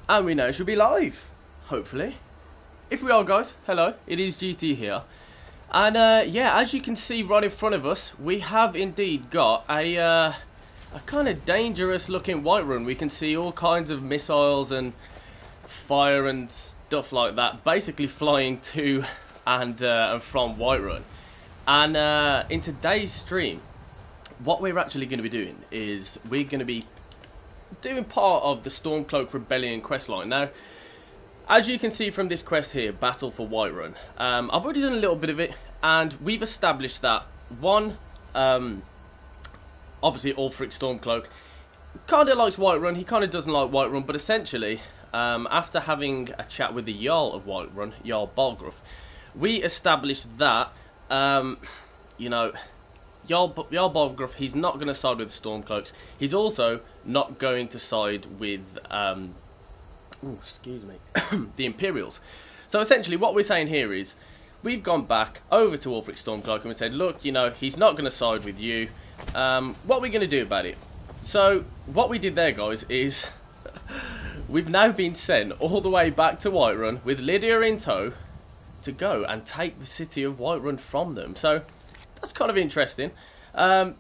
And we know it should be live, hopefully. If we are, guys, hello, it is GT here. And yeah, as you can see right in front of us, we have indeed got a kind of dangerous looking Whiterun. We can see all kinds of missiles and fire and stuff like that basically flying to and from Whiterun. And in today's stream, what we're actually going to be doing is we're going to be doing part of the Stormcloak Rebellion questline. Now, as you can see from this quest here, Battle for Whiterun, I've already done a little bit of it, and we've established that one, obviously Ulfric Stormcloak kind of likes Whiterun, he kind of doesn't like Whiterun, but essentially, after having a chat with the Jarl of Whiterun, Jarl Balgruuf, we established that, you know, Jarl Balgruuf, he's not going to side with the Stormcloaks. He's also not going to side with, excuse me, the Imperials. So essentially what we're saying here is, we've gone back over to Ulfric Stormcloak and we said, look, you know, he's not going to side with you. What are we going to do about it? So what we did there, guys, is we've now been sent all the way back to Whiterun with Lydia in tow to go and take the city of Whiterun from them. So that's kind of interesting. And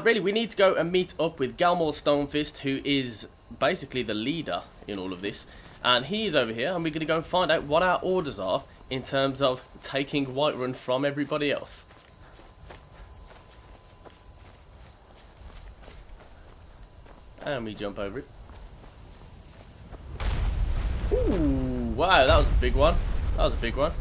really, we need to go and meet up with Galmor Stonefist, who is basically the leader in all of this. And he's over here, and we're going to go and find out what our orders are in terms of taking Whiterun from everybody else. And we jump over it. Ooh, wow, that was a big one. That was a big one.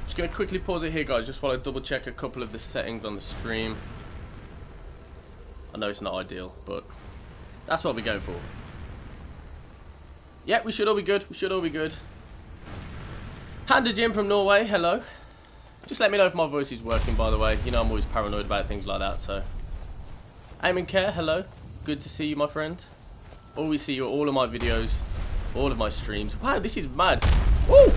Just going to quickly pause it here, guys, just while I double check a couple of the settings on the stream. I know it's not ideal, but that's what we're going for. Yeah, we should all be good. We should all be good. Handa Jim from Norway, hello. Just let me know if my voice is working, by the way. You know I'm always paranoid about things like that, so. Aim and Care, hello. Good to see you, my friend. Always see you at all of my videos, all of my streams. Wow, this is mad. Woo!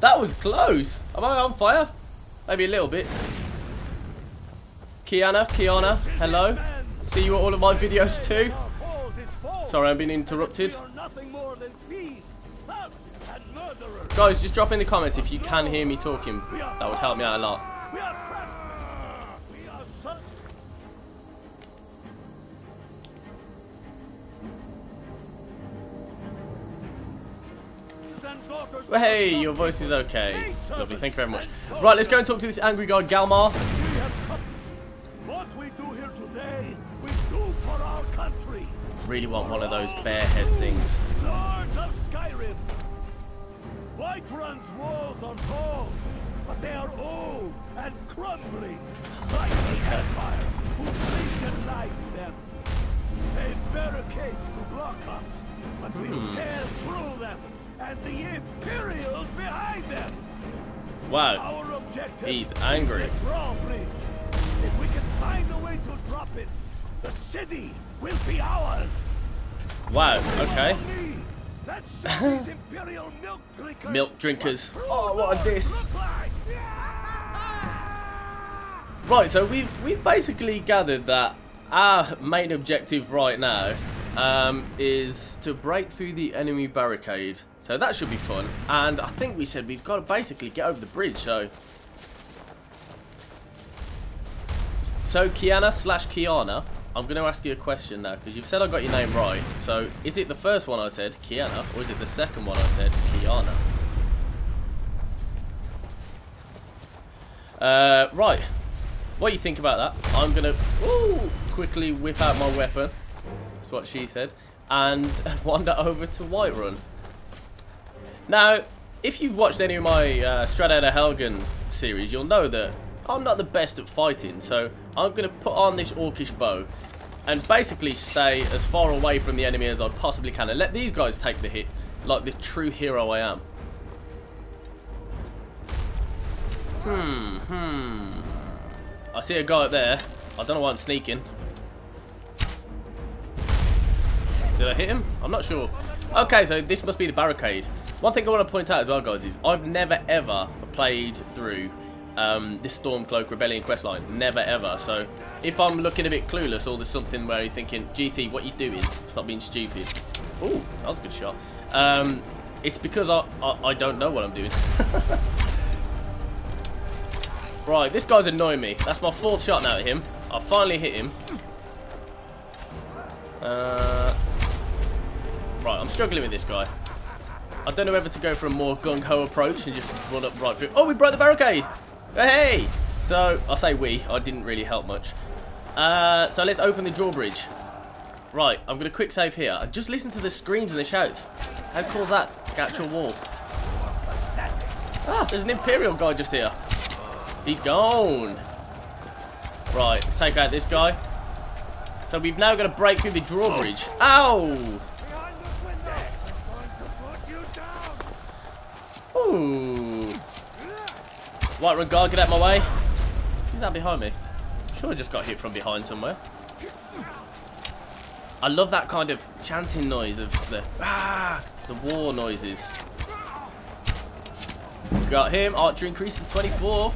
That was close. Am I on fire? Maybe a little bit. Kiana, hello. See you at all of my videos too. Sorry, I've been interrupted. Guys, just drop in the comments if you can hear me talking. That would help me out a lot. Well, hey, your voice is okay. Lovely, thank you very much. Right, let's go and talk to this angry guy, Galmar. What we do here today, we do for our country. Really want one of those bear head things. Lords of Skyrim. Whiterun's walls are tall, but they are old and crumbling, like the Empire, whose legion lights them. They've barricades to block us, but we'll tear through them, and the Imperials behind them. Wow, Our objective he's angry. is the drawbridge. If we can find a way to drop it, the city will be ours. Wow, okay. Let's show these Imperial Milk drinkers. Oh, what a diss. Right, so we've basically gathered that our main objective right now is to break through the enemy barricade. So that should be fun. And I think we said we've got to basically get over the bridge, so Kiana/Kiana, I'm going to ask you a question now, because you've said I got your name right. So, is it the first one I said, Kiana, or is it the second one I said, Kiana? Right. What do you think about that? I'm going to quickly whip out my weapon. That's what she said. And wander over to Whiterun. Now, if you've watched any of my Straight Outta Helgen series, you'll know that I'm not the best at fighting, so I'm going to put on this orcish bow and basically stay as far away from the enemy as I possibly can and let these guys take the hit like the true hero I am. I see a guy up there. I don't know why I'm sneaking. Did I hit him? I'm not sure. Okay, so this must be the barricade. One thing I want to point out as well, guys, is I've never ever played through this Stormcloak Rebellion questline. Never ever. So if I'm looking a bit clueless or there's something where you're thinking, GT, what you doing? Stop being stupid. Ooh, that was a good shot. It's because I don't know what I'm doing. Right, this guy's annoying me. That's my 4th shot now at him. I finally hit him. Right, I'm struggling with this guy. I don't know whether to go for a more gung-ho approach and just run up right through. Oh, we broke the barricade! Hey! So, I say we. I didn't really help much. So let's open the drawbridge. Right, I'm going to quick save here. And just listen to the screams and the shouts. How cool is that? Get your wall. Ah, there's an Imperial guy just here. He's gone. Right, let's take out this guy. So we've now got to break through the drawbridge. Ow! Ooh. White guard, get out of my way. Who's that behind me? Sure, I just got hit from behind somewhere. I love that kind of chanting noise of the war noises. Got him. Archer increased to 24.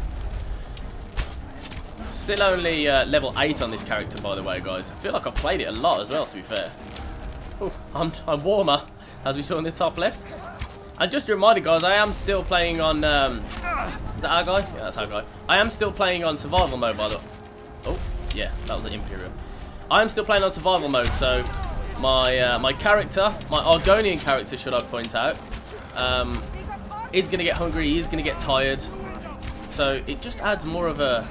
Still only level 8 on this character, by the way, guys. I feel like I've played it a lot as well, to be fair. Ooh, I'm warmer, as we saw in the top left. And just a reminder, guys, I am still playing on... is that our guy? Yeah, that's our guy. I am still playing on survival mode, by the way. Oh, yeah, that was an Imperial. I am still playing on survival mode, so my character, my Argonian character, should I point out, is going to get hungry, he's going to get tired. So it just adds more of a,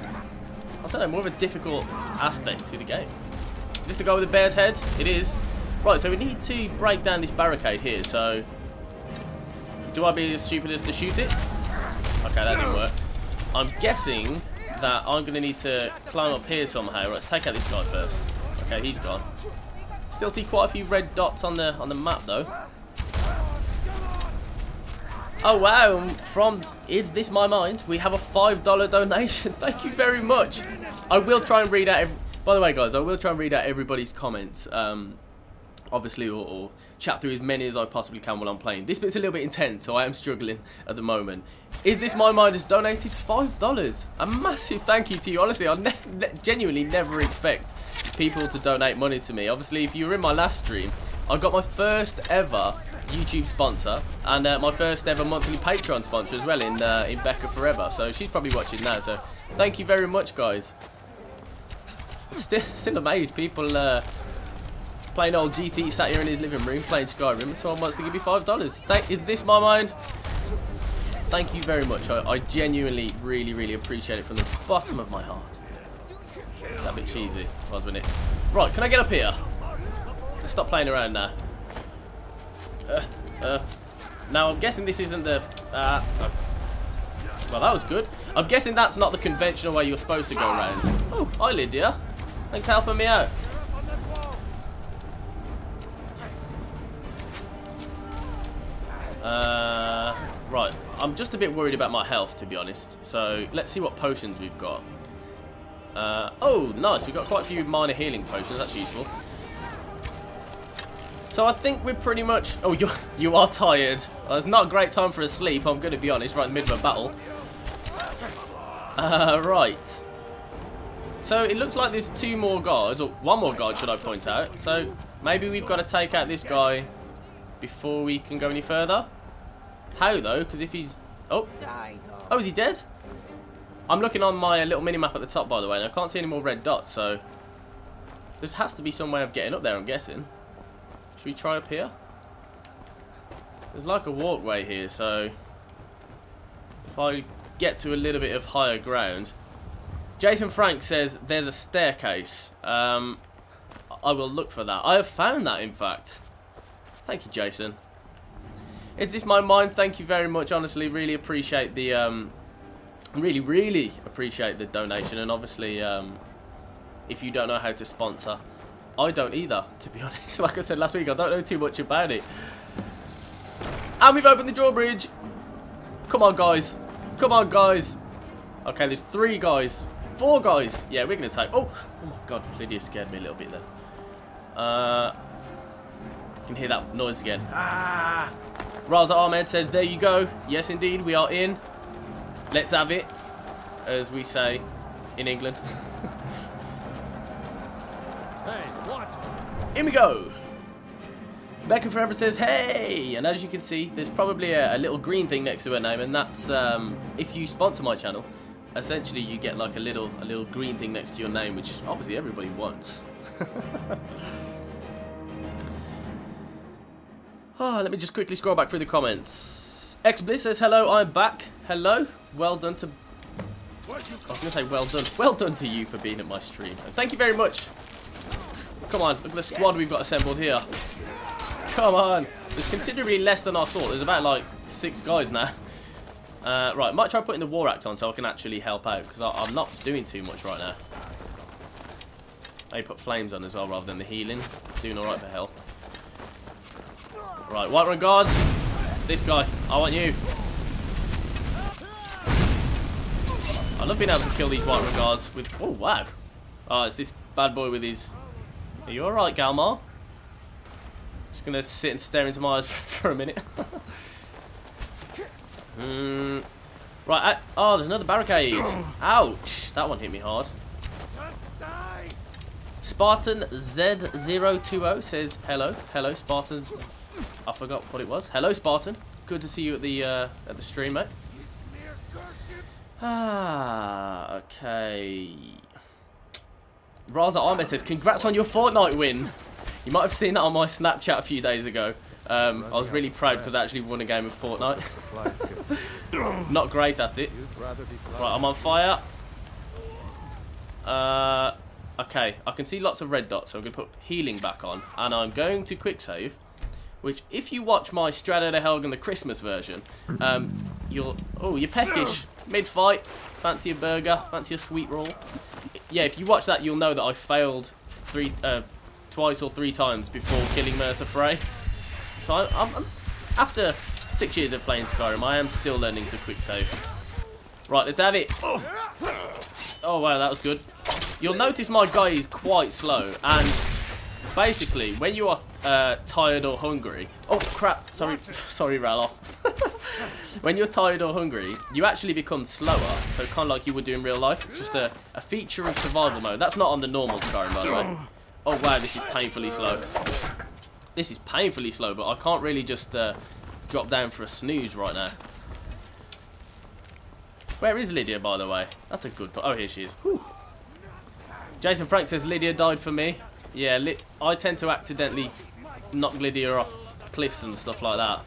I don't know, more of a difficult aspect to the game. Is this the guy with the bear's head? It is. Right, so we need to break down this barricade here, so... Do I be as stupid as to shoot it? Okay, that didn't work. I'm guessing that I'm going to need to climb up here somehow. Right, let's take out this guy first. Okay, he's gone. Still see quite a few red dots on the map, though. Oh, wow. From Is This My Mind? We have a $5 donation. Thank you very much. I will try and read out... By the way, guys, I will try and read out everybody's comments. Obviously, or chat through as many as I possibly can while I'm playing. This bit's a little bit intense, so I am struggling at the moment. Is This My Mind has donated $5. A massive thank you to you. Honestly, I genuinely never expect people to donate money to me. Obviously, if you were in my last stream, I got my first ever YouTube sponsor and my first ever monthly Patreon sponsor as well in Becca Forever. So she's probably watching now. So thank you very much, guys. Still amazed people. Playing old GT sat here in his living room playing Skyrim. Someone wants to give me $5. Is This My Mind? Thank you very much. I genuinely, really appreciate it from the bottom of my heart. That a bit cheesy, wasn't it? Right, can I get up here? Let's stop playing around now. Now I'm guessing this isn't the. Well, that was good. I'm guessing that's not the conventional way you're supposed to go around. Oh, hi Lydia. Thanks for helping me out. Right, I'm just a bit worried about my health, to be honest. So let's see what potions we've got. Oh, nice. We've got quite a few minor healing potions. That's useful. So I think we're pretty much... Oh, you are tired. Well, it's not a great time for a sleep, I'm going to be honest, right in the middle of a battle. Right. So it looks like there's 2 more guards, or 1 more guard, should I point out. So maybe we've got to take out this guy before we can go any further. How though? Because if he's... Oh, is he dead? I'm looking on my little mini-map at the top, by the way, and I can't see any more red dots, so... There has to be some way of getting up there, I'm guessing. Should we try up here? There's like a walkway here, so... If I get to a little bit of higher ground... Jason Frank says there's a staircase. I will look for that. I have found that, in fact. Thank you, Jason. Is This My Mind? Thank you very much. Honestly, really appreciate the really appreciate the donation. And obviously, if you don't know how to sponsor, I don't either, to be honest. Like I said last week, I don't know too much about it. And we've opened the drawbridge. Come on, guys. Come on, guys. Okay, there's 3 guys. 4 guys. Yeah, we're gonna take. Oh my God, Lydia scared me a little bit then. Can hear that noise again. Raza Ahmed says, there you go. Yes, indeed, we are in. Let's have it. as we say in England. Hey, what? Here we go. Becca Forever says, hey! And as you can see, there's probably a little green thing next to her name, and that's, if you sponsor my channel, essentially you get like a little green thing next to your name, which obviously everybody wants. Oh, let me just quickly scroll back through the comments. XBliss says, hello, I'm back. Hello. Well done to... I was going to say well done. Well done to you for being at my stream. And thank you very much. Come on, look at the squad we've got assembled here. Come on. There's considerably less than I thought. There's about like 6 guys now. Right, might try putting the war axe on so I can actually help out, because I'm not doing too much right now. I put flames on as well rather than the healing. Doing alright for health. Right, Whiterun guards. This guy. I want you. I love being able to kill these Whiterun guards with... Oh, wow. Oh, it's this bad boy with his... Are you alright, Galmar? Just going to sit and stare into my eyes for a minute. Right, oh, there's another barricade. Ouch. That one hit me hard. Spartan Z020 says, hello. Hello, Spartan... I forgot what it was. Hello, Spartan. Good to see you at the stream, mate. Ah, okay. Raza Ahmed says, congrats on your Fortnite win. You might have seen that on my Snapchat a few days ago. I was really proud because I actually won a game of Fortnite. Not great at it. Right, I'm on fire. Okay, I can see lots of red dots, so I'm going to put healing back on. And I'm going to quick save. Which, if you watch my Strata de Helgen, the Christmas version, you'll... Oh, you're peckish. Mid-fight. Fancy a burger. Fancy a sweet roll. Yeah, if you watch that, you'll know that I failed twice or 3 times before killing Mercer Frey. So I'm after 6 years of playing Skyrim, I am still learning to quick save. Right, let's have it. Oh, wow, that was good. You'll notice my guy is quite slow, and... Basically, when you are tired or hungry... Oh, crap. Sorry, Raloff. When you're tired or hungry, you actually become slower. So kind of like you would do in real life. Just a feature of survival mode. That's not on the normal Skyrim, by the way. Oh, wow, this is painfully slow. This is painfully slow, but I can't really just drop down for a snooze right now. Where is Lydia, by the way? That's a good... Oh, here she is. Whew. Jason Frank says, Lydia died for me. Yeah, I tend to accidentally knock Lydia off cliffs and stuff like that.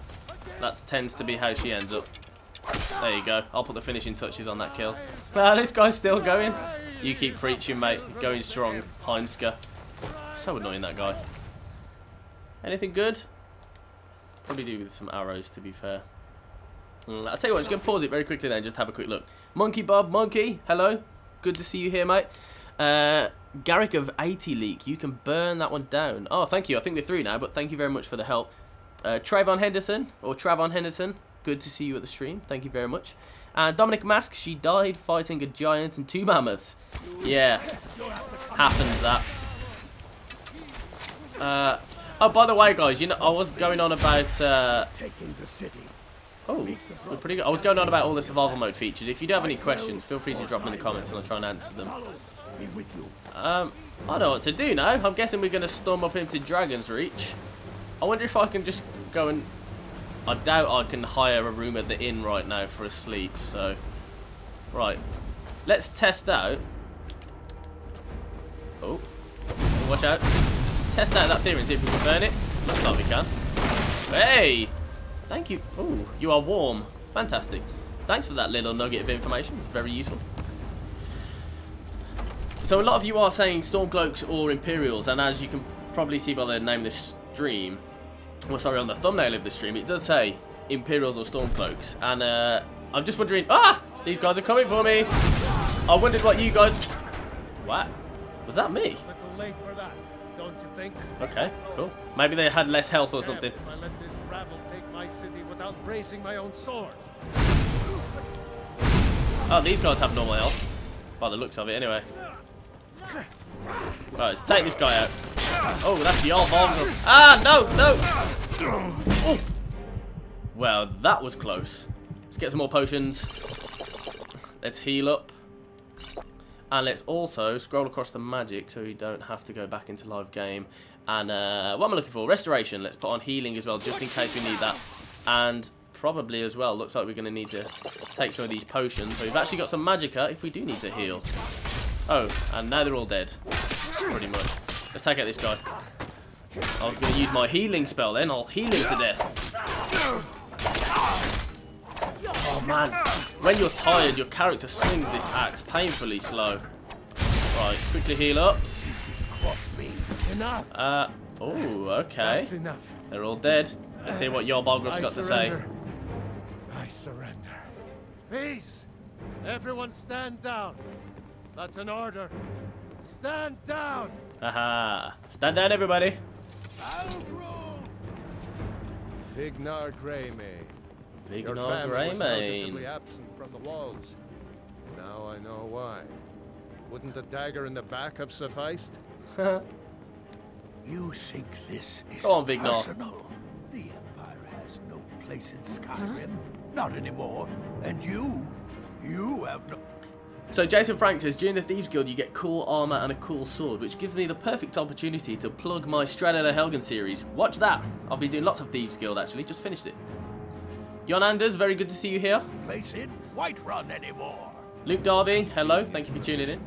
That tends to be how she ends up. There you go. I'll put the finishing touches on that kill. Ah, this guy's still going. You keep preaching, mate. Going strong. Heimska. So annoying, that guy. Anything good? Probably do with some arrows, to be fair. I'll tell you what, just going to pause it very quickly then, just have a quick look. Monkey Bob, Monkey, hello. Good to see you here, mate. Garrick of 80 Leak, you can burn that one down. Oh, thank you. I think we're through now, but thank you very much for the help. Travon Henderson, good to see you at the stream. Thank you very much. And Dominic Mask, she died fighting a giant and 2 mammoths. Yeah, happens that. Oh, by the way, guys, you know, I was going on about... Taking the city. Oh, we're pretty good. I was going on about all the survival mode features. If you do have any questions, feel free to drop them in the comments and I'll try and answer them. I don't know what to do now. I'm guessing we're going to storm up into Dragon's Reach. I wonder if I can just go and... I doubt I can hire a room at the inn right now for a sleep, so... Right. Let's test out... Oh. Watch out. Let's test out that theory and see if we can burn it. Looks like we can. Hey! Thank you. Oh, you are warm. Fantastic. Thanks for that little nugget of information. It's very useful. So a lot of you are saying Stormcloaks or Imperials, and as you can probably see by the name of this stream, well, sorry, on the thumbnail of the stream, it does say Imperials or Stormcloaks. And I'm just wondering, these guys are coming for me. I wondered what you guys... What? Was that me? Little late for that, don't you think? Okay, cool. Maybe they had less health or something. If I let this rabble take my city without raising my own sword. Oh, these guys have normal health. By the looks of it, anyway. Right, let's take this guy out. Oh, that's the old vulnerable. No! Oh. Well, that was close. Let's get some more potions. Let's heal up. And let's also scroll across the magic so we don't have to go back into live game. And what am I looking for? Restoration. Let's put on healing as well, just in case we need that. And probably as well, looks like we're going to need to take some of these potions. So we've actually got some magicka if we do need to heal. Oh, and now they're all dead. Pretty much. Let's take out this guy. I was going to use my healing spell then. I'll heal him to death. Oh man. When you're tired, your character swings this axe painfully slow. Right, quickly heal up. Oh, okay. That's enough. They're all dead. Let's hear what Yarbalgrov's got to say. I surrender. Peace! Everyone stand down. That's an order. Stand down! Haha. Stand down, everybody. Vignar Greymane. Your Vignar family was noticeably Greymane. absent from the walls. Now I know why. Wouldn't the dagger in the back have sufficed? You think this is Go on, Vignar. personal? The Empire has no place in Skyrim. Not anymore. And you have no... So Jason Frank says, during the Thieves Guild you get cool armor and a cool sword, which gives me the perfect opportunity to plug my Straight Outta Helgen series. Watch that. I've been doing lots of Thieves Guild actually, just finished it. Jon Anders, very good to see you here. place in Whiterun anymore. Luke Darby, hello, thank you for tuning in.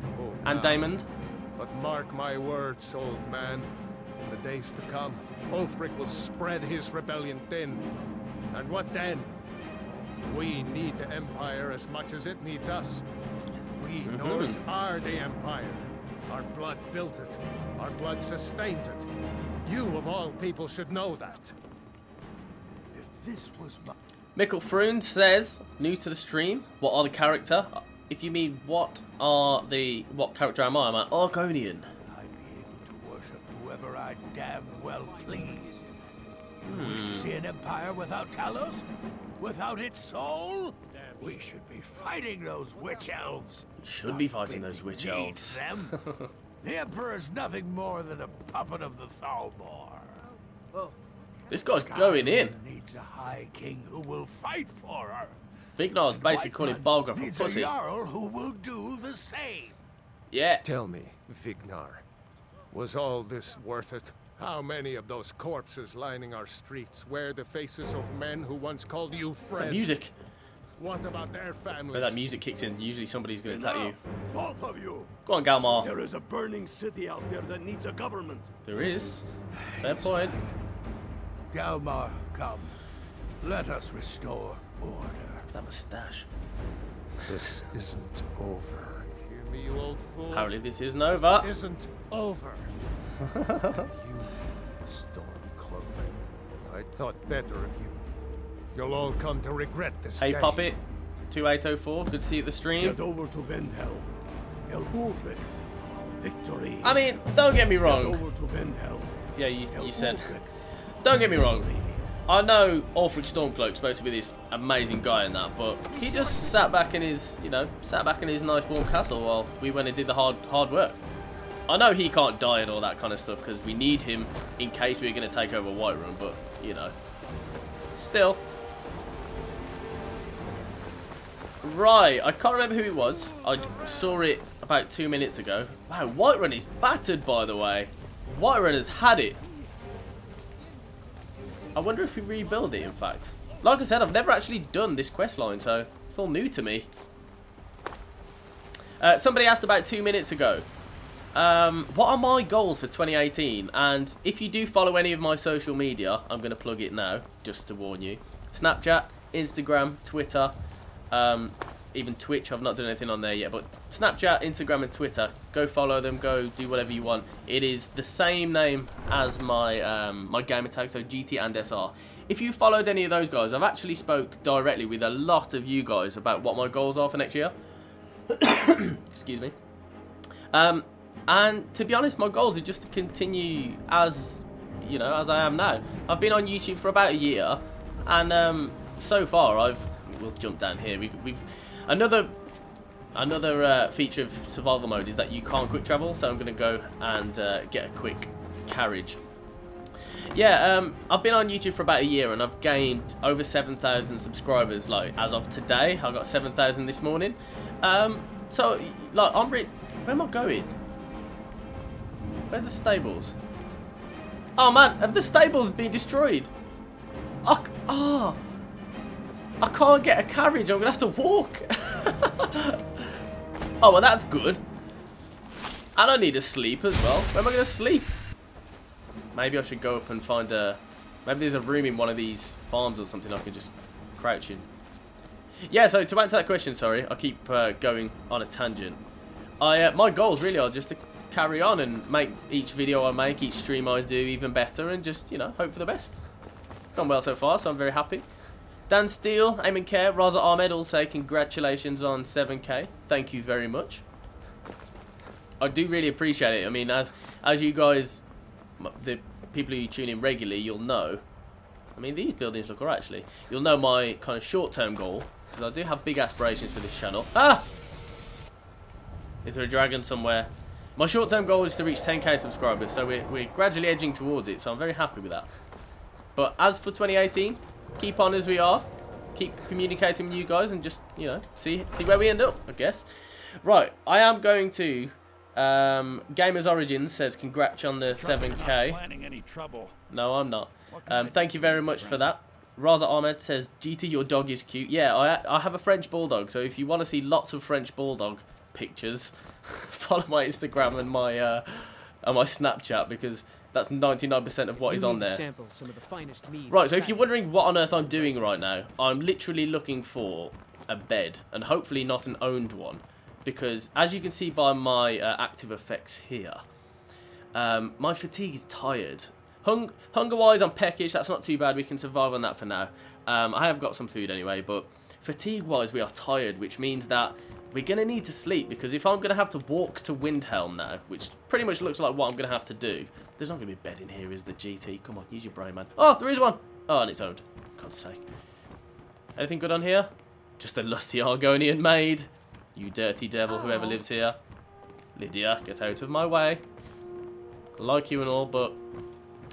And Damon. But mark my words, old man. In the days to come, Ulfric will spread his rebellion thin. And what then? We need the Empire as much as it needs us. We Nords are the Empire. Our blood built it. Our blood sustains it. You, of all people, should know that. If this was my... Mikkel Froon says, new to the stream, what are the character? If you mean what character am I? I'm an Argonian. I'd be able to worship whoever I damn well pleased. You wish to see an empire without Talos? Without its soul? We should be fighting those witch elves. Should be fighting those witch elves. Them. The Emperor is nothing more than a puppet of the Thalmor. Well, This guy's going in. needs a high king who will fight for her. Vignar's basically calling Balgruuf a needs pussy. a jarl who will do the same. Yeah. Tell me, Vignar, was all this worth it? How many of those corpses lining our streets wear the faces of men who once called you It's friend? that music. What about their families? When that music kicks in, usually somebody's going to attack you. Both of you. Go on, Galmar. There is a burning city out there that needs a government. There is. Fair point. Galmar, come. Let us restore order. That moustache. This isn't over. Hear me, you old fool? Apparently this isn't over. This isn't over. And you, Stormcloak, I thought better of you. You'll all come to regret this Hey day. Puppet, 2804, good to see you at the stream. Get over to Vendhel. Tell Ulfric. Victory. I mean, don't get me Get wrong. over to Vendhel. Yeah, Tell you said. Ulfric. Don't get me wrong. I know Ulfric Stormcloak's supposed to be this amazing guy in that, but he just sat back in his, nice warm castle while we went and did the hard work. I know he can't die and all that kind of stuff because we need him in case we're going to take over Whiterun, but, you know, still. Right, I can't remember who it was. I saw it about 2 minutes ago. Wow, Whiterun is battered, by the way. Whiterun has had it. I wonder if we rebuild it, in fact. Like I said, I've never actually done this quest line, so it's all new to me. Somebody asked about 2 minutes ago, what are my goals for 2018? And if you do follow any of my social media, I'm going to plug it now, just to warn you. Snapchat, Instagram, Twitter, even Twitch. I've not done anything on there yet, but Snapchat, Instagram and Twitter, go follow them, go do whatever you want. It is the same name as my my gamer tag, so GTandSR. If you followed any of those guys, I've actually spoke directly with a lot of you guys about what my goals are for next year. Excuse me. And to be honest, my goals are just to continue as, you know, as I am now. I've been on YouTube for about a year, and so far we'll jump down here. We've another feature of survival mode is that you can't quick travel, so I'm going to go and get a quick carriage. Yeah, I've been on YouTube for about a year and I've gained over 7,000 subscribers. Like as of today, I got 7,000 this morning. So, like, where am I going? Where's the stables? Oh man, have the stables been destroyed? I can't get a carriage, I'm gonna have to walk. Oh, well that's good. And I need a sleep as well. Where am I gonna sleep? Maybe I should go up and find maybe there's a room in one of these farms or something I could just crouch in. Yeah, so to answer that question, sorry, I keep going on a tangent. My goals really are just to carry on and make each video I make, each stream I do even better, and just, you know, hope for the best. Gone well so far, so I'm very happy. Dan Steele, Aim and Care, Raza Ahmed all say congratulations on 7K. Thank you very much. I do really appreciate it. I mean, as you guys, the people who tune in regularly, you'll know. I mean, these buildings look alright actually. You'll know my kind of short-term goal, because I do have big aspirations for this channel. Ah! Is there a dragon somewhere? My short-term goal is to reach 10k subscribers, so we're gradually edging towards it, so I'm very happy with that. But as for 2018, keep on as we are. Keep communicating with you guys and just, you know, see where we end up, I guess. Right, I am going to... Gamers Origins says congrats on the 7k. Planning any trouble. No, I'm not. Thank you very much for that. Raza Ahmed says, GT, your dog is cute. Yeah, I have a French Bulldog, so if you want to see lots of French Bulldog pictures, follow my Instagram and my Snapchat, because that's 99% of what is on there. Right, so if you're wondering what on earth I'm doing right now, I'm literally looking for a bed, and hopefully not an owned one, because as you can see by my active effects here, my fatigue is tired. Hunger-wise, I'm peckish, that's not too bad, we can survive on that for now. I have got some food anyway, but fatigue-wise we are tired, which means that we're going to need to sleep, because if I'm going to have to walk to Windhelm now, which pretty much looks like what I'm going to have to do, there's not going to be a bed in here, is there, GT? Come on, use your brain, man. Oh, there is one! Oh, and it's owned. God's sake. Anything good on here? Just a lusty Argonian maid. You dirty devil, whoever lives here. Lydia, get out of my way. I like you and all, but...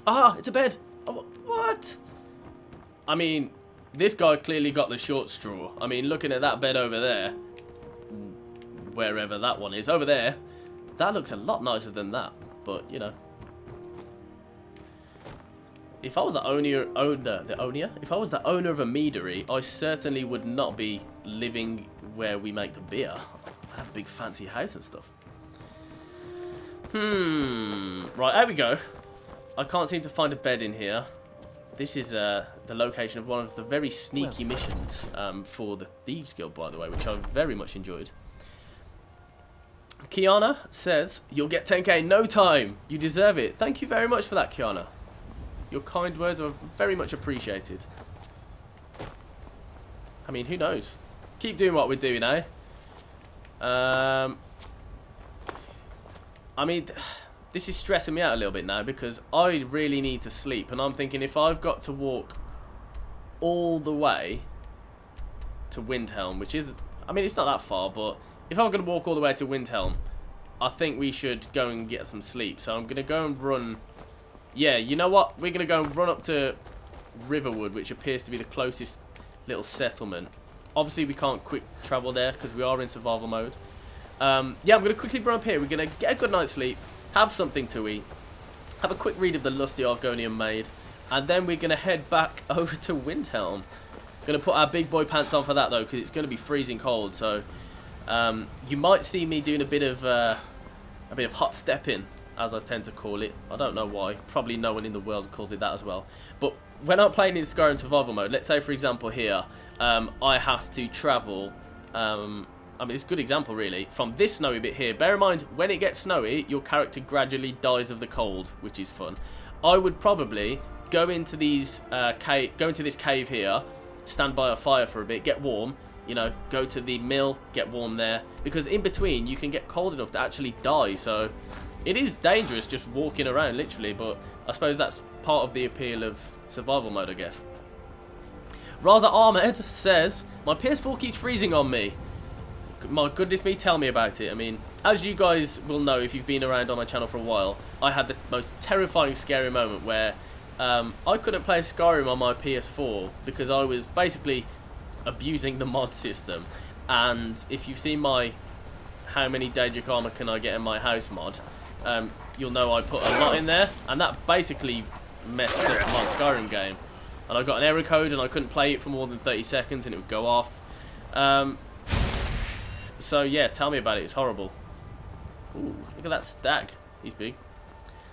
Ah, it's a bed! Oh, what? I mean, this guy clearly got the short straw. I mean, looking at that bed over there, wherever that one is, over there, that looks a lot nicer than that, but, you know. If I was the if I was the owner of a meadery, I certainly would not be living where we make the beer. I have a big fancy house and stuff. Right, there we go. I can't seem to find a bed in here. This is the location of one of the very sneaky missions for the Thieves Guild, by the way, which I've very much enjoyed. Kiana says, you'll get 10k in no time. You deserve it. Thank you very much for that, Kiana. Your kind words are very much appreciated. I mean, who knows? Keep doing what we're doing, eh? I mean... This is stressing me out a little bit now, because I really need to sleep, and I'm thinking if I've got to walk all the way to Windhelm, which is, I mean, it's not that far, but if I'm going to walk all the way to Windhelm, I think we should go and get some sleep. So I'm going to go and run, yeah, you know what, we're going to go and run up to Riverwood, which appears to be the closest little settlement. Obviously we can't quick travel there because we are in survival mode. Yeah, I'm going to quickly run up here, we're going to get a good night's sleep, have something to eat, have a quick read of the lusty Argonian maid, and then we're going to head back over to Windhelm. Going to put our big boy pants on for that though, because it's going to be freezing cold. So you might see me doing a bit of hot stepping, as I tend to call it. I don't know why. Probably no one in the world calls it that as well. But when I'm playing in Skyrim survival mode, let's say for example here, I have to travel. I mean, it's a good example, really, from this snowy bit here. Bear in mind, when it gets snowy, your character gradually dies of the cold, which is fun. I would probably go into these go into this cave here, stand by a fire for a bit, get warm, you know, go to the mill, get warm there, because in between you can get cold enough to actually die. So it is dangerous just walking around, literally, but I suppose that's part of the appeal of survival mode, I guess. Raza Ahmed says, my PS4 keeps freezing on me. My goodness me, tell me about it. I mean, as you guys will know if you've been around on my channel for a while, I had the most terrifying, scary moment where I couldn't play Skyrim on my PS4 because I was basically abusing the mod system. And if you've seen my how many Daedric armor can I get in my house mod, you'll know I put a lot in there, and that basically messed up my Skyrim game. And I got an error code and I couldn't play it for more than 30 seconds and it would go off. So yeah, tell me about it, it's horrible. Ooh, look at that stag, he's big.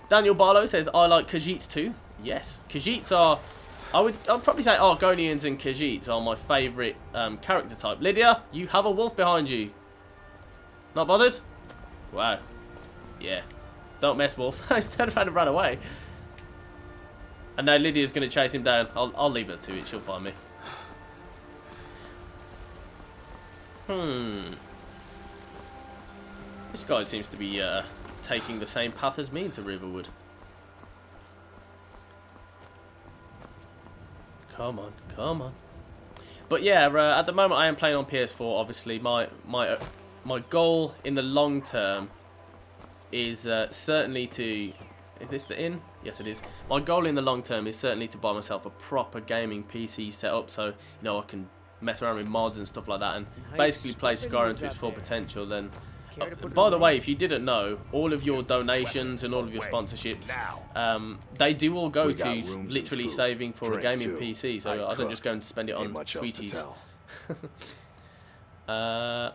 Daniel Barlow says, I like Khajiits too. Yes, Khajiits are, I'd probably say Argonians and Khajiits are my favourite character type. Lydia, you have a wolf behind you. Not bothered? Wow. Yeah. Don't mess, wolf. He's turned around and ran away. And now Lydia's going to chase him down. I'll leave her to it. She'll find me. This guy seems to be taking the same path as me into Riverwood. Come on, come on. But yeah, at the moment I am playing on PS4. Obviously, my goal in the long term is certainly to... Is this the inn? Yes, it is. My goal in the long term is certainly to buy myself a proper gaming PC setup, so you know I can mess around with mods and stuff like that, and basically play Skyrim to its full potential. Then, by the way, if you didn't know, all of your donations and all of your sponsorships, they do all go to literally saving for a gaming PC. So I don't just go and spend it on sweeties. Why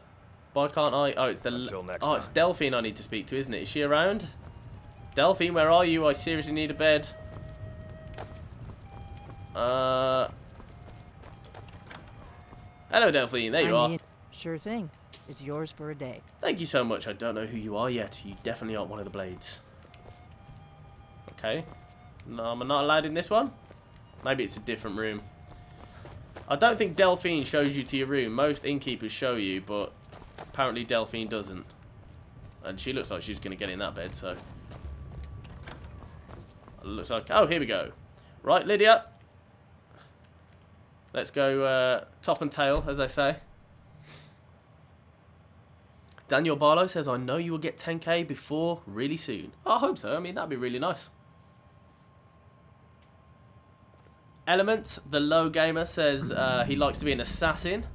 can't I? Oh, it's Delphine I need to speak to, isn't it? Is she around? Delphine, where are you? I seriously need a bed. Hello, Delphine. There you are. Sure thing. It's yours for a day. Thank you so much. I don't know who you are yet. You definitely aren't one of the blades. Okay. No, I'm not allowed in this one? Maybe it's a different room. I don't think Delphine shows you to your room. Most innkeepers show you, but apparently Delphine doesn't. And she looks like she's going to get in that bed, so... Looks like... Oh, here we go. Right, Lydia. Let's go top and tail, as they say. Daniel Barlow says, I know you will get 10k before really soon. I hope so. I mean, that'd be really nice. Elements, the low gamer, says he likes to be an assassin.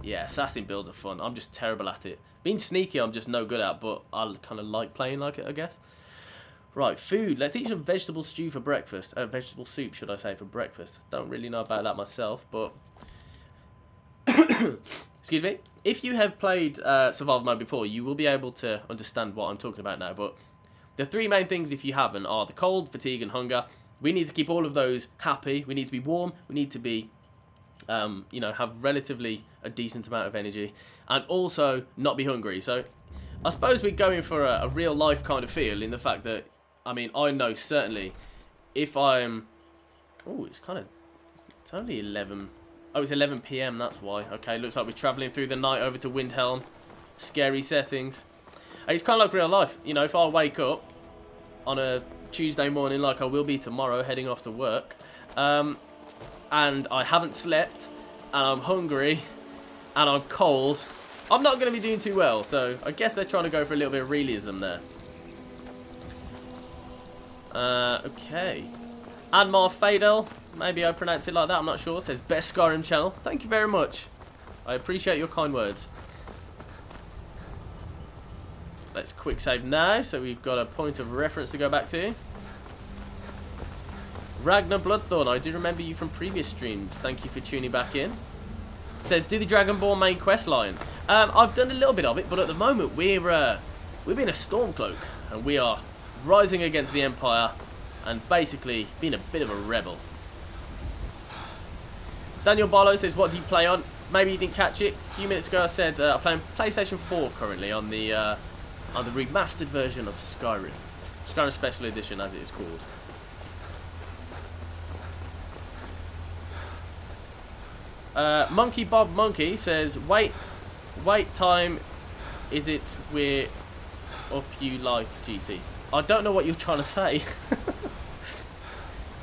Yeah, assassin builds are fun. I'm just terrible at it. Being sneaky, I'm just no good at, but I kind of like playing like it, I guess. Right, food. Let's eat some vegetable stew for breakfast. Vegetable soup, should I say, for breakfast. Don't really know about that myself, but... Excuse me. If you have played survival mode before, you will be able to understand what I'm talking about now, but the three main things, if you haven't, are the cold, fatigue, and hunger. We need to keep all of those happy. We need to be warm. We need to be, you know, have relatively a decent amount of energy, and also not be hungry. So I suppose we're going for a real life kind of feel in the fact that, I mean, I know certainly if I'm... Oh, it's only 11... Oh, it's 11 PM, that's why. Okay, looks like we're travelling through the night over to Windhelm. Scary settings. It's kind of like real life. You know, if I wake up on a Tuesday morning like I will be tomorrow, heading off to work, and I haven't slept, and I'm hungry, and I'm cold, I'm not going to be doing too well. So I guess they're trying to go for a little bit of realism there. Okay. Anmar Fadel, maybe I pronounce it like that, I'm not sure, says best Skyrim channel. Thank you very much. I appreciate your kind words. Let's quick save now, so we've got a point of reference to go back to. Ragnar Bloodthorn, I do remember you from previous streams. Thank you for tuning back in. Says, do the Dragonborn main quest line. I've done a little bit of it, but at the moment we're being a Stormcloak, and we are rising against the Empire and basically being a bit of a rebel. Daniel Barlow says, what do you play on? Maybe you didn't catch it. A few minutes ago I said I'm playing PlayStation 4 currently on the remastered version of Skyrim. Skyrim Special Edition, as it is called. Monkey Bob Monkey says, wait time, is it we're up you like GT? I don't know what you're trying to say.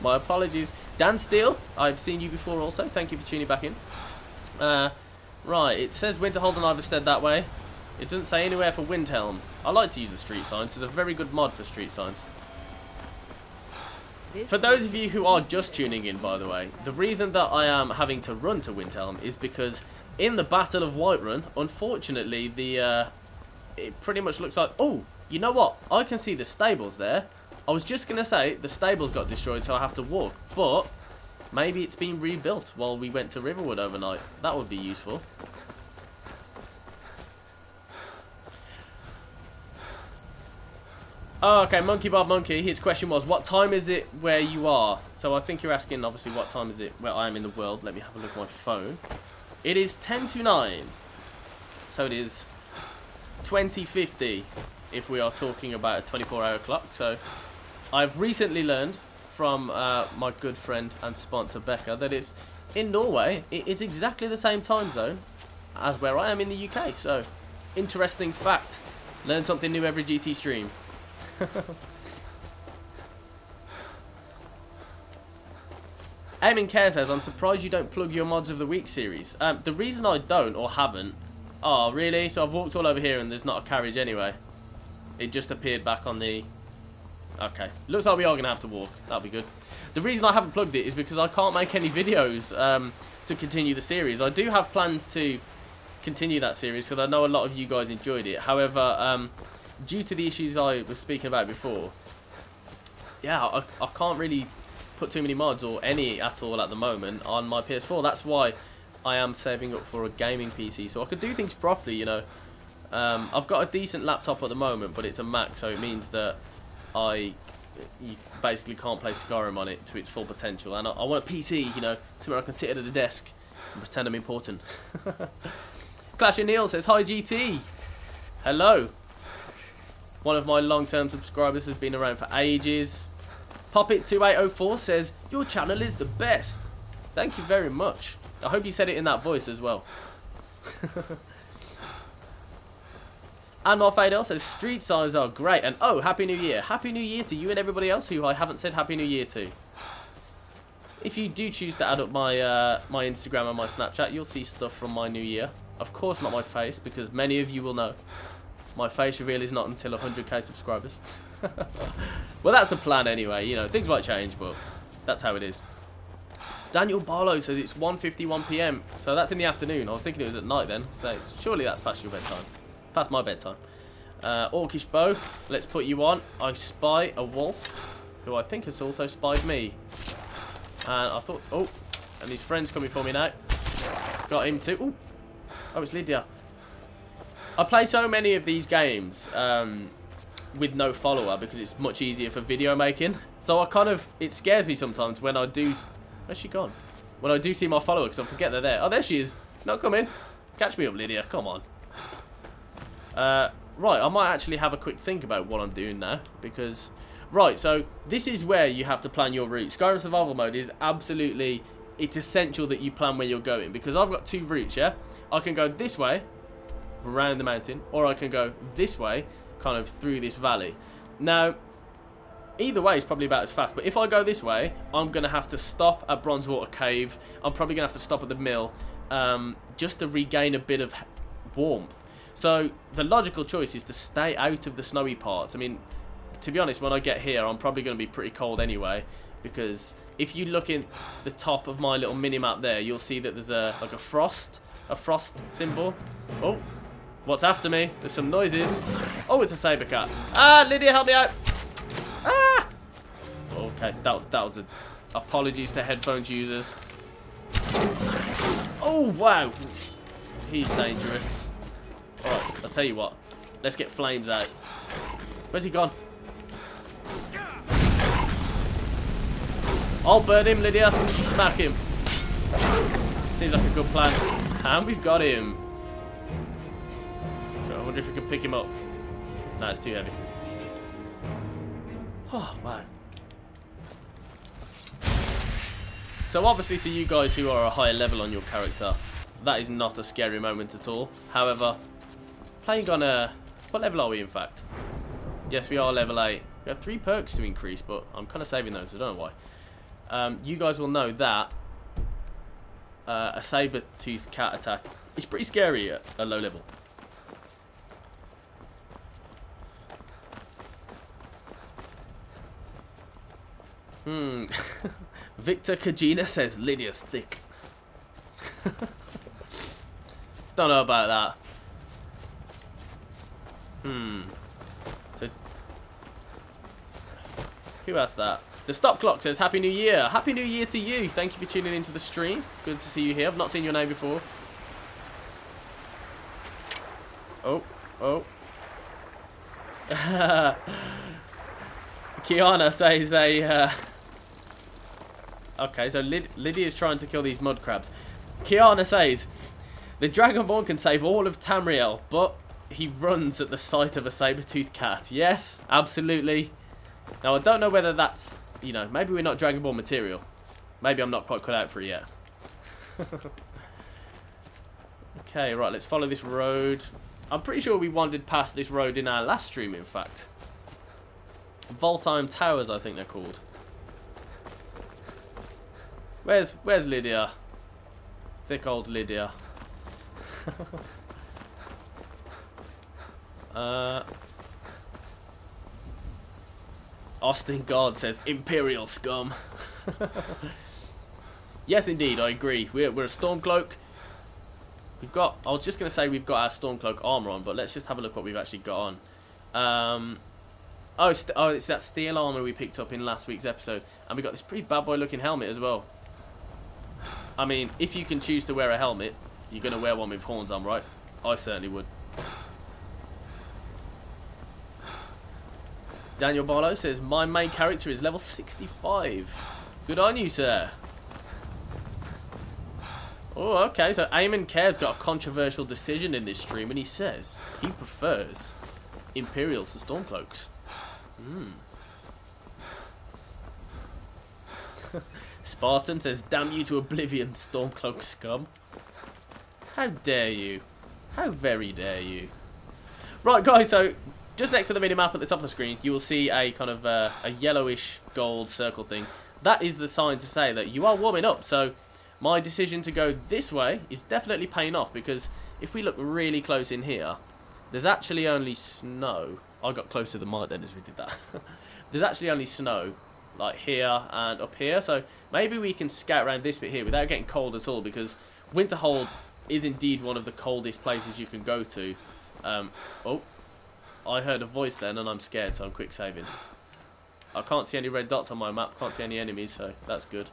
My apologies. Dan Steele, I've seen you before also. Thank you for tuning back in. Right, it says Winterhold and Iverstead that way. It doesn't say anywhere for Windhelm. I like to use the street signs. There's a very good mod for street signs. For those of you who are just tuning in, by the way, the reason that I am having to run to Windhelm is because in the Battle of Whiterun, unfortunately, it pretty much looks like... Oh, you know what? I can see the stables there. I was just going to say the stables got destroyed, so I have to walk. But maybe it's been rebuilt while we went to Riverwood overnight. That would be useful. Oh, okay, Monkey Bob Monkey, his question was, what time is it where you are? So I think you're asking, obviously, what time is it where I am in the world. Let me have a look at my phone. It is 10 to 9. So it is 2050 if we are talking about a 24-hour clock. So I've recently learned from my good friend and sponsor Becca that it's in Norway, it is exactly the same time zone as where I am in the UK. So, interesting fact. Learn something new every GT stream. Aiming Care says, I'm surprised you don't plug your Mods of the Week series. The reason I don't, or haven't... Oh, really? So I've walked all over here and there's not a carriage anyway. It just appeared back on the... Okay. Looks like we are going to have to walk. That'll be good. The reason I haven't plugged it is because I can't make any videos to continue the series. I do have plans to continue that series because I know a lot of you guys enjoyed it. However, due to the issues I was speaking about before, yeah, I can't really put too many mods or any at all at the moment on my PS4. That's why I am saving up for a gaming PC so I can do things properly, you know. I've got a decent laptop at the moment, but it's a Mac, so it means that you basically can't play Skyrim on it to its full potential. And I want a PC, you know, somewhere I can sit at a desk and pretend I'm important. Clash of Neil says, hi GT. Hello. One of my long-term subscribers has been around for ages. Poppit2804 says, your channel is the best. Thank you very much. I hope you said it in that voice as well. And Morfadel says, street signs are great. And oh, Happy New Year. Happy New Year to you and everybody else who I haven't said Happy New Year to. If you do choose to add up my my Instagram and my Snapchat, you'll see stuff from my new year. Of course not my face, because many of you will know. My face reveal is not until 100k subscribers. Well, that's the plan anyway. You know, things might change, but that's how it is. Daniel Barlow says it's 1:51 PM. So that's in the afternoon. I was thinking it was at night then. So surely that's past your bedtime. Past my bedtime. Orcish Bow, let's put you on. I spy a wolf, who I think has also spied me. And I thought, oh, and his friend's coming for me now. Got him too. Ooh. Oh, it's Lydia. I play so many of these games with no follower because it's much easier for video making. So I kind of, it scares me sometimes when I do, where's she gone? When I do see my follower because I forget they're there. Oh, there she is. Not coming. Catch me up, Lydia. Come on. Right, I might actually have a quick think about what I'm doing now because, right, so this is where you have to plan your route. Skyrim Survival Mode is absolutely, it's essential that you plan where you're going because I've got two routes, yeah? I can go this way, around the mountain, or I can go this way, kind of through this valley. Now, either way is probably about as fast, but if I go this way, I'm going to have to stop at Bronzewater Cave. I'm probably going to have to stop at the mill just to regain a bit of warmth. So the logical choice is to stay out of the snowy parts. I mean, to be honest, when I get here, I'm probably going to be pretty cold anyway, because if you look in the top of my little mini-map there, you'll see that there's like a frost symbol. Oh, what's after me? There's some noises. Oh, it's a saber cat. Ah, Lydia, help me out. Ah! Okay, that was a... Apologies to headphones users. Oh, wow. He's dangerous. Alright, I'll tell you what. Let's get flames out. Where's he gone? I'll burn him, Lydia. Smack him. Seems like a good plan. And we've got him. I wonder if we can pick him up. No, it's too heavy. Oh, wow. So obviously to you guys who are a higher level on your character, that is not a scary moment at all. However, playing on a... What level are we, in fact? Yes, we are level 8. We have 3 perks to increase, but I'm kind of saving those. I don't know why. You guys will know that a saber-toothed cat attack is pretty scary at a low level. Victor Kajina says Lydia's thick. Don't know about that. So, who asked that? The stop clock says Happy New Year. Happy New Year to you. Thank you for tuning into the stream. Good to see you here. I've not seen your name before. Oh, oh. Kiana says okay, so Lydia's trying to kill these mud crabs. Kiana says, the Dragonborn can save all of Tamriel, but he runs at the sight of a saber-toothed cat. Yes, absolutely. Now, I don't know whether that's, you know, maybe we're not Dragonborn material. Maybe I'm not quite cut out for it yet. Okay, right, let's follow this road. I'm pretty sure we wandered past this road in our last stream, in fact. Voltheim Towers, I think they're called. Where's Lydia? Thick old Lydia. Austin God says Imperial scum. Yes, indeed, I agree. We're a Stormcloak. We've got. I was just going to say we've got our Stormcloak armor on, but let's just have a look what we've actually got on. Oh, it's that steel armor we picked up in last week's episode, and we got this pretty bad boy looking helmet as well. I mean, if you can choose to wear a helmet, you're going to wear one with horns on, right? I certainly would. Daniel Barlow says, my main character is level 65. Good on you, sir. Oh, okay, so Eamon Care's got a controversial decision in this stream, and he says he prefers Imperials to Stormcloaks. Spartan says, damn you to oblivion, Stormcloak scum. How dare you? How very dare you? Right, guys, so just next to the minimap at the top of the screen, you will see a kind of a yellowish gold circle thing. That is the sign to say that you are warming up. So my decision to go this way is definitely paying off, because if we look really close in here, there's actually only snow. I got closer to the mic then as we did that. There's actually only snow, like here and up here. So maybe we can scout around this bit here without getting cold at all, because Winterhold is indeed one of the coldest places you can go to. Oh, I heard a voice then and I'm scared, so I'm quick saving. I can't see any red dots on my map, can't see any enemies, so that's good.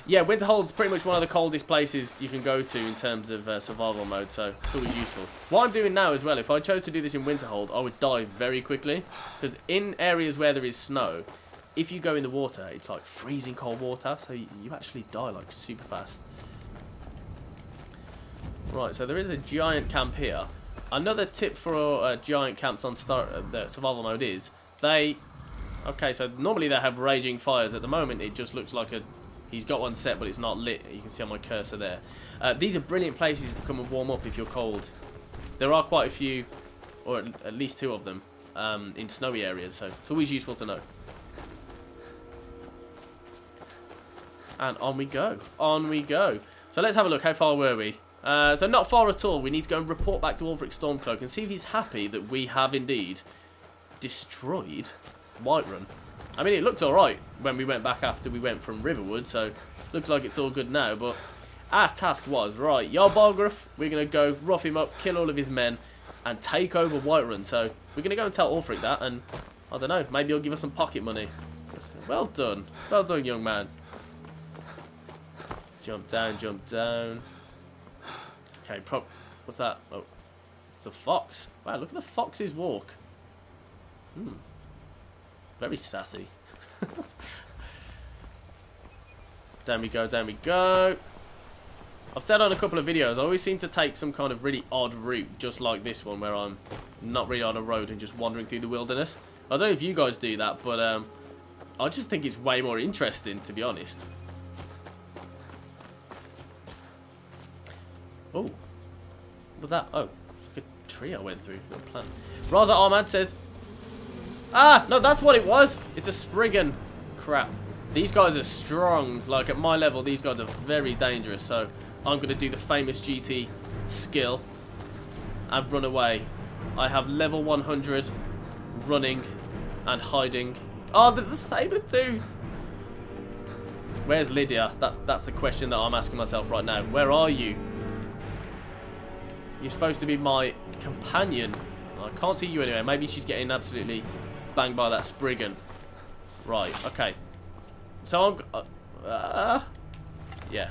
Yeah, Winterhold's pretty much one of the coldest places you can go to in terms of survival mode, so it's always useful. What I'm doing now as well, if I chose to do this in Winterhold, I would die very quickly, because in areas where there is snow, if you go in the water, it's like freezing cold water, so you actually die like super fast. Right, so there is a giant camp here. Another tip for giant camps on the survival mode is they... Okay, so normally they have raging fires. At the moment, it just looks like a... He's got one set, but it's not lit. You can see on my cursor there. These are brilliant places to come and warm up if you're cold. There are quite a few, or at least 2 of them, in snowy areas, so it's always useful to know. And on we go. On we go. So let's have a look. How far were we? So not far at all. We need to go and report back to Ulfric Stormcloak and see if he's happy that we have indeed destroyed Whiterun. I mean, it looked alright when we went back after we went from Riverwood, so looks like it's all good now, but our task was, right, Jarlbargruff, we're going to go rough him up, kill all of his men, and take over Whiterun. So we're going to go and tell Ulfric that, and I don't know, maybe he'll give us some pocket money. Well done, young man. Jump down, jump down. Okay, what's that? Oh, it's a fox. Wow, look at the fox's walk. Very sassy. Down we go, down we go. I've said on a couple of videos, I always seem to take some kind of really odd route, just like this one, where I'm not really on a road and just wandering through the wilderness. I don't know if you guys do that, but I just think it's way more interesting, to be honest. Oh, what was that? Oh, it's like a tree I went through. No plan. Raza Ahmad says, ah, no, that's what it was. It's a Spriggan. Crap. These guys are strong. Like, at my level, these guys are very dangerous. So, I'm going to do the famous GT skill and run away. I have level 100 running and hiding. Oh, there's a saber-tooth. Where's Lydia? That's the question that I'm asking myself right now. Where are you? You're supposed to be my companion. I can't see you anyway. Maybe she's getting absolutely banged by that Spriggan. Right, okay. So I'm... yeah.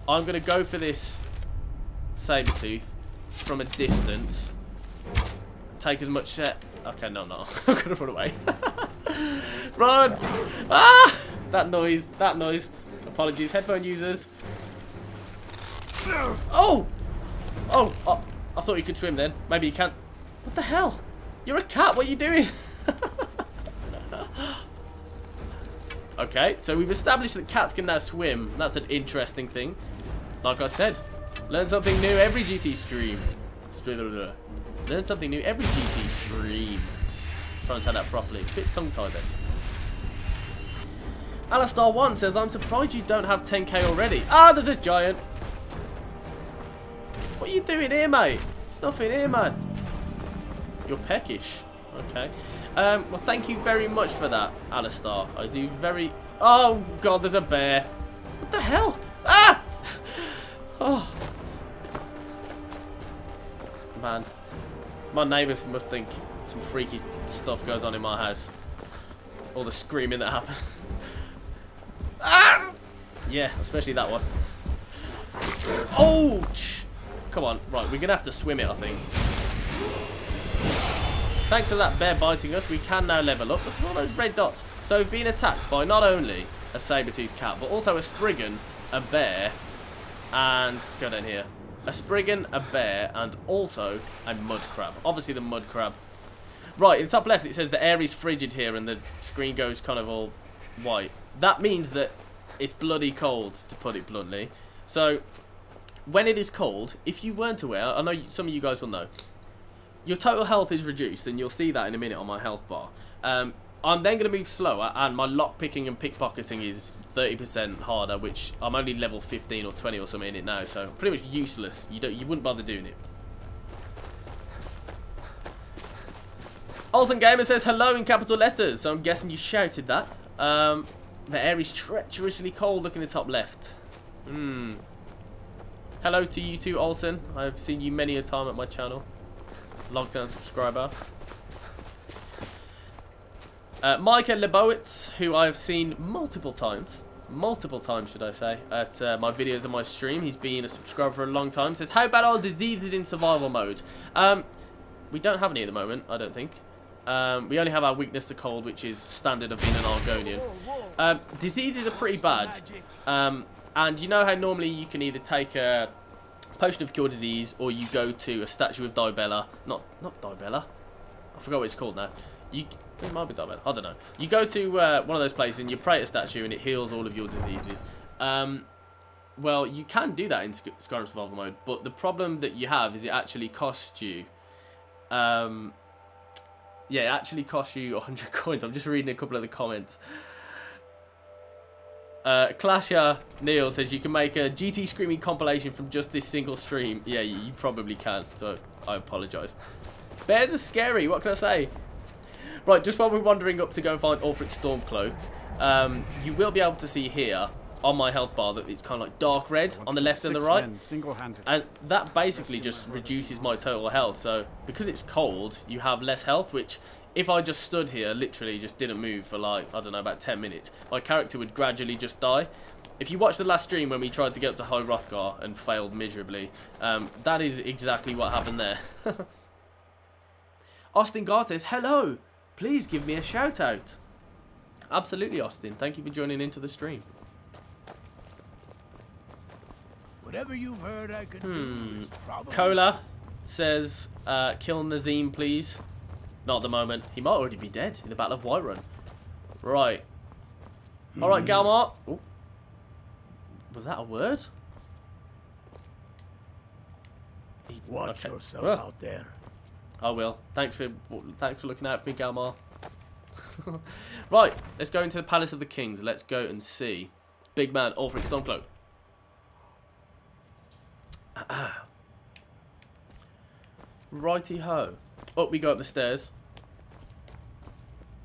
I'm going to go for this Sabertooth from a distance. Take as much... okay, no, I'm not. I'm going to run away. Run! Ah! That noise. Apologies, headphone users. Oh! Oh, I thought you could swim then. Maybe you can't. What the hell? You're a cat. What are you doing? Okay, so we've established that cats can now swim. That's an interesting thing. Like I said, learn something new every GT stream. Learn something new every GT stream. Try and say that properly. A bit tongue-tied then. Alastar1 says, I'm surprised you don't have 10k already. Ah, there's a giant. What are you doing here, mate? There's nothing here, man. You're peckish. Okay. Well, thank you very much for that, Alastar. I do very... Oh, God, there's a bear. What the hell? Ah! Oh. Man. My neighbours must think some freaky stuff goes on in my house. All the screaming that happens. Ah! Yeah, especially that one. Ouch! Come on, right, we're going to have to swim it, I think. Thanks for that bear biting us, we can now level up. Look at all those red dots. So we've been attacked by not only a saber-toothed cat, but also a Spriggan, a bear, and... let's go down here. A Spriggan, a bear, and also a mud crab. Obviously the mud crab. Right, in the top left it says the air is frigid here and the screen goes kind of all white. That means that it's bloody cold, to put it bluntly. So... when it is cold, if you weren't aware, I know some of you guys will know, your total health is reduced, and you'll see that in a minute on my health bar. I'm then going to move slower, and my lockpicking and pickpocketing is 30% harder, which I'm only level 15 or 20 or something in it now, so pretty much useless. You wouldn't bother doing it. Olsen Gamer says hello in capital letters, so I'm guessing you shouted that. The air is treacherously cold. Look in the top left. Hello to you too, Olsen. I've seen you many a time at my channel. Long-term subscriber. Micah Lebowitz, who I have seen multiple times should I say, at my videos and my stream. He's been a subscriber for a long time. Says, how about our diseases in survival mode? We don't have any at the moment, I don't think. We only have our weakness to cold, which is standard of being an Argonian. Diseases are pretty bad. And you know how normally you can either take a potion of cure disease or you go to a statue of Dibella. Not Dibella. I forgot what it's called now. It might be Dibella. I don't know. You go to one of those places and you pray at a statue and it heals all of your diseases. Well, you can do that in Skyrim Survival Mode, but the problem that you have is it actually costs you... yeah, it actually costs you 100 coins. I'm just reading a couple of the comments. Clasher Neil says you can make a GT Screaming compilation from just this single stream. Yeah, you probably can, so I apologise. Bears are scary, what can I say? Right, just while we're wandering up to go and find Ulfric's Stormcloak, you will be able to see here on my health bar that it's kind of like dark red on the left and the right. And that basically just reduces my total health. So because it's cold, you have less health, which... if I just stood here, literally just didn't move for like, I don't know, about 10 minutes, my character would gradually just die. If you watch the last stream when we tried to get up to High Hrothgar and failed miserably, that is exactly what happened there. Austin Gard says, hello, please give me a shout out. Absolutely, Austin. Thank you for joining into the stream. Whatever you've heard I can do is probably... Cola says, kill Nazim, please. Not at the moment. He might already be dead in the Battle of Whiterun. Right. Alright, Galmar. Ooh. Was that a word? Watch yourself out there. I will. Thanks for looking out for me, Galmar. Right, let's go into the Palace of the Kings. Let's go and see big man Ulfric Stormcloak. Righty ho. Up we go up the stairs.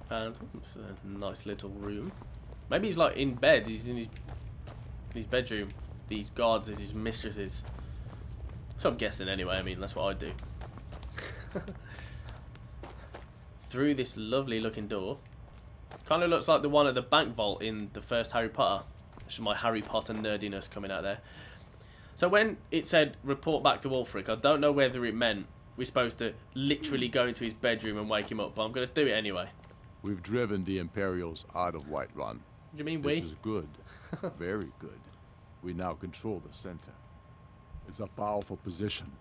And it's a nice little room. Maybe he's like in bed. He's in his bedroom. These guards as his mistresses. So I'm guessing anyway. I mean, that's what I do. Through this lovely looking door. Kind of looks like the one at the bank vault in the first Harry Potter. Which is my Harry Potter nerdiness coming out there. So when it said report back to Ulfric, I don't know whether it meant we're supposed to literally go into his bedroom and wake him up, but I'm going to do it anyway. We've driven the Imperials out of Whiterun. What do you mean we? This is good. Very good. We now control the center. It's a powerful position.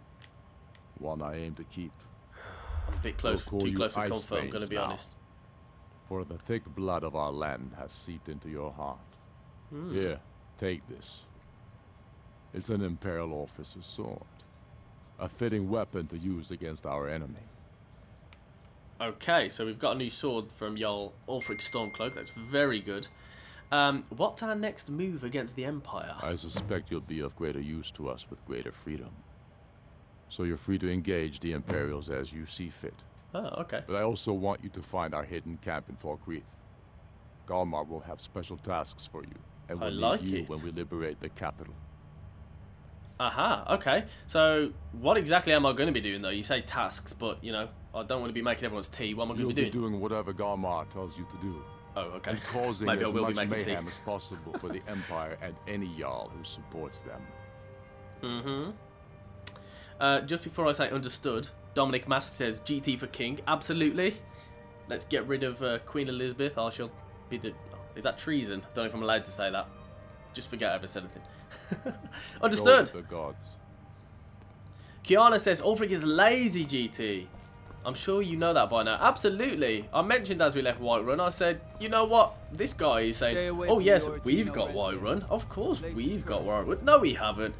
One I aim to keep. I'm a bit close, We'll call too you close for Ice comfort, I'm Veins going to be now. honest. For the thick blood of our land has seeped into your heart. Here, take this. It's an Imperial officer's sword. A fitting weapon to use against our enemy. Okay, so we've got a new sword from Jarl Ulfric Stormcloak. That's very good. What's our next move against the Empire? I suspect you'll be of greater use to us with greater freedom. So you're free to engage the Imperials as you see fit. Oh, okay. But I also want you to find our hidden camp in Falkreath. Galmar will have special tasks for you, and I will like need you it. when we liberate the capital. Aha, okay. So, what exactly am I going to be doing, though? You say tasks, but, you know, I don't want to be making everyone's tea. What am I going You'll to be doing whatever Galmar tells you to do. Oh, okay. And causing Maybe I as will be much making tea. mayhem as possible for the Empire and any Jarl who supports them. Just before I say understood, Dominic Mask says GT for King. Absolutely. Let's get rid of Queen Elizabeth. I shall be the... Is that treason? I don't know if I'm allowed to say that. Just forget I ever said anything. Understood. Go with the gods. Kiana says Ulfric is lazy, GT. I'm sure you know that by now. Absolutely. I mentioned as we left Whiterun, I said, you know what? This guy is saying, oh yes, we've got Whiterun. Of course we've got Whiterun. No, we haven't.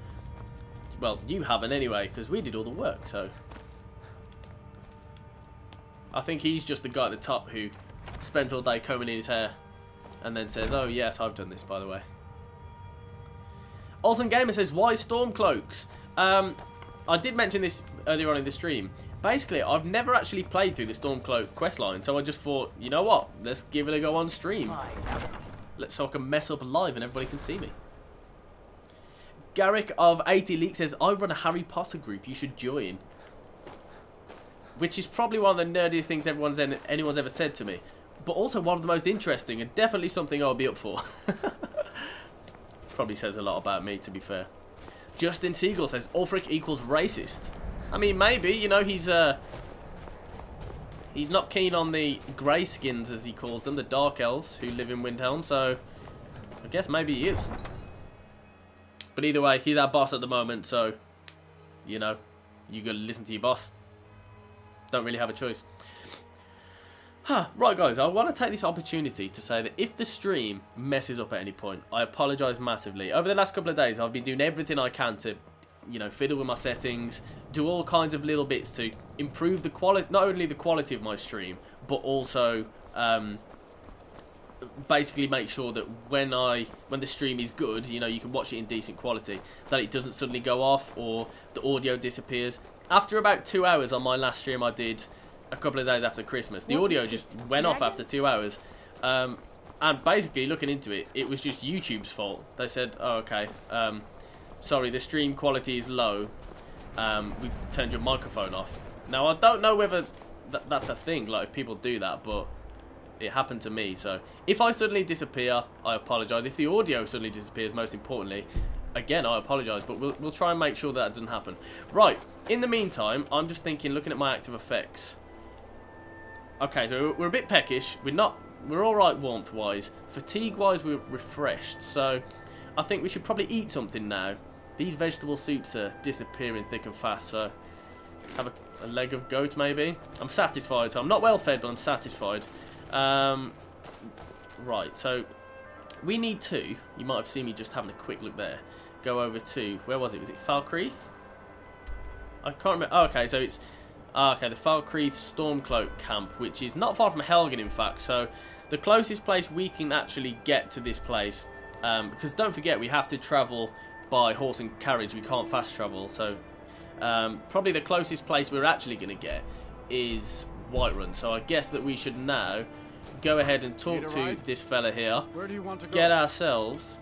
Well, you haven't anyway, because we did all the work, so. I think he's just the guy at the top who spent all day combing in his hair and then says, oh yes, I've done this, by the way. Alton Gamer says, why Stormcloaks? I did mention this earlier on in the stream. Basically, I've never actually played through the Stormcloak questline, so I just thought, you know what? Let's give it a go on stream. So I can mess up live and everybody can see me. Garrick of 80 Leaks says, I run a Harry Potter group, you should join. Which is probably one of the nerdiest things anyone's ever said to me. But also one of the most interesting and definitely something I'll be up for. Probably says a lot about me, to be fair. Justin Siegel says, Ulfric equals racist. I mean, maybe, you know, he's not keen on the greyskins, as he calls them, the dark elves who live in Windhelm, so I guess maybe he is. But either way, he's our boss at the moment, so, you know, you gotta listen to your boss. Don't really have a choice. Right, guys, I want to take this opportunity to say that if the stream messes up at any point, I apologise massively. Over the last couple of days, I've been doing everything I can to, you know, fiddle with my settings, do all kinds of little bits to improve the quality, not only the quality of my stream, but also basically make sure that when the stream is good, you know, you can watch it in decent quality, that it doesn't suddenly go off or the audio disappears. After about 2 hours on my last stream I did a couple of days after Christmas, the audio just went off after 2 hours. And basically, looking into it, it was just YouTube's fault. They said, oh, okay, sorry, the stream quality is low. We've turned your microphone off. Now, I don't know whether that's a thing, like if people do that, but it happened to me. So if I suddenly disappear, I apologise. If the audio suddenly disappears, most importantly, again, I apologise, but we'll try and make sure that doesn't happen. Right, in the meantime, I'm just thinking, looking at my active effects. Okay, so we're a bit peckish. We're all right warmth-wise. Fatigue-wise, we're refreshed. So I think we should probably eat something now. These vegetable soups are disappearing thick and fast, so have a leg of goat maybe. I'm satisfied, so I'm not well fed, but I'm satisfied. Right, so we need to, you might have seen me just having a quick look there, go over to, where was it? Was it Falkreath? I can't remember. Oh, okay, so it's, okay, the Falkreath Stormcloak camp, which is not far from Helgen, in fact, so the closest place we can actually get to this place, because don't forget, we have to travel by horse and carriage, we can't fast travel, so probably the closest place we're actually going to get is Whiterun, so I guess that we should now go ahead and talk to this fella here, get ourselves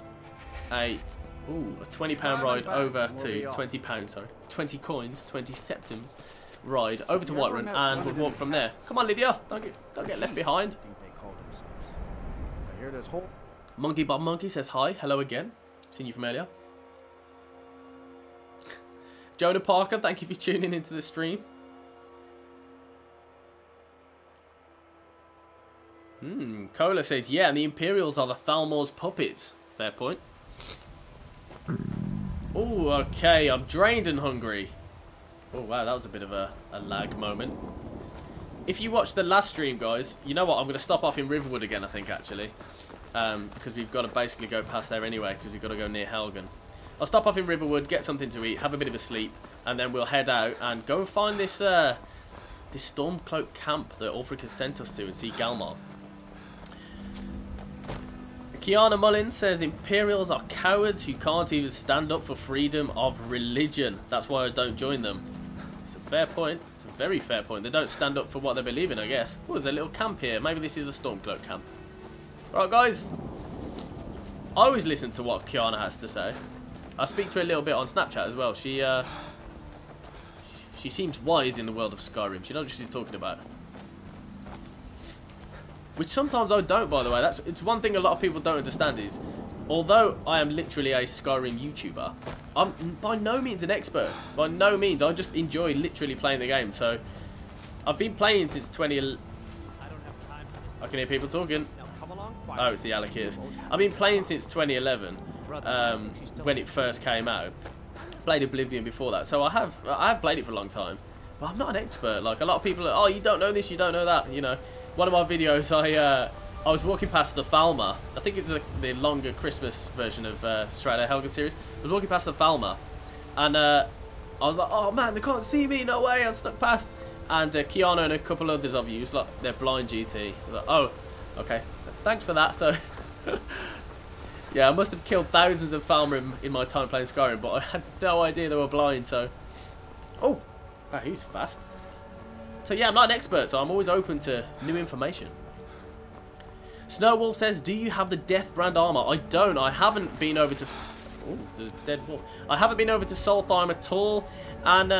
a Ooh, a £20 ride over to £20, sorry. 20 coins, 20 septims ride over to Whiterun, and we'll walk from there. Come on, Lydia, don't get left behind. Monkey Bob Monkey says hi, hello again. Seen you from earlier. Jonah Parker, thank you for tuning into the stream. Cola says, yeah, and the Imperials are the Thalmor's puppets. Fair point. Oh, okay, I'm drained and hungry. Oh, wow, that was a bit of a lag moment. If you watched the last stream, guys, you know what? I'm going to stop off in Riverwood again, I think, actually. Because we've got to basically go past there anyway, because we've got to go near Helgen. I'll stop off in Riverwood, get something to eat, have a bit of a sleep, and then we'll head out and go and find this this Stormcloak camp that Ulfric has sent us to and see Galmar. Kiana Mullins says, Imperials are cowards who can't even stand up for freedom of religion. That's why I don't join them. It's a fair point. It's a very fair point. They don't stand up for what they believe in, I guess. Oh, there's a little camp here. Maybe this is a Stormcloak camp. Right, guys. I always listen to what Kiana has to say. I speak to her a little bit on Snapchat as well. She seems wise in the world of Skyrim. She knows what she's talking about. Which sometimes I don't, by the way. It's one thing a lot of people don't understand is, although I am literally a Skyrim YouTuber, I'm by no means an expert. By no means. I just enjoy literally playing the game. So, I've been playing since 2011. I can hear people talking. Oh, it's the Alakirs. I've been playing since 2011, when it first came out. Played Oblivion before that. So I have played it for a long time. But I'm not an expert. Like, a lot of people are, oh, you don't know this, you don't know that, you know. One of my videos, I was walking past the Falmer. I think it's the longer Christmas version of Straight Outta Helgen series. I was walking past the Falmer, and I was like, oh man, they can't see me, no way, I'm stuck past. And Kiana and a couple others I've used, like, they're blind GT. Like, oh, okay, thanks for that. So, yeah, I must have killed thousands of Falmer in my time playing Skyrim, but I had no idea they were blind, so. Oh, wow, he's fast. So yeah, I'm not an expert, so I'm always open to new information. Snowwolf says, do you have the Death Brand armor? I don't. I haven't been over to... Oh, the dead wolf. I haven't been over to Solstheim at all. And,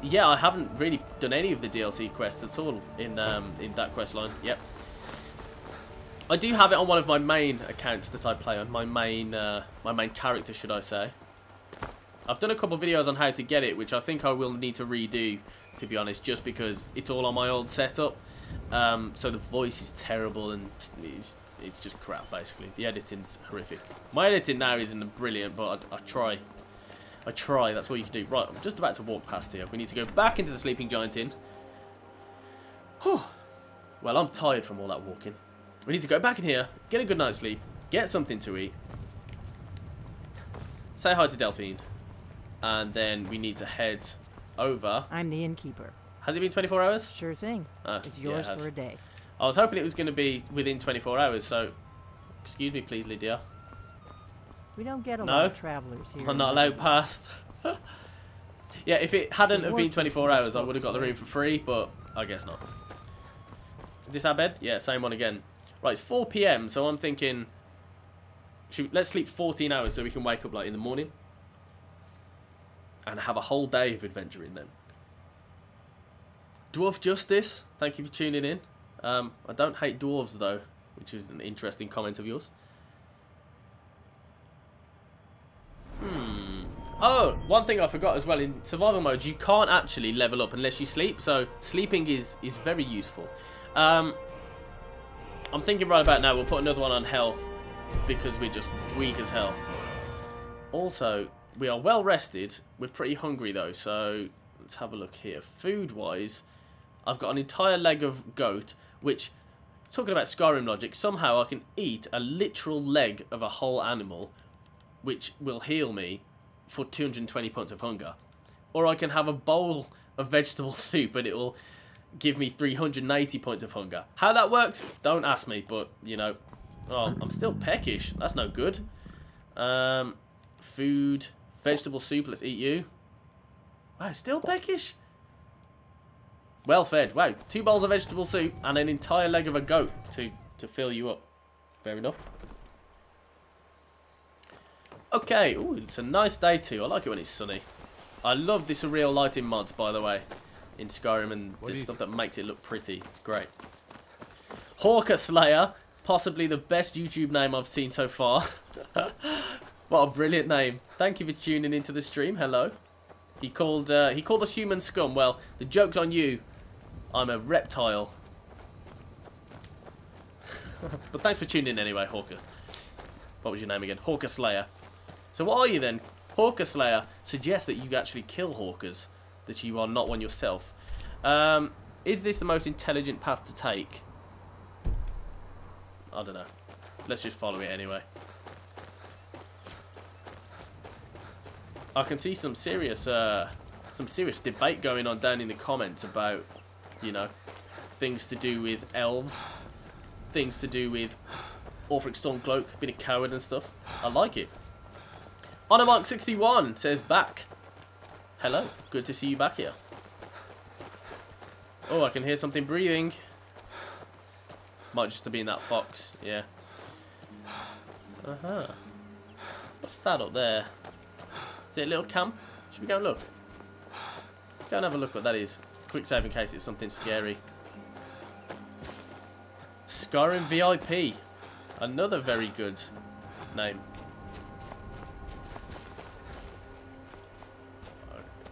yeah, I haven't really done any of the DLC quests at all in that quest line. Yep. I do have it on one of my main accounts that I play on. My main character, should I say. I've done a couple of videos on how to get it, which I think I will need to redo, to be honest, just because it's all on my old setup. So the voice is terrible and it's just crap, basically. The editing's horrific. My editing now isn't brilliant, but I try. I try, that's what you can do. Right, I'm just about to walk past here. We need to go back into the Sleeping Giant Inn. Whew. Well, I'm tired from all that walking. We need to go back in here, get a good night's sleep, get something to eat, say hi to Delphine, and then we need to head over. I'm the innkeeper. Has it been 24 hours? Sure thing. It's yours for a day. I was hoping it was going to be within 24 hours, so excuse me please, Lydia. We don't get a lot of travelers here. I'm not allowed past. Yeah, if it hadn't have been 24 hours, I would have got the room for free, but I guess not. Is this our bed? Yeah, same one again. Right, it's 4 PM, so I'm thinking, let's sleep 14 hours so we can wake up like in the morning and have a whole day of adventuring then. Dwarf Justice, thank you for tuning in. I don't hate dwarves though, which is an interesting comment of yours. Oh, one thing I forgot as well, in survival mode you can't actually level up unless you sleep, so sleeping is very useful. I'm thinking right about now we'll put another one on health because we're just weak as hell. Also, we are well rested. We're pretty hungry though, so let's have a look here. Food wise, I've got an entire leg of goat, which, talking about Skyrim logic, somehow I can eat a literal leg of a whole animal, which will heal me for 220 points of hunger. Or I can have a bowl of vegetable soup and it will give me 380 points of hunger. How that works, don't ask me, but, you know. Oh, I'm still peckish. That's no good. Food, vegetable soup, let's eat you. Wow, still peckish. Well fed. Wow, 2 bowls of vegetable soup and an entire leg of a goat to fill you up. Fair enough. Okay, ooh, it's a nice day too. I like it when it's sunny. I love this surreal lighting mods, by the way, in Skyrim, and this stuff that makes it look pretty. It's great. Hawker Slayer, possibly the best YouTube name I've seen so far. What a brilliant name. Thank you for tuning into the stream. Hello. He called us human scum. Well, the joke's on you. I'm a reptile. But thanks for tuning in anyway, Hawker. What was your name again? Hawker Slayer. So what are you then? Hawker Slayer suggests that you actually kill hawkers, that you are not one yourself. Is this the most intelligent path to take? I don't know. Let's just follow it anyway. I can see some serious debate going on down in the comments about, you know, things to do with elves, things to do with Ulfric Stormcloak being a coward and stuff. I like it. HonorMark61 says back. Hello, good to see you back here. Oh, I can hear something breathing. Might just have been that fox, yeah. What's that up there? Is it a little camp? Should we go and look? Let's go and have a look what that is. Quick save in case it's something scary. Skyrim VIP. Another very good name.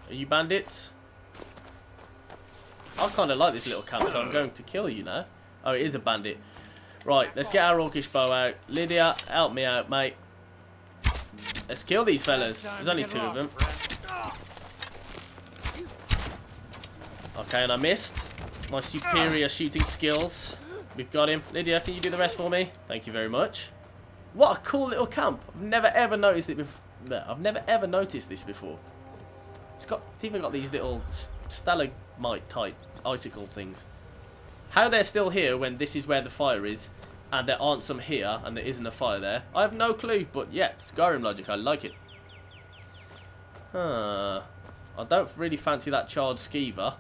Are you bandits? I kind of like this little camp, so I'm going to kill you now. Oh, it is a bandit. Right, let's get our orcish bow out. Lydia, help me out, mate. Let's kill these fellas. There's only 2 of them. Okay, and I missed. My superior shooting skills. We've got him. Lydia, can you do the rest for me? Thank you very much. What a cool little camp. I've never ever noticed it before. I've never ever noticed this before. It's even got these little stalagmite type icicle things. How they're still here when this is where the fire is, and there aren't some here, and there isn't a fire there, I have no clue, but yeah, Skyrim logic, I like it. I don't really fancy that charred skeever.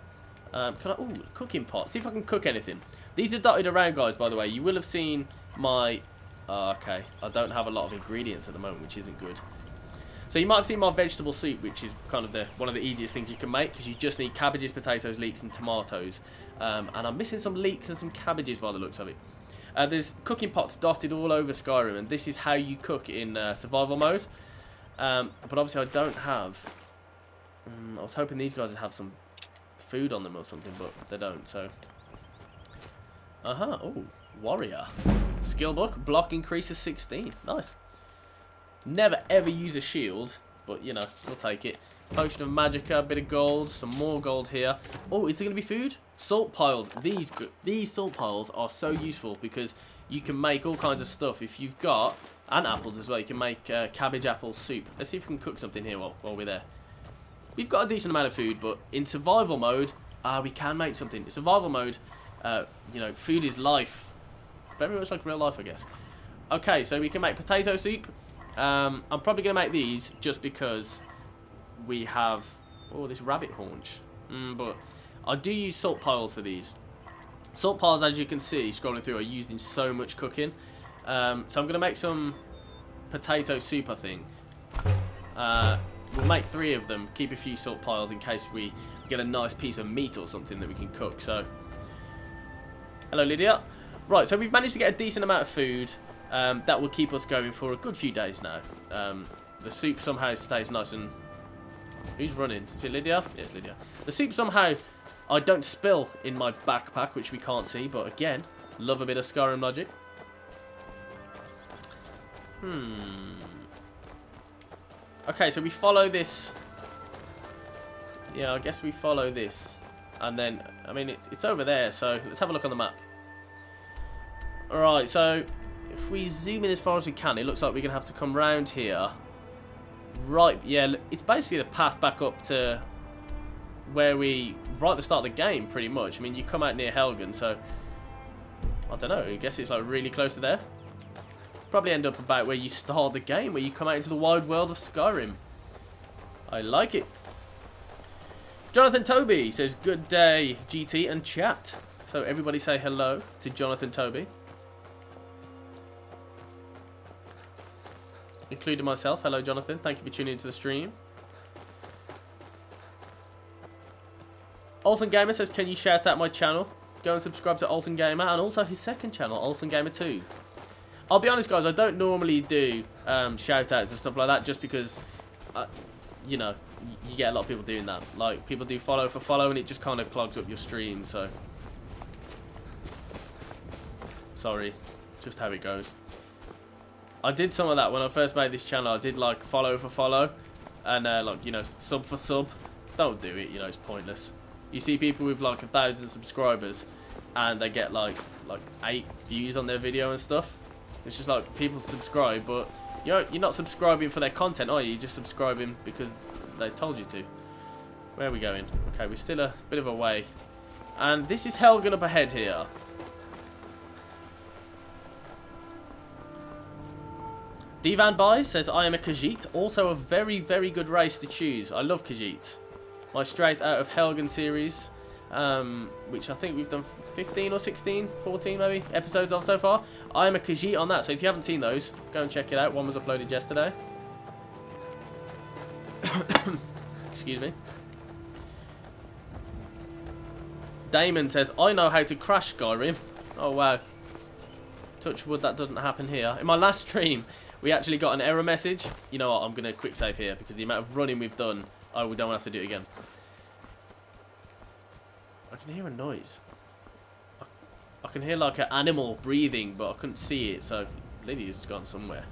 Can I, ooh, cooking pot, see if I can cook anything. These are dotted around, guys, by the way. You will have seen my, okay, I don't have a lot of ingredients at the moment, which isn't good. So you might have seen my vegetable soup, which is kind of one of the easiest things you can make, because you just need cabbages, potatoes, leeks, and tomatoes. And I'm missing some leeks and some cabbages by the looks of it. There's cooking pots dotted all over Skyrim, and this is how you cook in survival mode. But obviously I don't have... I was hoping these guys would have some food on them or something, but they don't, so... Oh, warrior. Skill book, block increases 16. Nice. Never ever use a shield, but you know, we'll take it. Potion of Magicka, a bit of gold, some more gold here. Oh, is there going to be food? Salt piles. These salt piles are so useful because you can make all kinds of stuff. If you've got, and apples as well, you can make cabbage apple soup. Let's see if we can cook something here while we're there. We've got a decent amount of food, but in survival mode, we can make something. In survival mode, you know, food is life. Very much like real life, I guess. Okay, so we can make potato soup. I'm probably going to make these just because we have... Oh, this rabbit haunch. But I do use salt piles for these. Salt piles, as you can see, scrolling through, are used in so much cooking. So I'm going to make some potato soup, I think. We'll make 3 of them, keep a few salt piles in case we get a nice piece of meat or something that we can cook. So, hello, Lydia. Right, so we've managed to get a decent amount of food. That will keep us going for a good few days now. The soup somehow stays nice and... Who's running? Is it Lydia? Yes, Lydia. The soup somehow I don't spill in my backpack, which we can't see, but again, love a bit of Skyrim logic. Okay, so we follow this. Yeah, I guess we follow this. And then, I mean, it's over there, so let's have a look on the map. Alright, so if we zoom in as far as we can, it looks like we're going to have to come round here. Right, yeah, it's basically the path back up to where we... Right at the start of the game, pretty much. I mean, you come out near Helgen, so... I don't know, I guess it's like really close to there. Probably end up about where you start the game, where you come out into the wide world of Skyrim. I like it. Jonathan Toby says, good day, GT and chat. So everybody say hello to Jonathan Toby. including myself. Hello, Jonathan. Thank you for tuning into the stream. Olsen Gamer says, can you shout out my channel? Go and subscribe to Olsen Gamer and also his second channel, Olsen Gamer 2. I'll be honest, guys, I don't normally do shout outs and stuff like that just because, you know, you get a lot of people doing that. Like, people do follow for follow and it just kind of clogs up your stream, so. Sorry, just how it goes. I did some of that when I first made this channel. I did, like, follow for follow and, like, you know, sub for sub. Don't do it, you know, it's pointless. You see people with, like, 1,000 subscribers and they get, like 8 views on their video and stuff. It's just like, people subscribe, but you're not subscribing for their content, are you? You're just subscribing because they told you to. Where are we going? Okay, we're still a bit of a way. And this is Helgen up ahead here. Divan Bai says, I am a Khajiit. Also a very, very good race to choose. I love Khajiit. My straight out of Helgen series, which I think we've done 15 or 16, 14 maybe, episodes of so far. I'm a Khajiit on that, so if you haven't seen those, go and check it out. One was uploaded yesterday. Excuse me. Damon says, I know how to crash Skyrim. Oh, wow. Touch wood, that doesn't happen here. In my last stream, we actually got an error message. You know what, I'm going to quick save here, because the amount of running we've done, we don't have to do it again. I can hear a noise. I can hear like an animal breathing, but I couldn't see it, so Lydia's gone somewhere.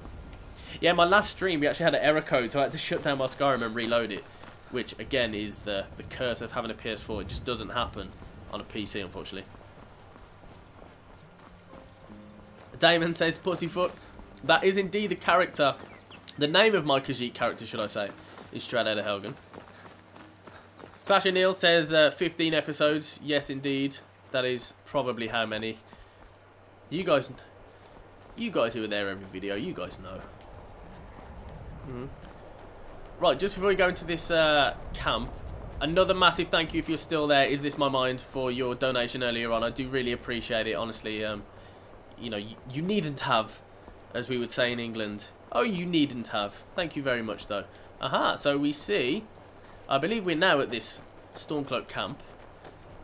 Yeah, my last stream we actually had an error code, so I had to shut down my Skyrim and reload it, which again is the curse of having a PS4. It just doesn't happen on a PC, unfortunately. Damon says, Pussyfoot. That is indeed the character. The name of my Khajiit character, should I say, is straight out of Helgen. Clash Neil says 15 episodes. Yes, indeed. That is probably how many. You guys who are there every video, you guys know. Right, just before we go into this camp, another massive thank you if you're still there. Is This My Mind for your donation earlier on. I do really appreciate it, honestly. You know, you needn't have, as we would say in England. Oh, you needn't have. Thank you very much, though. Aha, so we see, I believe we're now at this Stormcloak camp.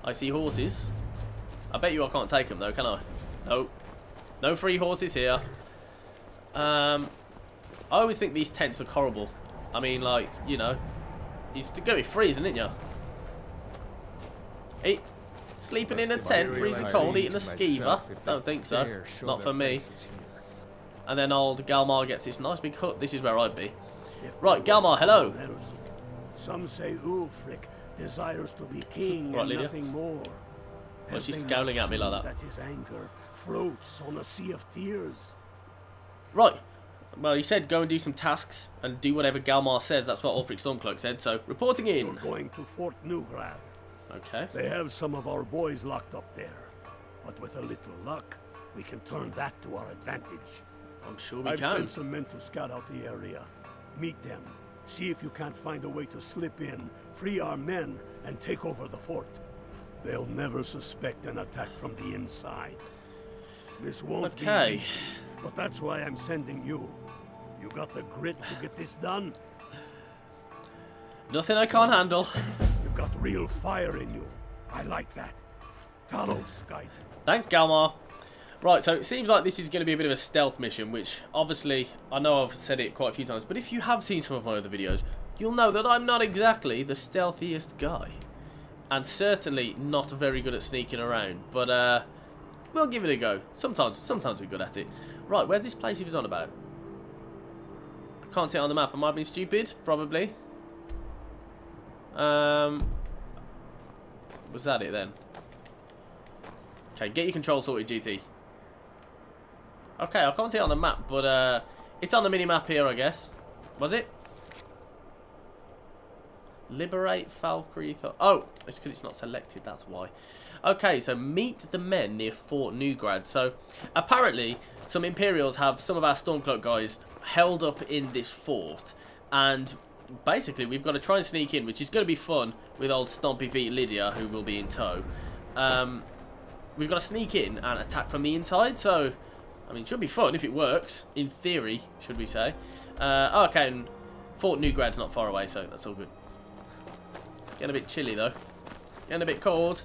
I see horses. I bet you I can't take them, though, can I? No. No free horses here. I always think these tents look horrible. I mean, like, you know, it's going to be freezing, isn't you? Hey, sleeping in a tent, freezing cold, eating a skeever. Don't think so. Not for me. And then old Galmar gets this nice big hut. This is where I'd be. Right, Galmar, hello. Some say Ulfric desires to be king right, and Lydia. nothing more. Well, she's scowling at me like that. That his anger floats on a sea of tears. Right. Well, he said go and do some tasks and do whatever Galmar says. That's what Ulfric Stormcloak said. So, reporting in. We're going to Fort Newgrad. Okay. They have some of our boys locked up there. But with a little luck, we can turn that to our advantage. I'm sure we I've can. sent some men to scout out the area. Meet them. See if you can't find a way to slip in, free our men, and take over the fort. They'll never suspect an attack from the inside. This won't be easy, but that's why I'm sending you. You got the grit to get this done? Nothing I can't handle. You've got real fire in you. I like that. Talos, guide. Thanks, Galmar. Right, so it seems like this is going to be a bit of a stealth mission, which, obviously, I know I've said it quite a few times, but if you have seen some of my other videos, you'll know that I'm not exactly the stealthiest guy. And certainly not very good at sneaking around, but, we'll give it a go. Sometimes we're good at it. Right, where's this place he was on about? I can't see it on the map. Am I being stupid? Probably. Was that it then? Okay, get your control sorted, GT. Okay, I can't see it on the map, but it's on the mini-map here, I guess. Was it? Liberate Valkyrie. Oh, it's because it's not selected, that's why. Okay, so meet the men near Fort Newgrad. So, apparently, some Imperials have some of our Stormcloak guys held up in this fort. And basically, we've got to try and sneak in, which is going to be fun with old Stompy Feet Lydia, who will be in tow. We've got to sneak in and attack from the inside, so I mean, it should be fun if it works. In theory, should we say. Oh, okay, and Fort Newgrad's not far away, so that's all good. Getting a bit chilly, though. Getting a bit cold.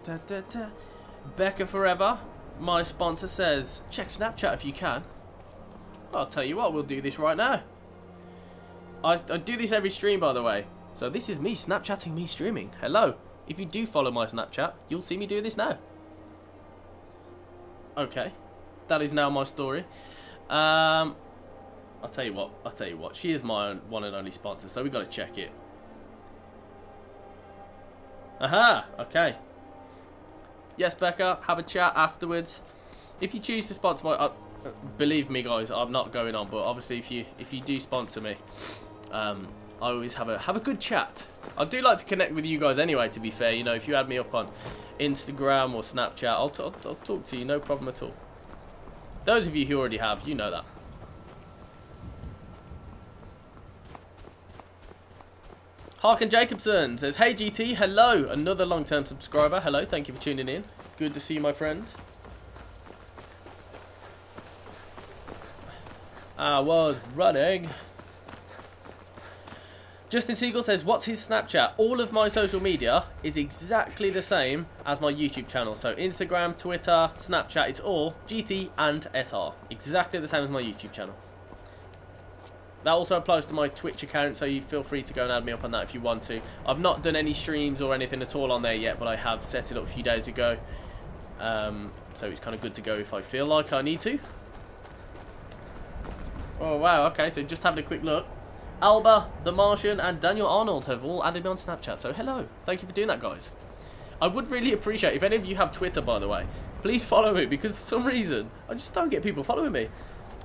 Da, da, da. Becca Forever, my sponsor, says, check Snapchat if you can. Well, I'll tell you what, we'll do this right now. I do this every stream, by the way. So this is me Snapchatting me streaming. Hello. If you do follow my Snapchat, you'll see me do this now. Okay. That is now my story. I'll tell you what. She is my one and only sponsor, so we've got to check it. Aha! Okay. Yes, Becca, have a chat afterwards. If you choose to sponsor my... believe me, guys, I'm not going on, but obviously if you do sponsor me, I always have a good chat. I do like to connect with you guys anyway, to be fair. You know, if you add me up on Instagram or Snapchat, I'll talk to you, no problem at all. Those of you who already have, you know that. Harkin Jacobson says, hey GT, hello. Another long-term subscriber. Hello, thank you for tuning in. Good to see you, my friend. I was running. Justin Siegel says, what's his Snapchat? All of my social media is exactly the same as my YouTube channel. So Instagram, Twitter, Snapchat, it's all GTandSR. Exactly the same as my YouTube channel. That also applies to my Twitch account, so you feel free to go and add me up on that if you want to. I've not done any streams or anything at all on there yet, but I have set it up a few days ago. So it's kind of good to go if I feel like I need to. Oh, wow, okay, so just having a quick look. Alba, The Martian, and Daniel Arnold have all added me on Snapchat, so hello. Thank you for doing that, guys. I would really appreciate, if any of you have Twitter, by the way, please follow me, because for some reason, I just don't get people following me.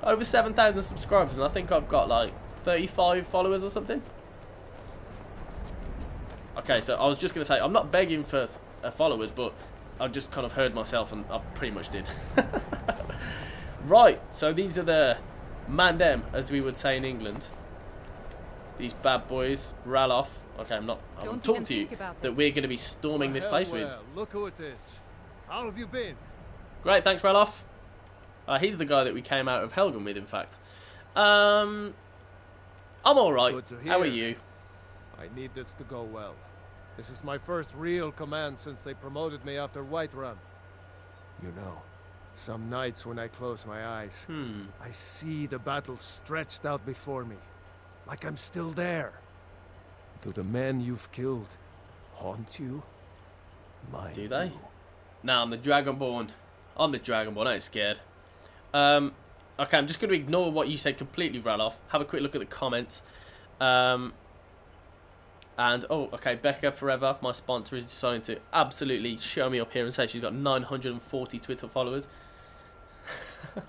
Over 7,000 subscribers, and I think I've got, like, 35 followers or something. Okay, so I was just going to say, I'm not begging for followers, but I just kind of heard myself, and I pretty much did. Right, so these are the man them, as we would say in England. These bad boys, Raloff. Okay, I'm talking to you that we're going to be storming this place with. Look who it is. How have you been? Great, thanks, Raloff. He's the guy that we came out of Helgen with, in fact. I'm alright. How are you? I need this to go well. This is my first real command since they promoted me after Whiterun. You know, some nights when I close my eyes, I see the battle stretched out before me. Like I'm still there. Do the men you've killed haunt you? Mine do they? Nah, I'm the Dragonborn. I'm the Dragonborn, I ain't scared. Okay, I'm just going to ignore what you said completely, Raloff. Have a quick look at the comments. And, oh, okay, Becca Forever, my sponsor, is deciding to absolutely show me up here and say she's got 940 Twitter followers. So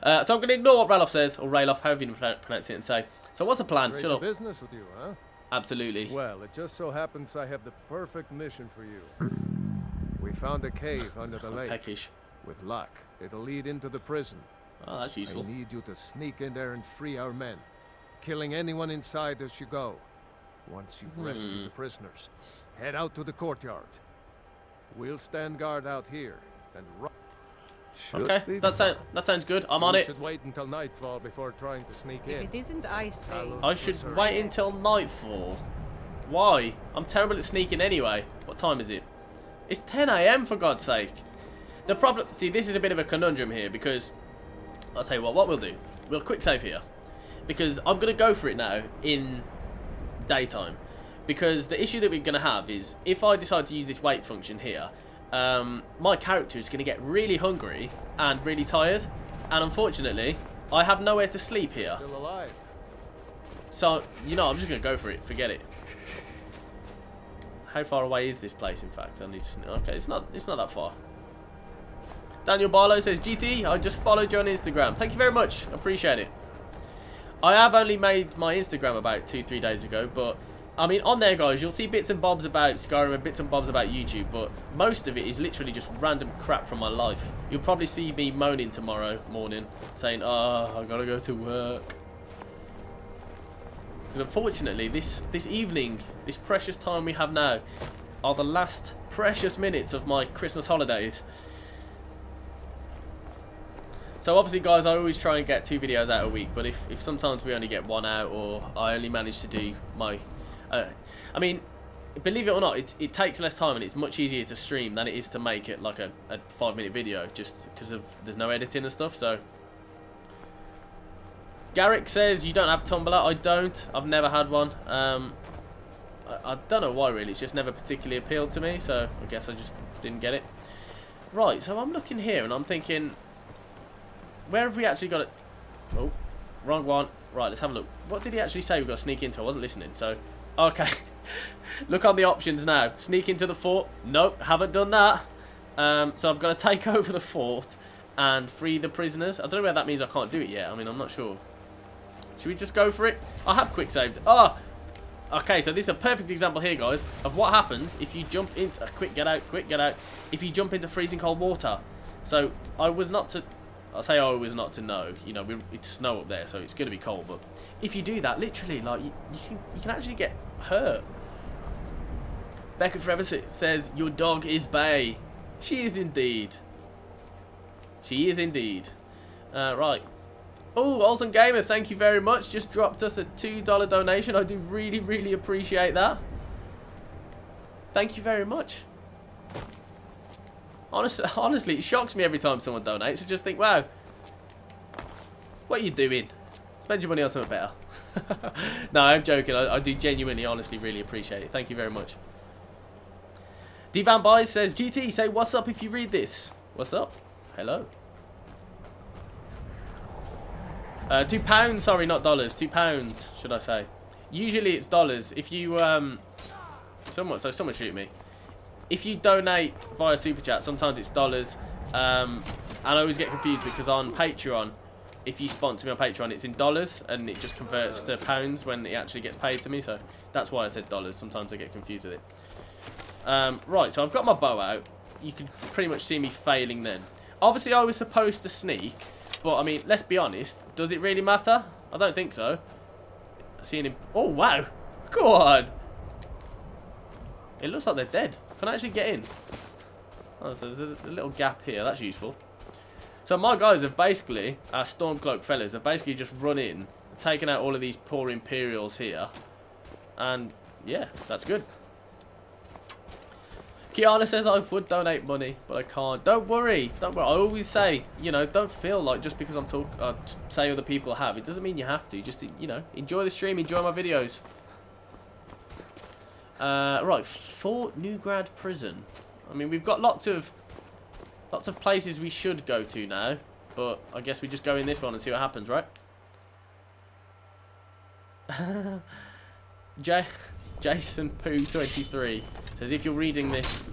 I'm going to ignore what Raloff says, or Raloff, however you pronounce it, and say, so what's the plan? Shut up. Business with you, huh? Absolutely. Well, it just so happens I have the perfect mission for you. We found a cave under the lake. Peckish. With luck, it'll lead into the prison. Oh, that's useful. I need you to sneak in there and free our men, killing anyone inside as you go. Once you've rescued the prisoners, head out to the courtyard. We'll stand guard out here and okay, that sounds good. I'm on it. You should wait until nightfall before trying to sneak in. If it isn't ice phase. I should wait until nightfall. Why? I'm terrible at sneaking anyway. What time is it? It's 10 AM for God's sake. The problem, see, this is a bit of a conundrum here because I'll tell you what we'll do. We'll quick save here because I'm going to go for it now in daytime, because the issue that we're going to have is if I decide to use this wait function here, my character is going to get really hungry and really tired, and unfortunately I have nowhere to sleep here. Still alive. So, you know, I'm just going to go for it. Forget it. How far away is this place, in fact? I need to... Okay, it's not that far. Daniel Barlow says, GT, I just followed you on Instagram. Thank you very much. Appreciate it. I have only made my Instagram about 2-3 days ago, but, I mean, on there, guys, you'll see bits and bobs about Skyrim and bits and bobs about YouTube, but most of it is literally just random crap from my life. You'll probably see me moaning tomorrow morning, saying, oh, I've got to go to work. Because unfortunately, this evening, this precious time we have now, are the last precious minutes of my Christmas holidays. So obviously, guys, I always try and get 2 videos out a week, but if sometimes we only get 1 out, or I only manage to do my... I mean, believe it or not, it takes less time and it's much easier to stream than it is to make it like a 5-minute video, just because of there's no editing and stuff. So Garrick says you don't have Tumblr. I don't. I've never had one. I don't know why, really. It's just never particularly appealed to me, so I guess I just didn't get it. Right, so I'm looking here and I'm thinking, where have we actually got it? Oh, wrong one. Right, let's have a look. What did he actually say we've got to sneak into? I wasn't listening, so... Okay. Look on the options now. Sneak into the fort. Nope, haven't done that. So I've got to take over the fort and free the prisoners. I don't know whether that means I can't do it yet. I mean, I'm not sure. Should we just go for it? I have quick saved. Oh! Okay, so this is a perfect example here, guys, of what happens if you jump into... quick, get out, quick, get out. If you jump into freezing cold water. So, I was not to... I'll say I was not to know. You know, it's snow up there, so it's going to be cold. But if you do that, literally, like, you can actually get hurt. Becca Forever says, your dog is bae. She is indeed. She is indeed. Right. Oh, Olsen Gamer, thank you very much. Just dropped us a $2 donation. I do really, really appreciate that. Thank you very much. Honestly, it shocks me every time someone donates. I just think, wow, what are you doing? Spend your money on something better. No, I'm joking. I do genuinely, honestly, really appreciate it. Thank you very much. D Van Buys says, GT, say what's up if you read this. What's up? Hello. £2, sorry, not dollars. £2, should I say? Usually it's dollars. If you someone shoot me. If you donate via Super Chat, sometimes it's dollars. And I always get confused because on Patreon, if you sponsor me on Patreon, it's in dollars and it just converts to pounds when it actually gets paid to me. So that's why I said dollars. Sometimes I get confused with it. Right, so I've got my bow out. You can pretty much see me failing then. Obviously, I was supposed to sneak, but I mean, let's be honest. Does it really matter? I don't think so. Seeing him. Oh wow! Go on. It looks like they're dead. Can I actually get in? Oh, so there's a little gap here. That's useful. So my guys have basically, our Stormcloak fellas, have basically just run in, taken out all of these poor Imperials here, and yeah, that's good. Kiana says I would donate money, but I can't. Don't worry. Don't worry. I always say, you know, don't feel like just because I'm say other people have, it doesn't mean you have to. Just, you know, enjoy the stream, enjoy my videos. Right, Fort Newgrad Prison. I mean, we've got lots of places we should go to now, but I guess we just go in this one and see what happens, right? Jason Poo 23 says if you're reading this.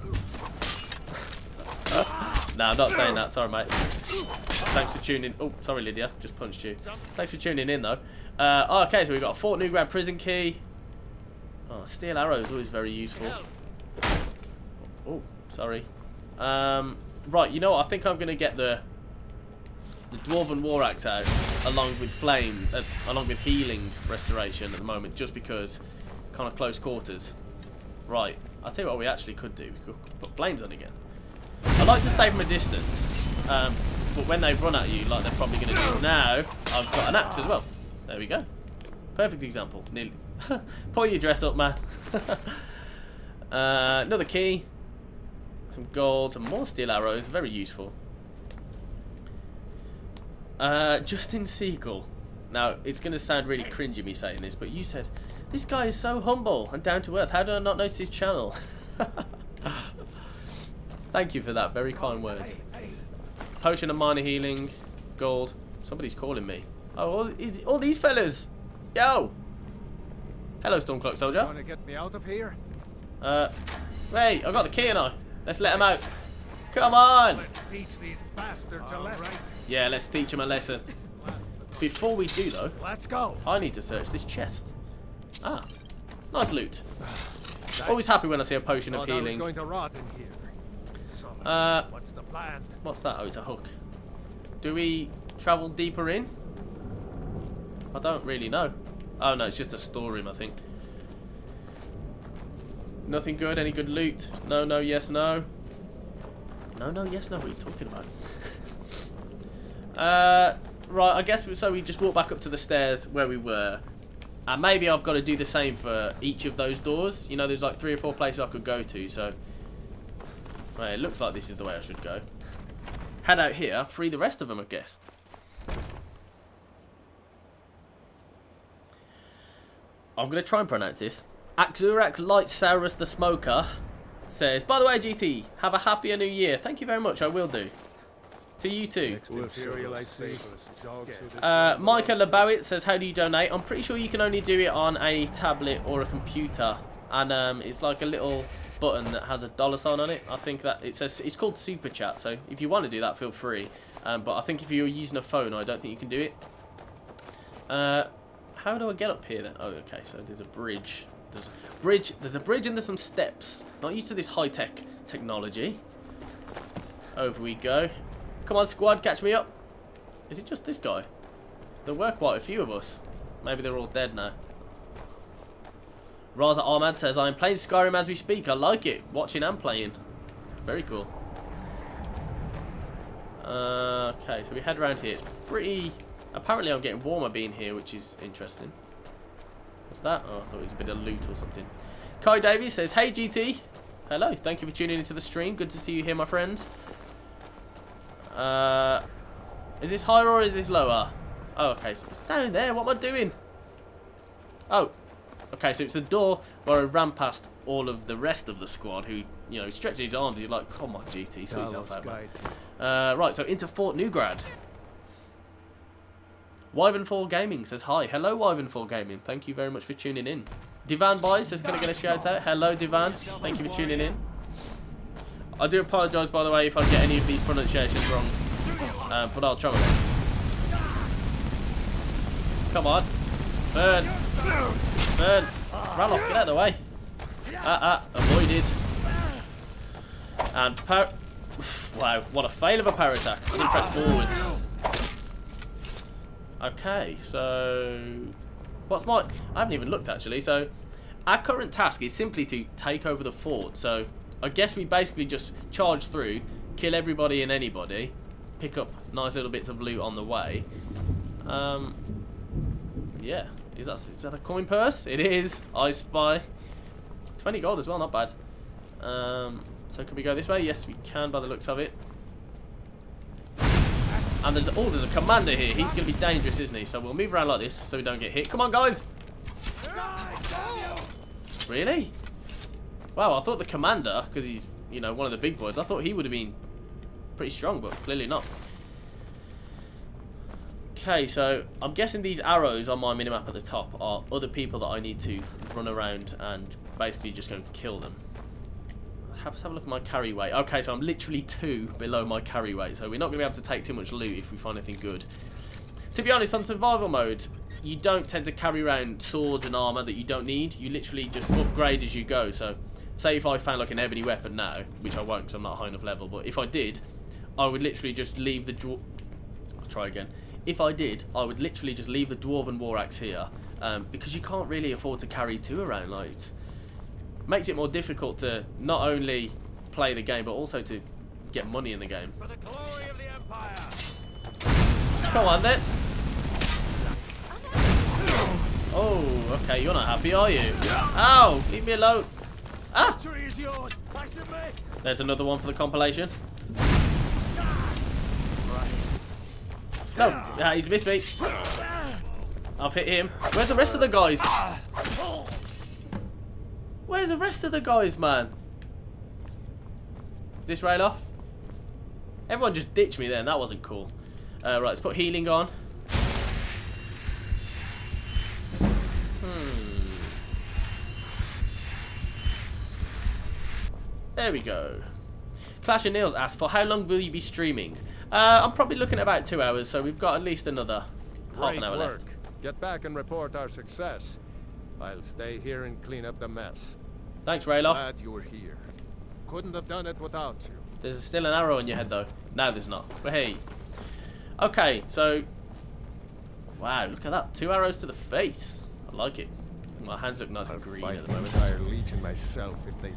No, I'm not saying that. Sorry, mate. Thanks for tuning. Oh, sorry, Lydia. Just punched you. Thanks for tuning in, though. Oh, okay, so we've got a Fort Newgrad prison key. Oh, steel arrow is always very useful. Oh, sorry. Right, you know what? I think I'm going to get the Dwarven War Axe out along with flame, along with healing restoration at the moment, just because kind of close quarters. Right, I'll tell you what we actually could do. We could put flames on again. I like to stay from a distance, but when they run at you, like they're probably going to do now, I've got an axe as well. There we go. Perfect example. Nearly. Pull your dress up, man. Another key. Some gold, some more steel arrows. Very useful. Justin Siegel. Now, it's going to sound really cringy me saying this, but you said, this guy is so humble and down to earth. How did I not notice his channel? Thank you for that. Very kind words. Potion of minor healing. Gold. Somebody's calling me. Oh, all these fellas. Yo. Hello, Stormcloak soldier. Want to get me out of here? Hey, I got the key and I. Let's let him out. Come on. Let's teach these bastards a lesson. Yeah, let's teach them a lesson. Before we do, though, let's go. I need to search this chest. Ah, nice loot. Always happy when I see a potion of healing. I was going to rot in here. So, what's the plan? What's that? Oh, it's a hook. Do we travel deeper in? I don't really know. Oh no, it's just a storeroom, I think. Nothing good? Any good loot? No, no, yes, no. No, no, yes, no. What are you talking about? Right, I guess so we just walk back up to the stairs where we were. And maybe I've got to do the same for each of those doors. You know, there's like 3 or 4 places I could go to, so... Right, it looks like this is the way I should go. Head out here, free the rest of them, I guess. I'm going to try and pronounce this. Axurax Light Saurus the Smoker says, by the way, GT, have a happier new year. Thank you very much, I will do. To you too. Micah Lebowitz says, how do you donate? I'm pretty sure you can only do it on a tablet or a computer. And it's like a little button that has a $ sign on it. I think that it says, it's called Super Chat. So if you want to do that, feel free. But I think if you're using a phone, I don't think you can do it. How do I get up here then? Oh, okay, so there's a bridge. There's a bridge and there's some steps. Not used to this high-tech technology. Over we go. Come on, squad, catch me up. Is it just this guy? There were quite a few of us. Maybe they're all dead now. Raza Ahmad says, I'm playing Skyrim as we speak. I like it. Watching and playing. Very cool. Okay, so we head around here. It's pretty... Apparently I'm getting warmer being here, which is interesting. What's that? Oh, I thought it was a bit of loot or something. Kai Davies says, hey GT. Hello, thank you for tuning into the stream. Good to see you here, my friend. Is this higher or is this lower? Oh, okay, so it's down there. What am I doing? Oh, okay, so it's the door where I ran past all of the rest of the squad who, you know, stretching his arms. You're like, come on, GT, sort yourself out, man. Right, so into Fort Newgrad. Wyvernfall Gaming says, hi. Hello, Wyvernfall Gaming. Thank you very much for tuning in. Divan Buy says, can I get a shout out? Hello, Divan. Thank you for tuning in. I do apologise, by the way, if I get any of these pronunciations wrong. But I'll try my best. Come on. Burn. Burn. Ralof, get out of the way. Avoided. And wow, what a fail of a power attack. I didn't press forwards. Okay, so... What's my... I haven't even looked, actually. So, our current task is simply to take over the fort. So, I guess we basically just charge through, kill everybody and anybody, pick up nice little bits of loot on the way. Yeah. Is that a coin purse? It is. I spy. 20 gold as well, not bad. So, can we go this way? Yes, we can by the looks of it. And there's a commander here. He's going to be dangerous, isn't he? So we'll move around like this so we don't get hit. Come on, guys. Really? Wow, I thought the commander, because he's, you know, one of the big boys, I thought he would have been pretty strong, but clearly not. Okay, so I'm guessing these arrows on my minimap at the top are other people that I need to run around and basically just go and kill them. Let's have a look at my carry weight. Okay, so I'm literally 2 below my carry weight, so we're not going to be able to take too much loot if we find anything good. To be honest, on survival mode, you don't tend to carry around swords and armor that you don't need. You literally just upgrade as you go. So, say if I found like an ebony weapon now, which I won't because I'm not high enough level, but if I did, I would literally just leave the I'll try again. If I did, I would literally just leave the Dwarven War Axe here, because you can't really afford to carry 2 around. Like, makes it more difficult to not only play the game but also to get money in the game. For the glory of the Empire. Come on then. Oh, okay, you're not happy, are you? Ow, leave me alone. Ah! There's another one for the compilation. No, yeah, he's missed me. I've hit him. Where's the rest of the guys? Where's the rest of the guys, man? This rail off? Everyone just ditched me then. That wasn't cool. Right, let's put healing on. There we go. Clash of Nails asks, for how long will you be streaming? I'm probably looking at about 2 hours, so we've got at least another half an hour left. Get back and report our success. I'll stay here and clean up the mess. Thanks, Rayloff. Glad you're here. Couldn't have done it without you. There's still an arrow in your head, though. No, there's not. But hey. Okay, so... Wow, look at that. 2 arrows to the face. I like it. My hands look nice and green Fight at the moment. the entire legion myself if they.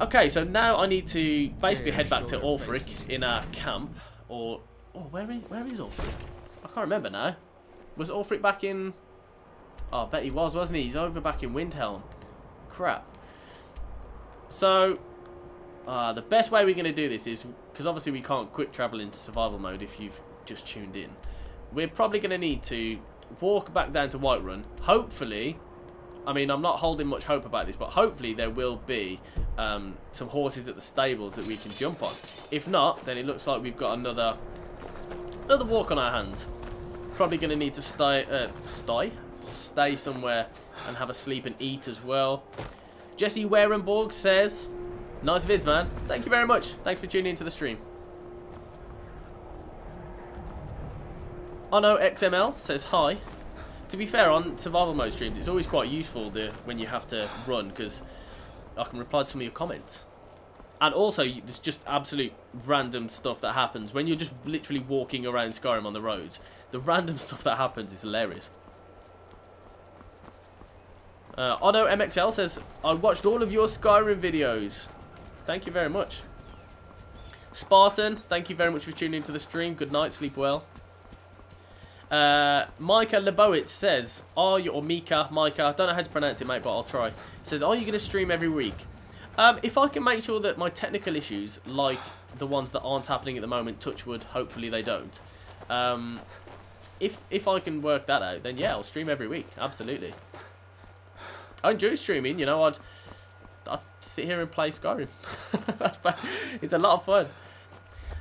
Okay, so now I need to basically head back to Ulfric in our camp. Or where is Ulfric? I can't remember now. Was Ulfric back in? Oh, I bet he was, wasn't he? He's over back in Windhelm. Crap. So, the best way we're going to do this is, because obviously we can't quick travel into survival mode if you've just tuned in. We're probably going to need to walk back down to Whiterun. Hopefully, I mean, I'm not holding much hope about this, but hopefully there will be some horses at the stables that we can jump on. If not, then it looks like we've got another walk on our hands. Probably going to need to stay somewhere and have a sleep and eat as well. Jesse Warenborg says, nice vids, man. Thank you very much. Thanks for tuning into the stream. Ono XML says hi. To be fair, on survival mode streams, it's always quite useful when you have to run, because I can reply to some of your comments. And also, there's just absolute random stuff that happens when you're just literally walking around Skyrim on the roads. The random stuff that happens is hilarious. Ono MXL says, I watched all of your Skyrim videos. Thank you very much. Spartan, thank you very much for tuning into the stream. Good night, sleep well. Micah Lebowitz says, or Micah, I don't know how to pronounce it, mate, but I'll try. Says, are you going to stream every week? If I can make sure that my technical issues, like the ones that aren't happening at the moment, touch wood, hopefully they don't. If I can work that out, then yeah, I'll stream every week, absolutely. I enjoy streaming, you know, I'd sit here and play Skyrim. It's a lot of fun.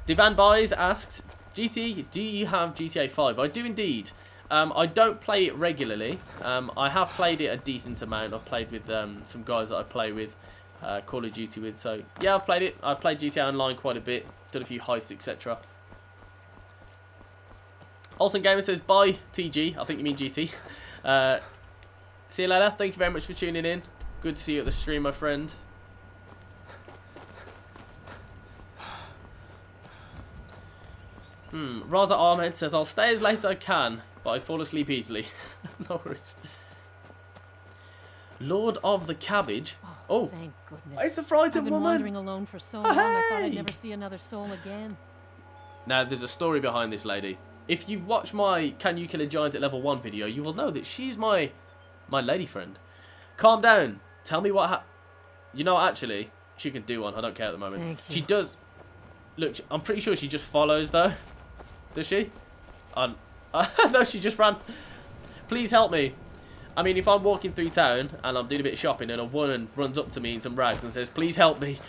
Divan Buys asks, GT, do you have GTA 5? I do indeed. I don't play it regularly. I have played it a decent amount. I've played with some guys that I play with, Call of Duty with. So yeah, I've played it. I've played GTA Online quite a bit. Done a few heists, etc. Olsen Gamer says, bye TG. I think you mean GT. See you later. Thank you very much for tuning in. Good to see you at the stream, my friend. Raza Ahmed says, I'll stay as late as I can, but I fall asleep easily. No worries. Lord of the Cabbage. Oh, thank goodness. It's the frightened I've been woman. wandering alone for so long, I thought I'd never see another soul again. Now, there's a story behind this lady. If you've watched my Can You Kill a Giant at Level 1 video, you will know that she's my lady friend. Calm down. Tell me what you know, actually, she can do one. I don't care at the moment. Thank you. She does. Look, I'm pretty sure she just follows, though. Does she? No, she just ran. Please help me. I mean, if I'm walking through town and I'm doing a bit of shopping and a woman runs up to me in some rags and says, please help me.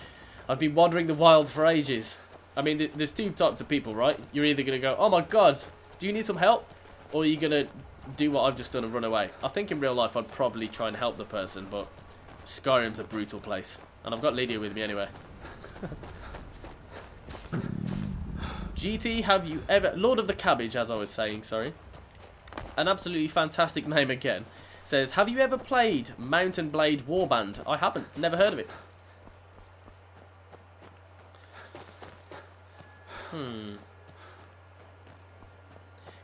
I've been wandering the wilds for ages. I mean, there's two types of people, right? You're either going to go, oh my god, do you need some help? Or are you going to do what I've just done and run away? I think in real life I'd probably try and help the person, but Skyrim's a brutal place. And I've got Lydia with me anyway. GT, have you ever... Lord of the Cabbage, as I was saying, sorry. An absolutely fantastic name again. Says, have you ever played Mountain Blade Warband? I haven't. Never heard of it.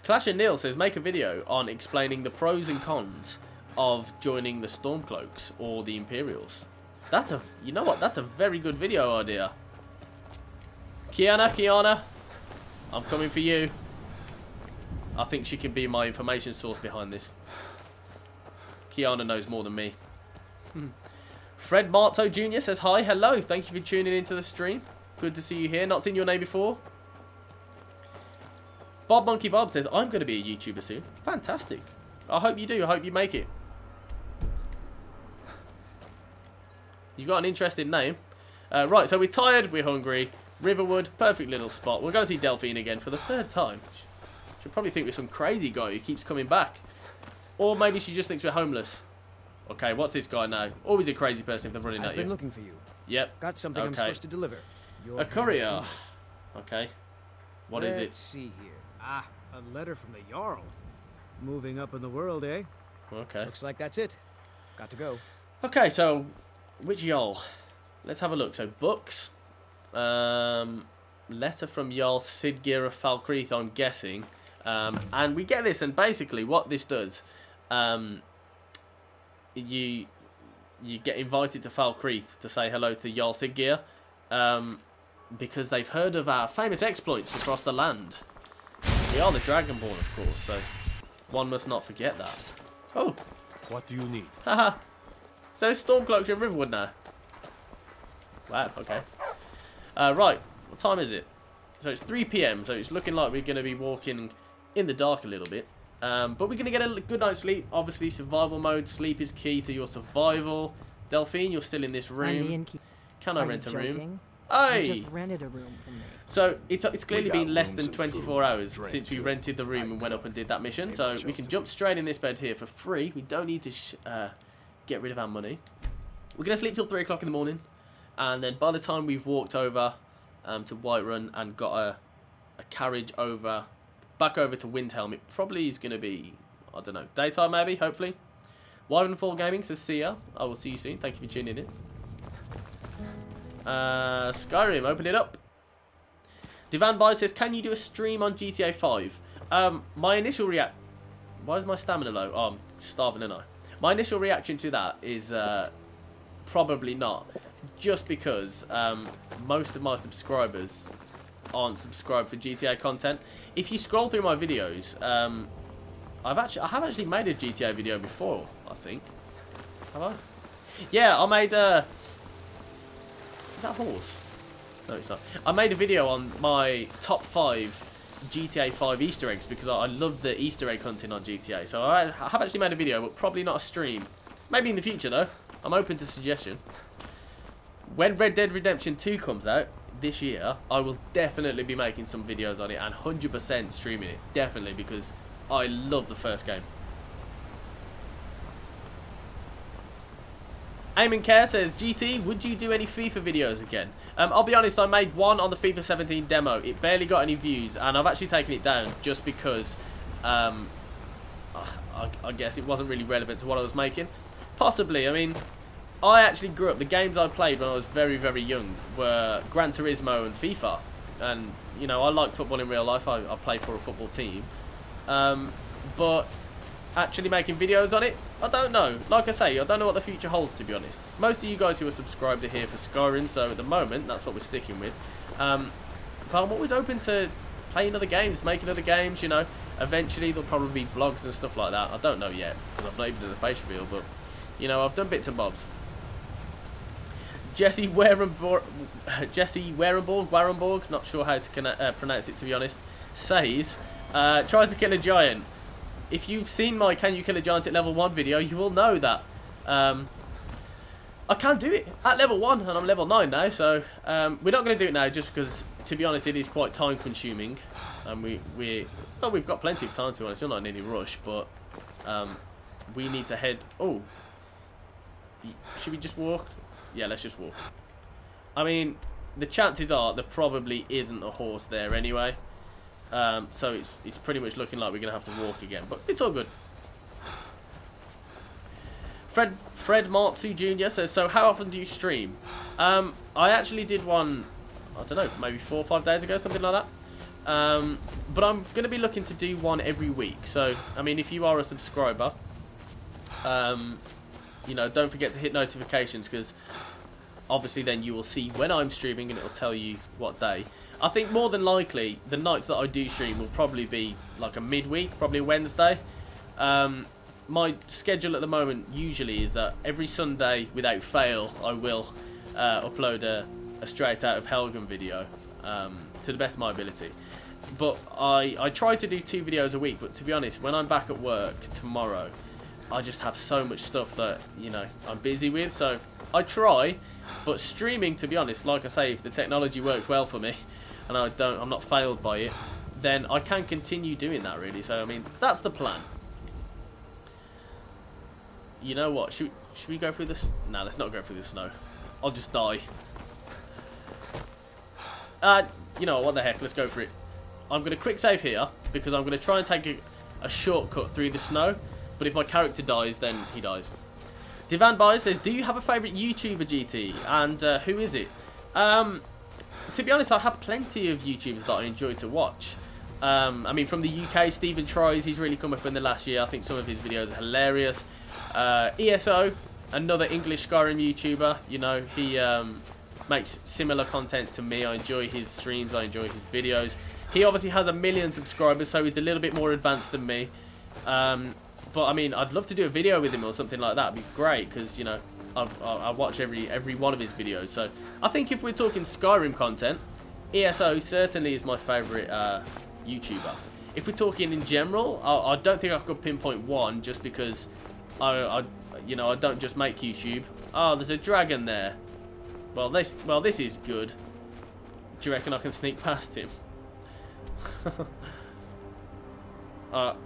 Clash and Neil says, make a video on explaining the pros and cons of joining the Stormcloaks or the Imperials. That's a... You know what? That's a very good video idea. Kiana, I'm coming for you. I think she can be my information source behind this. Kiana knows more than me. Fred Marto Jr. says, hi, hello. Thank you for tuning into the stream. Good to see you here. Not seen your name before. Bob Monkey Bob says, I'm going to be a YouTuber soon. Fantastic. I hope you do. I hope you make it. You've got an interesting name. Right, so we're tired. We're hungry. Riverwood, perfect little spot. We'll go see Delphine again for the third time. She'll probably think we're some crazy guy who keeps coming back. Or maybe she just thinks we're homeless. Okay, what's this guy now? Always a crazy person if they're running at you. I've been looking for you. Yep. Got something I'm supposed to deliver. A courier. Okay. What is it? Let's see here. Ah, a letter from the Jarl. Moving up in the world, eh? Okay. Looks like that's it. Got to go. Okay, so which Jarl? Let's have a look. So books. Letter from Jarl Siggeir of Falkreath, I'm guessing. And we get this, and basically what this does you get invited to Falkreath to say hello to Jarl Siggeir, because they've heard of our famous exploits across the land. We are the Dragonborn, of course, so one must not forget that. Oh. What do you need? Haha. So Stormcloak's in Riverwood now. Wow, okay. Right, what time is it? So it's 3 PM, so it's looking like we're going to be walking in the dark a little bit. But we're going to get a good night's sleep. Obviously, survival mode. Sleep is key to your survival. Delphine, you're still in this room. Can I rent a room? Hey! You just rented a room from me. So it's clearly been less than 24 hours since we rented the room and went up and did that mission. So we can jump straight in this bed here for free. We don't need to get rid of our money. We're going to sleep till 3 o'clock in the morning. And then by the time we've walked over to Whiterun and got a carriage back over to Windhelm, it probably is going to be, I don't know, daytime maybe, hopefully. Wyvernfall Gaming says, see ya. I will see you soon. Thank you for tuning in. Skyrim, open it up. Divan Bai says, can you do a stream on GTA 5? My initial why is my stamina low? Oh, I'm starving, and my initial reaction to that is probably not. Just because most of my subscribers aren't subscribed for GTA content. If you scroll through my videos, I have actually made a GTA video before, I think. Have I? Yeah, I made is that a horse? No, it's not. I made a video on my top 5 GTA 5 Easter eggs because I love the Easter egg hunting on GTA. So I have actually made a video, but probably not a stream. Maybe in the future, though. I'm open to suggestion. When Red Dead Redemption 2 comes out this year, I will definitely be making some videos on it and 100% streaming it. Definitely, because I love the first game. Eamon Care says, GT, would you do any FIFA videos again? I'll be honest, I made one on the FIFA 17 demo. It barely got any views, and I've actually taken it down just because I guess it wasn't really relevant to what I was making. Possibly, I mean, I actually grew up, the games I played when I was very, very young were Gran Turismo and FIFA. And, you know, I like football in real life. I play for a football team. But actually making videos on it, I don't know. Like I say, I don't know what the future holds, to be honest. Most of you guys who are subscribed are here for Skyrim, so at the moment, that's what we're sticking with. But I'm always open to playing other games, making other games, you know. Eventually, there'll probably be vlogs and stuff like that. I don't know yet, because I've not even done the face reveal, but, you know, I've done bits and bobs. Jesse Warenborg, not sure how to pronounce it, to be honest, says, trying to kill a giant. If you've seen my Can You Kill a Giant at level 1 video, you will know that I can do it at level 1, and I'm level 9 now, so we're not going to do it now just because, to be honest, it is quite time consuming, and well, we've got plenty of time, to be honest. We're not in any rush, but we need to head. Oh, should we just walk? Yeah, let's just walk. I mean, the chances are there probably isn't a horse there anyway. So it's pretty much looking like we're going to have to walk again. But it's all good. Fred Marksu Jr. says, so how often do you stream? I actually did one, I don't know, maybe 4 or 5 days ago, something like that. But I'm going to be looking to do one every week. So, I mean, if you are a subscriber, you know, don't forget to hit notifications, because obviously then you will see when I'm streaming and it'll tell you what day. I think more than likely the nights that I do stream will probably be like a midweek, probably Wednesday. My schedule at the moment usually is that every Sunday without fail I will upload a straight out of Helgen video to the best of my ability. But I try to do 2 videos a week, but to be honest, when I'm back at work tomorrow, I just have so much stuff that, you know, I'm busy with, so I try. But streaming, to be honest, like I say, if the technology works well for me and I'm not failed by it, then I can continue doing that, really. So I mean, that's the plan. You know what, should we go through this? No, let's not go through the snow. I'll just die. You know what the heck, let's go for it. I'm going to quick save here because I'm going to try and take a shortcut through the snow. But if my character dies, then he dies. Divan Bai says, do you have a favourite YouTuber, GT? And who is it? To be honest, I have plenty of YouTubers that I enjoy to watch. I mean, from the UK, Stephen Tries, he's really come up in the last year. I think some of his videos are hilarious. ESO, another English Skyrim YouTuber. You know, he makes similar content to me. I enjoy his streams. I enjoy his videos. He obviously has 1 million subscribers, so he's a little bit more advanced than me. But I mean, I'd love to do a video with him or something like that. It'd be great because, you know, I watch every one of his videos. So I think if we're talking Skyrim content, ESO certainly is my favourite YouTuber. If we're talking in general, I don't think I could pinpoint one, just because you know, I don't just make YouTube. Oh, there's a dragon there. Well, this is good. Do you reckon I can sneak past him?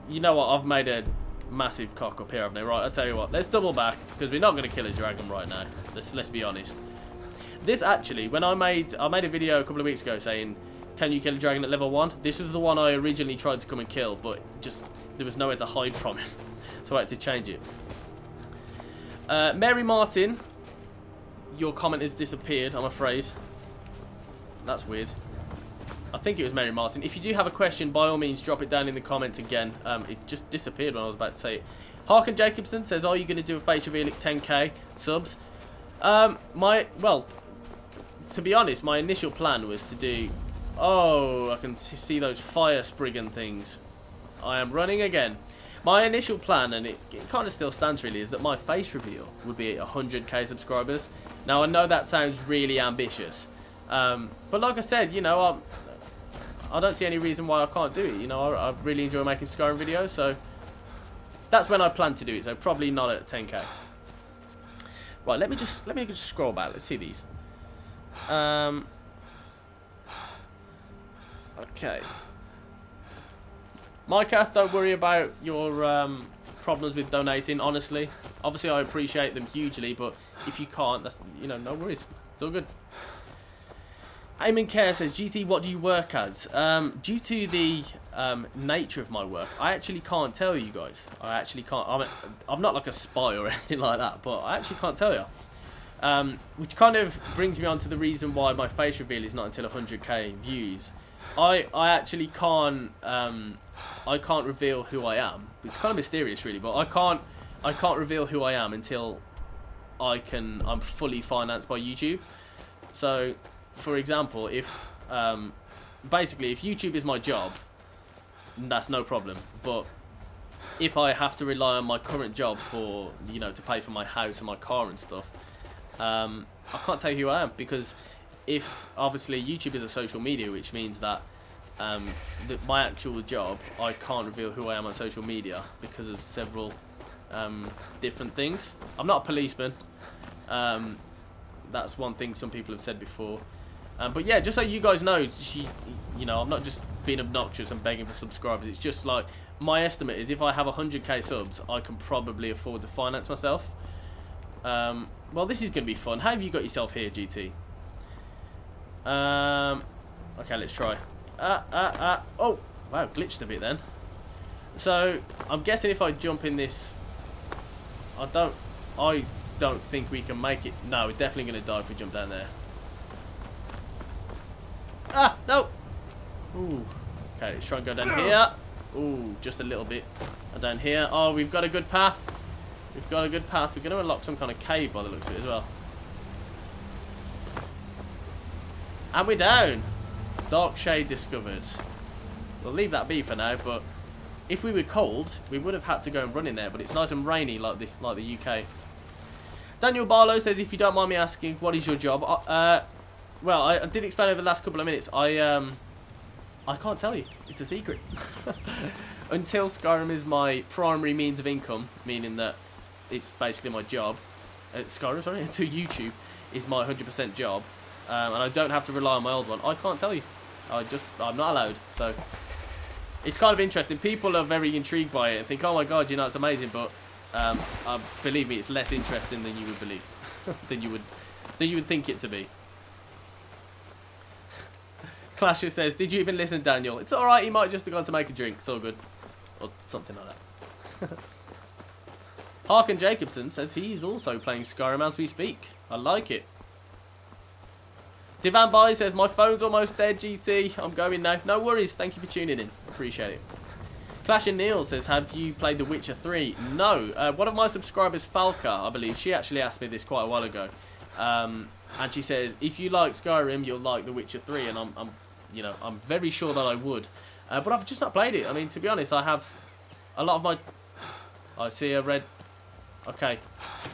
You know what? I've made a massive cock up here, haven't I? Right, I'll tell you what. Let's double back, because we're not going to kill a dragon right now. Let's be honest. This actually, when I made a video a couple of weeks ago saying, can you kill a dragon at level 1? This was the one I originally tried to come and kill, but just there was nowhere to hide from him, so I had to change it. Mary Martin, your comment has disappeared, I'm afraid. That's weird. I think it was Mary Martin. If you do have a question, by all means, drop it down in the comments again. It just disappeared when I was about to say it. Harkin Jacobson says, are you going to do a face reveal at 10k subs? Well, to be honest, my initial plan was to do... Oh, I can see those fire spriggan things. I am running again. My initial plan, and it kind of still stands really, is that my face reveal would be at 100k subscribers. Now, I know that sounds really ambitious. But like I said, you know, I don't see any reason why I can't do it. You know, I really enjoy making Skyrim videos, so that's when I plan to do it. So probably not at 10k. Right, let me just scroll back. Let's see these. Okay. Micah, don't worry about your problems with donating. Honestly, obviously I appreciate them hugely, but if you can't, that's, you know, no worries. It's all good. Eamon Care says, GT, what do you work as? Due to the nature of my work, I actually can't tell you guys. I actually can't. I'm not like a spy or anything like that, but I actually can't tell you. Which kind of brings me on to the reason why my face reveal is not until 100k views. I actually can't. I can't reveal who I am. It's kind of mysterious, really, but I can't reveal who I am until I'm fully financed by YouTube. So, for example, if basically if YouTube is my job, that's no problem. But if I have to rely on my current job for, you know, to pay for my house and my car and stuff, I can't tell you who I am, because if obviously YouTube is a social media, which means that my actual job, I can't reveal who I am on social media because of several different things. I'm not a policeman. That's one thing some people have said before. But yeah, just so you guys know, you know, I'm not just being obnoxious and begging for subscribers. It's just like, my estimate is if I have 100k subs, I can probably afford to finance myself. Well, this is going to be fun. How have you got yourself here, GT? Okay, let's try. Oh, wow, glitched a bit then. So, I'm guessing if I jump in this... I don't think we can make it. No, we're definitely going to die if we jump down there. Ah, no! Ooh. Okay, let's try and go down here. Ooh, just a little bit. And down here. Oh, we've got a good path. We've got a good path. We're going to unlock some kind of cave by the looks of it as well. And we're down. Dark shade discovered. We'll leave that be for now, but if we were cold, we would have had to go and run in there, but it's nice and rainy like the UK. Daniel Barlow says, if you don't mind me asking, what is your job? Well, I did explain over the last couple of minutes. I can't tell you. It's a secret. Until Skyrim is my primary means of income, meaning that it's basically my job. Skyrim, sorry, until YouTube is my 100% job, and I don't have to rely on my old one, I can't tell you. I'm not allowed. So it's kind of interesting. People are very intrigued by it and think, oh my god, you know, it's amazing, but believe me, it's less interesting than you would believe, than you would think it to be. Clasher says, did you even listen, Daniel? It's alright, he might just have gone to make a drink. It's all good. Or something like that. Harkin Jacobson says he's also playing Skyrim as we speak. I like it. Divan Bai says, my phone's almost dead, GT. I'm going now. No worries. Thank you for tuning in. Appreciate it. Clash and Neil says, have you played The Witcher 3? No. One of my subscribers, Falca, I believe, she actually asked me this quite a while ago. And she says, if you like Skyrim, you'll like The Witcher 3. And I'm very sure that I would. But I've just not played it. I mean, to be honest, I have a lot of my... I see a red... Okay.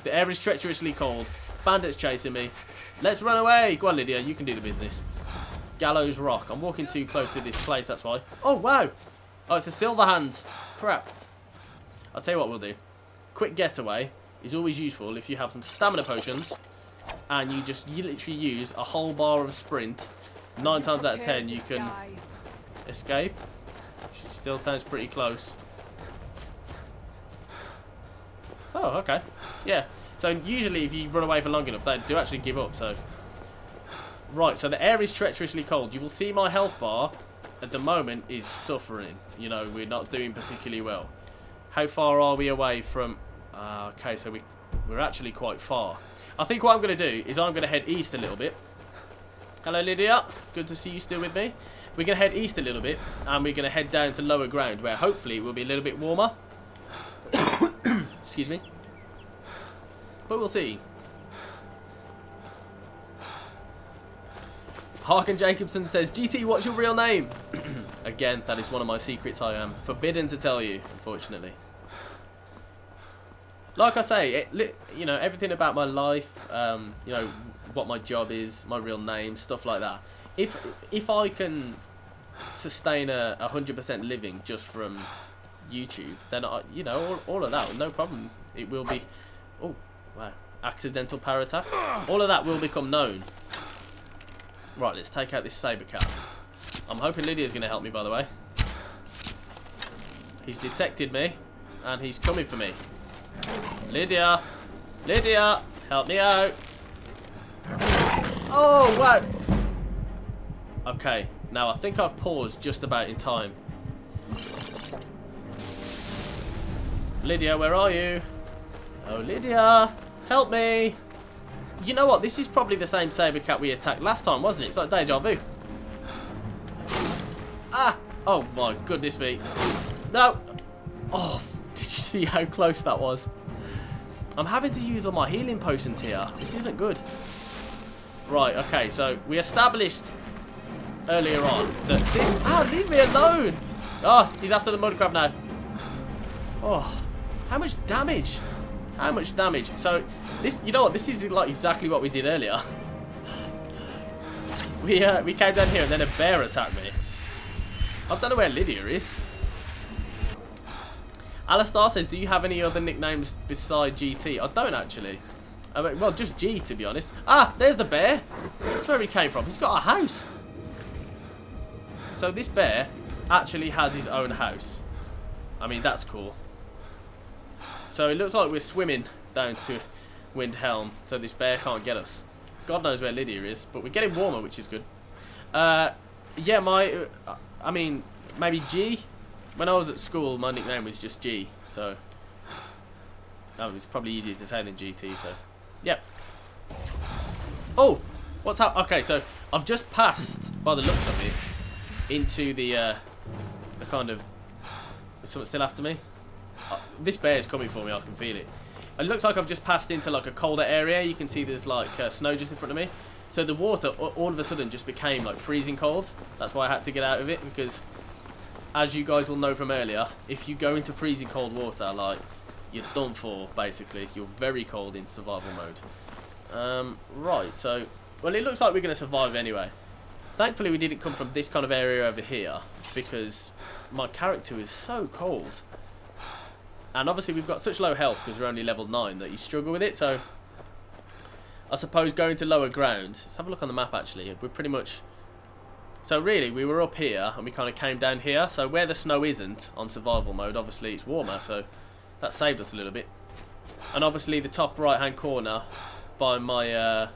The air is treacherously cold. Bandits chasing me. Let's run away. Go on, Lydia. You can do the business. Gallows Rock. I'm walking too close to this place, that's why. Oh, wow. Oh, it's a silver hand. Crap. I'll tell you what we'll do. Quick getaway is always useful if you have some stamina potions and you literally use a whole bar of sprint. 9 times out of 10 you can escape. She still sounds pretty close. Oh, okay. Yeah. So usually if you run away for long enough, they do actually give up. So right. So the air is treacherously cold. You will see my health bar at the moment is suffering. You know, we're not doing particularly well. How far are we away from... okay, so we're actually quite far. I think what I'm going to do is I'm going to head east a little bit. Hello, Lydia. Good to see you still with me. We're going to head east a little bit, and we're going to head down to lower ground, where hopefully it will be a little bit warmer. Excuse me. But we'll see. Harkin Jacobson says, GT, what's your real name? Again, that is one of my secrets I am forbidden to tell you, unfortunately. Like I say, you know, everything about my life, you know, what my job is, my real name, stuff like that. If I can sustain a 100% living just from YouTube, then, you know, all of that, no problem. It will be... Oh, wow. Accidental power attack. All of that will become known. Right, let's take out this saber cat. I'm hoping Lydia's going to help me, by the way. He's detected me, and he's coming for me. Lydia! Lydia! Help me out! Oh, wow! Okay, now I think I've paused just about in time. Lydia, where are you? Oh, Lydia! Help me! You know what? This is probably the same saber cat we attacked last time, wasn't it? It's like deja vu. Ah! Oh my goodness me. No! Oh, did you see how close that was? I'm having to use all my healing potions here. This isn't good. Right, okay, so we established earlier on that this... Ah, leave me alone! Oh, he's after the mud crab now. Oh, how much damage? How much damage? So, this, you know what? This is like exactly what we did earlier. We came down here and then a bear attacked me. I don't know where Lydia is. Alastar says, do you have any other nicknames beside GT? I don't actually. I mean, well, just G, to be honest. Ah, there's the bear. That's where he came from. He's got a house. So this bear actually has his own house. I mean, that's cool. So it looks like we're swimming down to Windhelm, so this bear can't get us. God knows where Lydia is, but we're getting warmer, which is good. Yeah, I mean, maybe G. When I was at school, my nickname was just G, so it's probably easier to say than GT. So, yep. Oh, what's happened? Okay, so I've just passed, by the looks of it, into the kind of... Is someone still after me? This bear is coming for me. I can feel it. It looks like I've just passed into like a colder area. You can see there's like snow just in front of me. So the water all of a sudden just became like freezing cold. That's why I had to get out of it, because as you guys will know from earlier, if you go into freezing cold water, like, you're done for, basically. You're very cold in survival mode. Right, so, well, it looks like we're going to survive anyway. Thankfully, we didn't come from this kind of area over here, because my character is so cold. And obviously, we've got such low health, because we're only level 9, that you struggle with it, so I suppose going to lower ground, let's have a look on the map, actually. We're pretty much... So really, we were up here, and we kind of came down here. So where the snow isn't, on survival mode, obviously it's warmer, so that saved us a little bit. And obviously the top right-hand corner, by my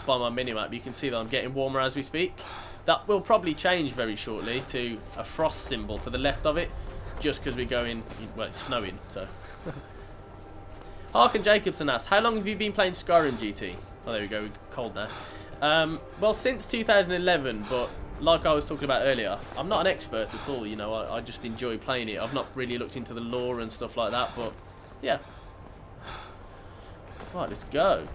minimap, you can see that I'm getting warmer as we speak. That will probably change very shortly to a frost symbol to the left of it, just because we're going, well, it's snowing, so. Harkin Jacobson asks, how long have you been playing Skyrim, GT? Oh, there we go, we're cold now. Well, since 2011, but like I was talking about earlier, I'm not an expert at all, you know, I just enjoy playing it. I've not really looked into the lore and stuff like that, but yeah. Right, let's go.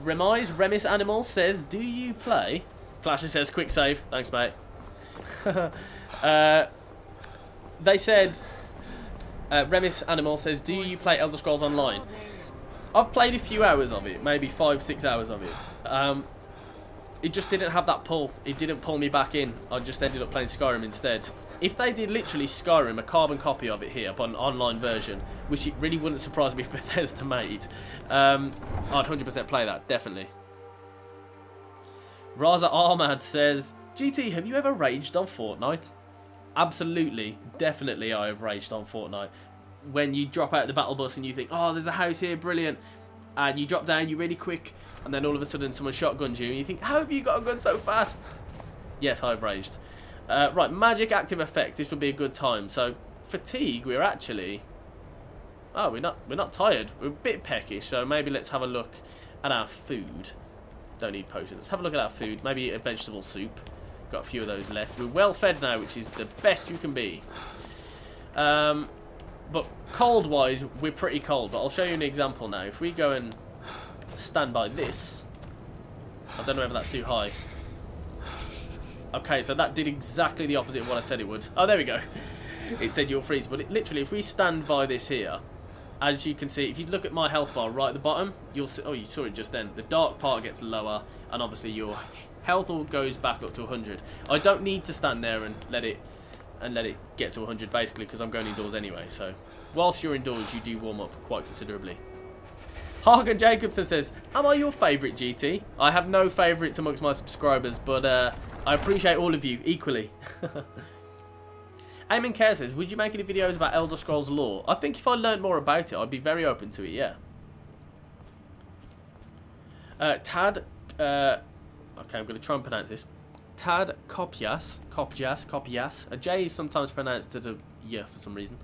Remis Animal says, do you play? Clasher says, quick save. Thanks, mate. They said, Remis Animal says, do you play Elder Scrolls Online? I've played a few hours of it, maybe 5-6 hours of it. It just didn't have that pull. It didn't pull me back in. I just ended up playing Skyrim instead. If they did literally Skyrim, a carbon copy of it here, but an online version, which it really wouldn't surprise me if Bethesda made, I'd 100% play that, definitely. Raza Ahmad says, GT, have you ever raged on Fortnite? Absolutely, definitely I have raged on Fortnite. When you drop out of the battle bus and you think, oh, there's a house here, brilliant, and you drop down, you're really quick, and then all of a sudden someone shotguns you, and you think, how have you got a gun so fast? Yes, I've raged. Right, magic active effects, this would be a good time. So, fatigue, we're actually... Oh, we're not tired. We're a bit peckish, so maybe let's have a look at our food. Don't need potions. Let's have a look at our food. Maybe a vegetable soup. Got a few of those left. We're well fed now, which is the best you can be. But cold-wise, we're pretty cold. But I'll show you an example now. If we go and stand by this... I don't know whether that's too high. Okay, so that did exactly the opposite of what I said it would. Oh, there we go. It said you'll freeze. But literally, if we stand by this here, as you can see, if you look at my health bar right at the bottom, you'll see... Oh, you saw it just then. The dark part gets lower, and obviously your health all goes back up to 100. I don't need to stand there and let it get to 100, basically, because I'm going indoors anyway. So, whilst you're indoors, you do warm up quite considerably. Hagen Jacobson says, am I your favourite, GT? I have no favourites amongst my subscribers, but I appreciate all of you equally. Eamon Kerr says, would you make any videos about Elder Scrolls lore? I think if I learned more about it, I'd be very open to it, yeah. Okay, I'm going to try and pronounce this. Tad Kopjas. A J is sometimes pronounced to the yeah for some reason.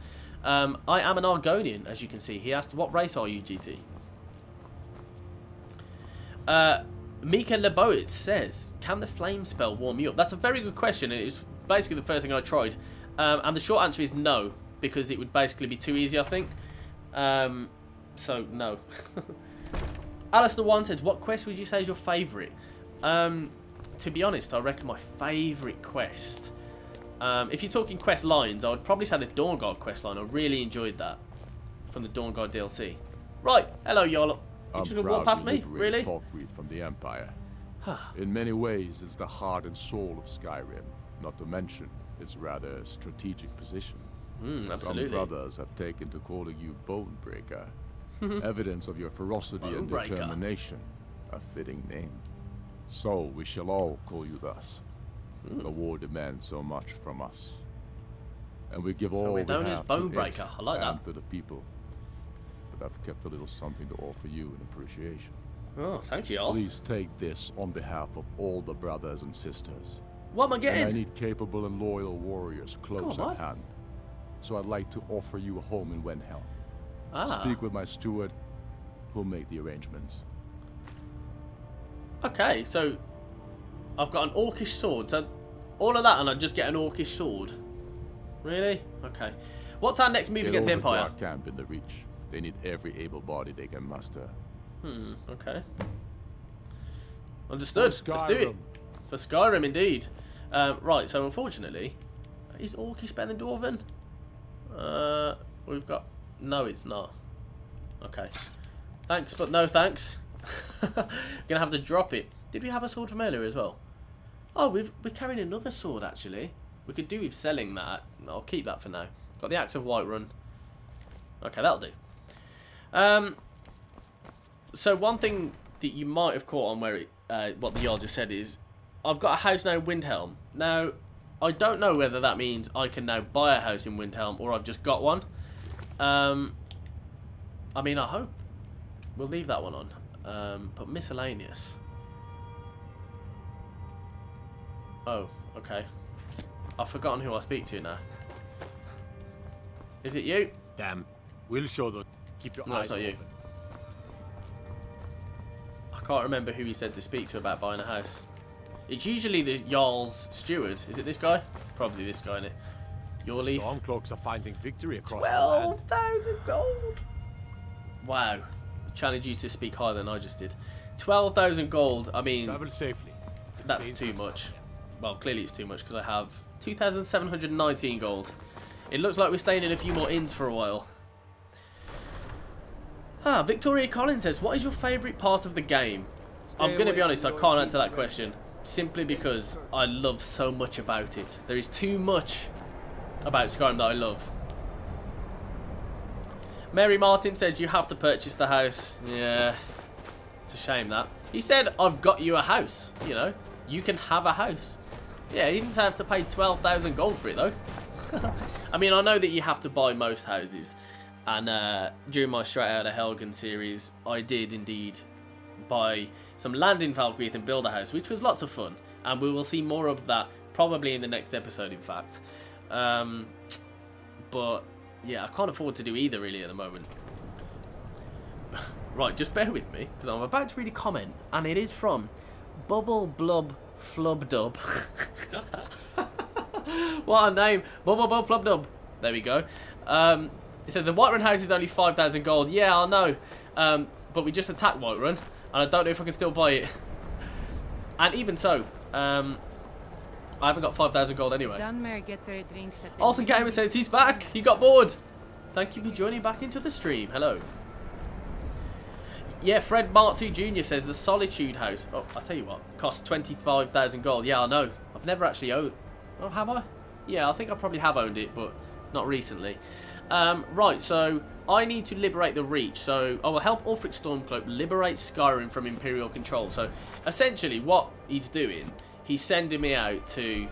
I am an Argonian, as you can see. He asked, what race are you, GT? Mika Leboitz says, can the flame spell warm you up? That's a very good question, and it was basically the first thing I tried. And the short answer is no, because it would basically be too easy, I think. So, no. Alistair One says, what quest would you say is your favourite? To be honest, I reckon my favourite quest... if you're talking quest lines, I would probably say the Dawnguard quest line. I really enjoyed that from the Dawnguard DLC. Right, hello, y'all. You just gonna walk past me? Really? From the Empire. In many ways, it's the heart and soul of Skyrim. Not to mention, it's rather a strategic position. Absolutely. Some brothers have taken to calling you Bonebreaker. Evidence of your ferocity and determination. A fitting name. So we shall all call you thus. The war demands so much from us, and we give all we have to Bonebreaker. I like that. To the people. But I've kept a little something to offer you in appreciation. Oh, thank you all. Please take this on behalf of all the brothers and sisters. What am I getting? And I need capable and loyal warriors close at hand. So I'd like to offer you a home in Wenhelm. Speak with my steward, who'll make the arrangements. Okay, so I've got an orcish sword. So all of that, and I just get an orcish sword. Really? Okay. What's our next move against the Empire? Our camp in the Reach. They need every able body they can muster. Okay. Understood. Let's do it. For Skyrim, indeed. Right, so unfortunately, is Orcish better than Dwarven? We've got... No, it's not. Okay. Thanks, but no thanks. Gonna have to drop it. Did we have a sword from earlier as well? Oh, we're carrying another sword, actually. We could do with selling that. I'll keep that for now. Got the Axe of Whiterun. Okay, that'll do. So one thing that you might have caught on where it, what the Jarl just said is, I've got a house now in Windhelm. Now, I don't know whether that means I can now buy a house in Windhelm or I've just got one. I mean, I hope. We'll leave that one on. But miscellaneous. Oh, okay. I've forgotten who I speak to now. Is it you? Damn. We'll show the... Keep your eyes it's not open. you. I can't remember who he said to speak to about buying a house. It's usually the Jarl's steward. Is it this guy? Probably this guy, isn't it? Your leaf. Stormcloaks are finding victory across the land. 12,000 gold. Wow. I challenge you to speak higher than I just did. 12,000 gold. I mean, Travel safely. that's too much. Well, clearly it's too much because I have 2,719 gold. It looks like we're staying in a few more inns for a while. Ah, Victoria Collins says, what is your favourite part of the game? I'm going to be honest, I can't answer that question. Simply because I love so much about it. There is too much about Skyrim that I love. Mary Martin said, you have to purchase the house. Yeah, it's a shame that. He said, I've got you a house. You know, you can have a house. Yeah, he didn't have to pay 12,000 gold for it though. I mean, I know that you have to buy most houses. And during my Straight Outta Helgen series, I did indeed buy some land in Falkreath and build a house, which was lots of fun. And we will see more of that probably in the next episode, in fact. But yeah, I can't afford to do either really at the moment. Right, just bear with me, because I'm about to read a comment, and it is from Bubble Blub Flubdub. What a name! Bubble Blub Flubdub. There we go. It says the Whiterun house is only 5,000 gold. Yeah, I know. But we just attacked Whiterun, and I don't know if I can still buy it. And even so, I haven't got 5,000 gold anyway. Awesome Gamer says he's back. He got bored. Thank you for joining back into the stream. Hello. Yeah, Fred Martu Jr. says the Solitude house. Oh, I'll tell you what. Costs 25,000 gold. Yeah, I know. I've never actually owned. Oh, have I? Yeah, I think I probably have owned it, but not recently. Right, so I need to liberate the Reach. So I will help Ulfric Stormcloak liberate Skyrim from Imperial control. So essentially what he's doing, he's sending me out to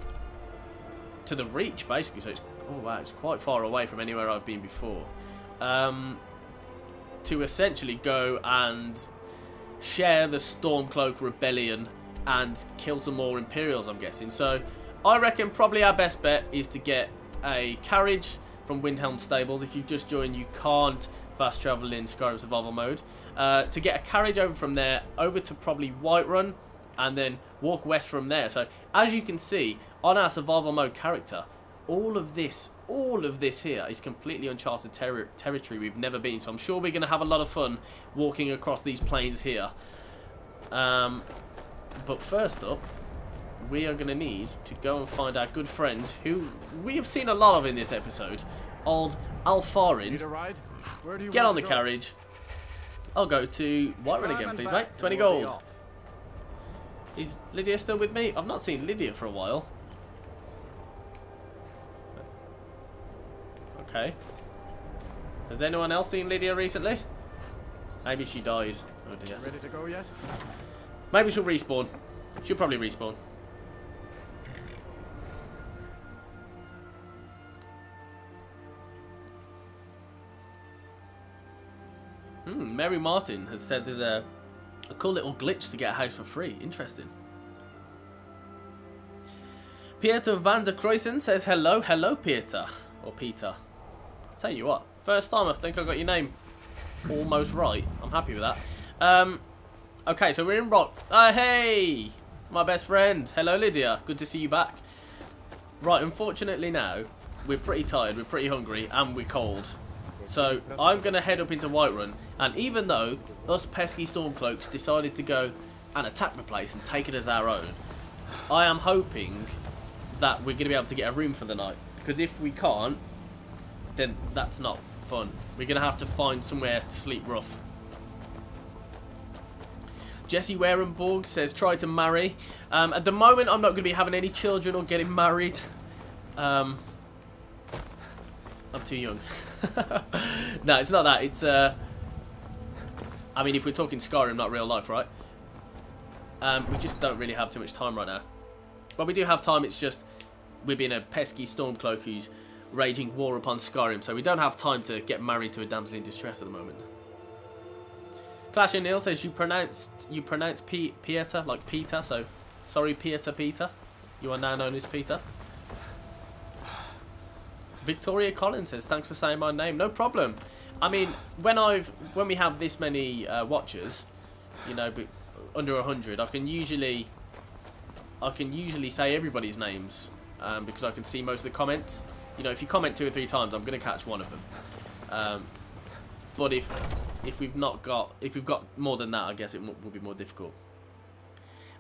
the Reach, basically. So it's, oh wow, it's quite far away from anywhere I've been before. To essentially go and share the Stormcloak rebellion and kill some more Imperials, I'm guessing. So I reckon probably our best bet is to get a carriage from Windhelm Stables. If you've just joined, you can't fast travel in Skyrim Survival Mode. To get a carriage over from there, over to probably Whiterun, and then walk west from there. So, as you can see, on our Survival Mode character, all of this here is completely uncharted territory we've never been. So I'm sure we're going to have a lot of fun walking across these plains here. But first up, we are going to need to go and find our good friend, who we have seen a lot of in this episode, old Alfarin. Need a ride? Where do you Get want on the to go? carriage. I'll go to Whiterun again, please, mate. 20 gold. Is Lydia still with me? I've not seen Lydia for a while. Okay. Has anyone else seen Lydia recently? Maybe she died. Oh dear. Ready to go yet? Maybe she'll respawn. She'll probably respawn. Mary Martin has said there's a cool little glitch to get a house for free. Interesting. Pieter van der Kruysen says hello. Hello, Pieter. Or Peter. I'll tell you what. First time I think I got your name almost right. I'm happy with that. Okay, so we're in Rock. Hey! My best friend. Hello, Lydia. Good to see you back. Right, unfortunately now, we're pretty tired, we're pretty hungry, and we're cold. So, I'm going to head up into Whiterun, and even though us pesky Stormcloaks decided to go and attack the place and take it as our own, I am hoping that we're going to be able to get a room for the night. Because if we can't, then that's not fun. We're going to have to find somewhere to sleep rough. Jesse Warenborg says, try to marry. At the moment, I'm not going to be having any children or getting married. I'm too young. No, it's not that. It's, I mean, if we're talking Skyrim, not real life, right? We just don't really have too much time right now. But we do have time, it's just we're being a pesky Stormcloak who's raging war upon Skyrim, so we don't have time to get married to a damsel in distress at the moment. Clash and Neil says you pronounce Pieter like Peter, so sorry Peter. You are now known as Peter. Victoria Collins says thanks for saying my name. No problem. I mean, when we have this many watchers, you know, under 100, I can usually I can usually say everybody's names because I can see most of the comments. You know, if you comment 2 or 3 times, I'm going to catch one of them. But if we've got more than that, I guess it will be more difficult.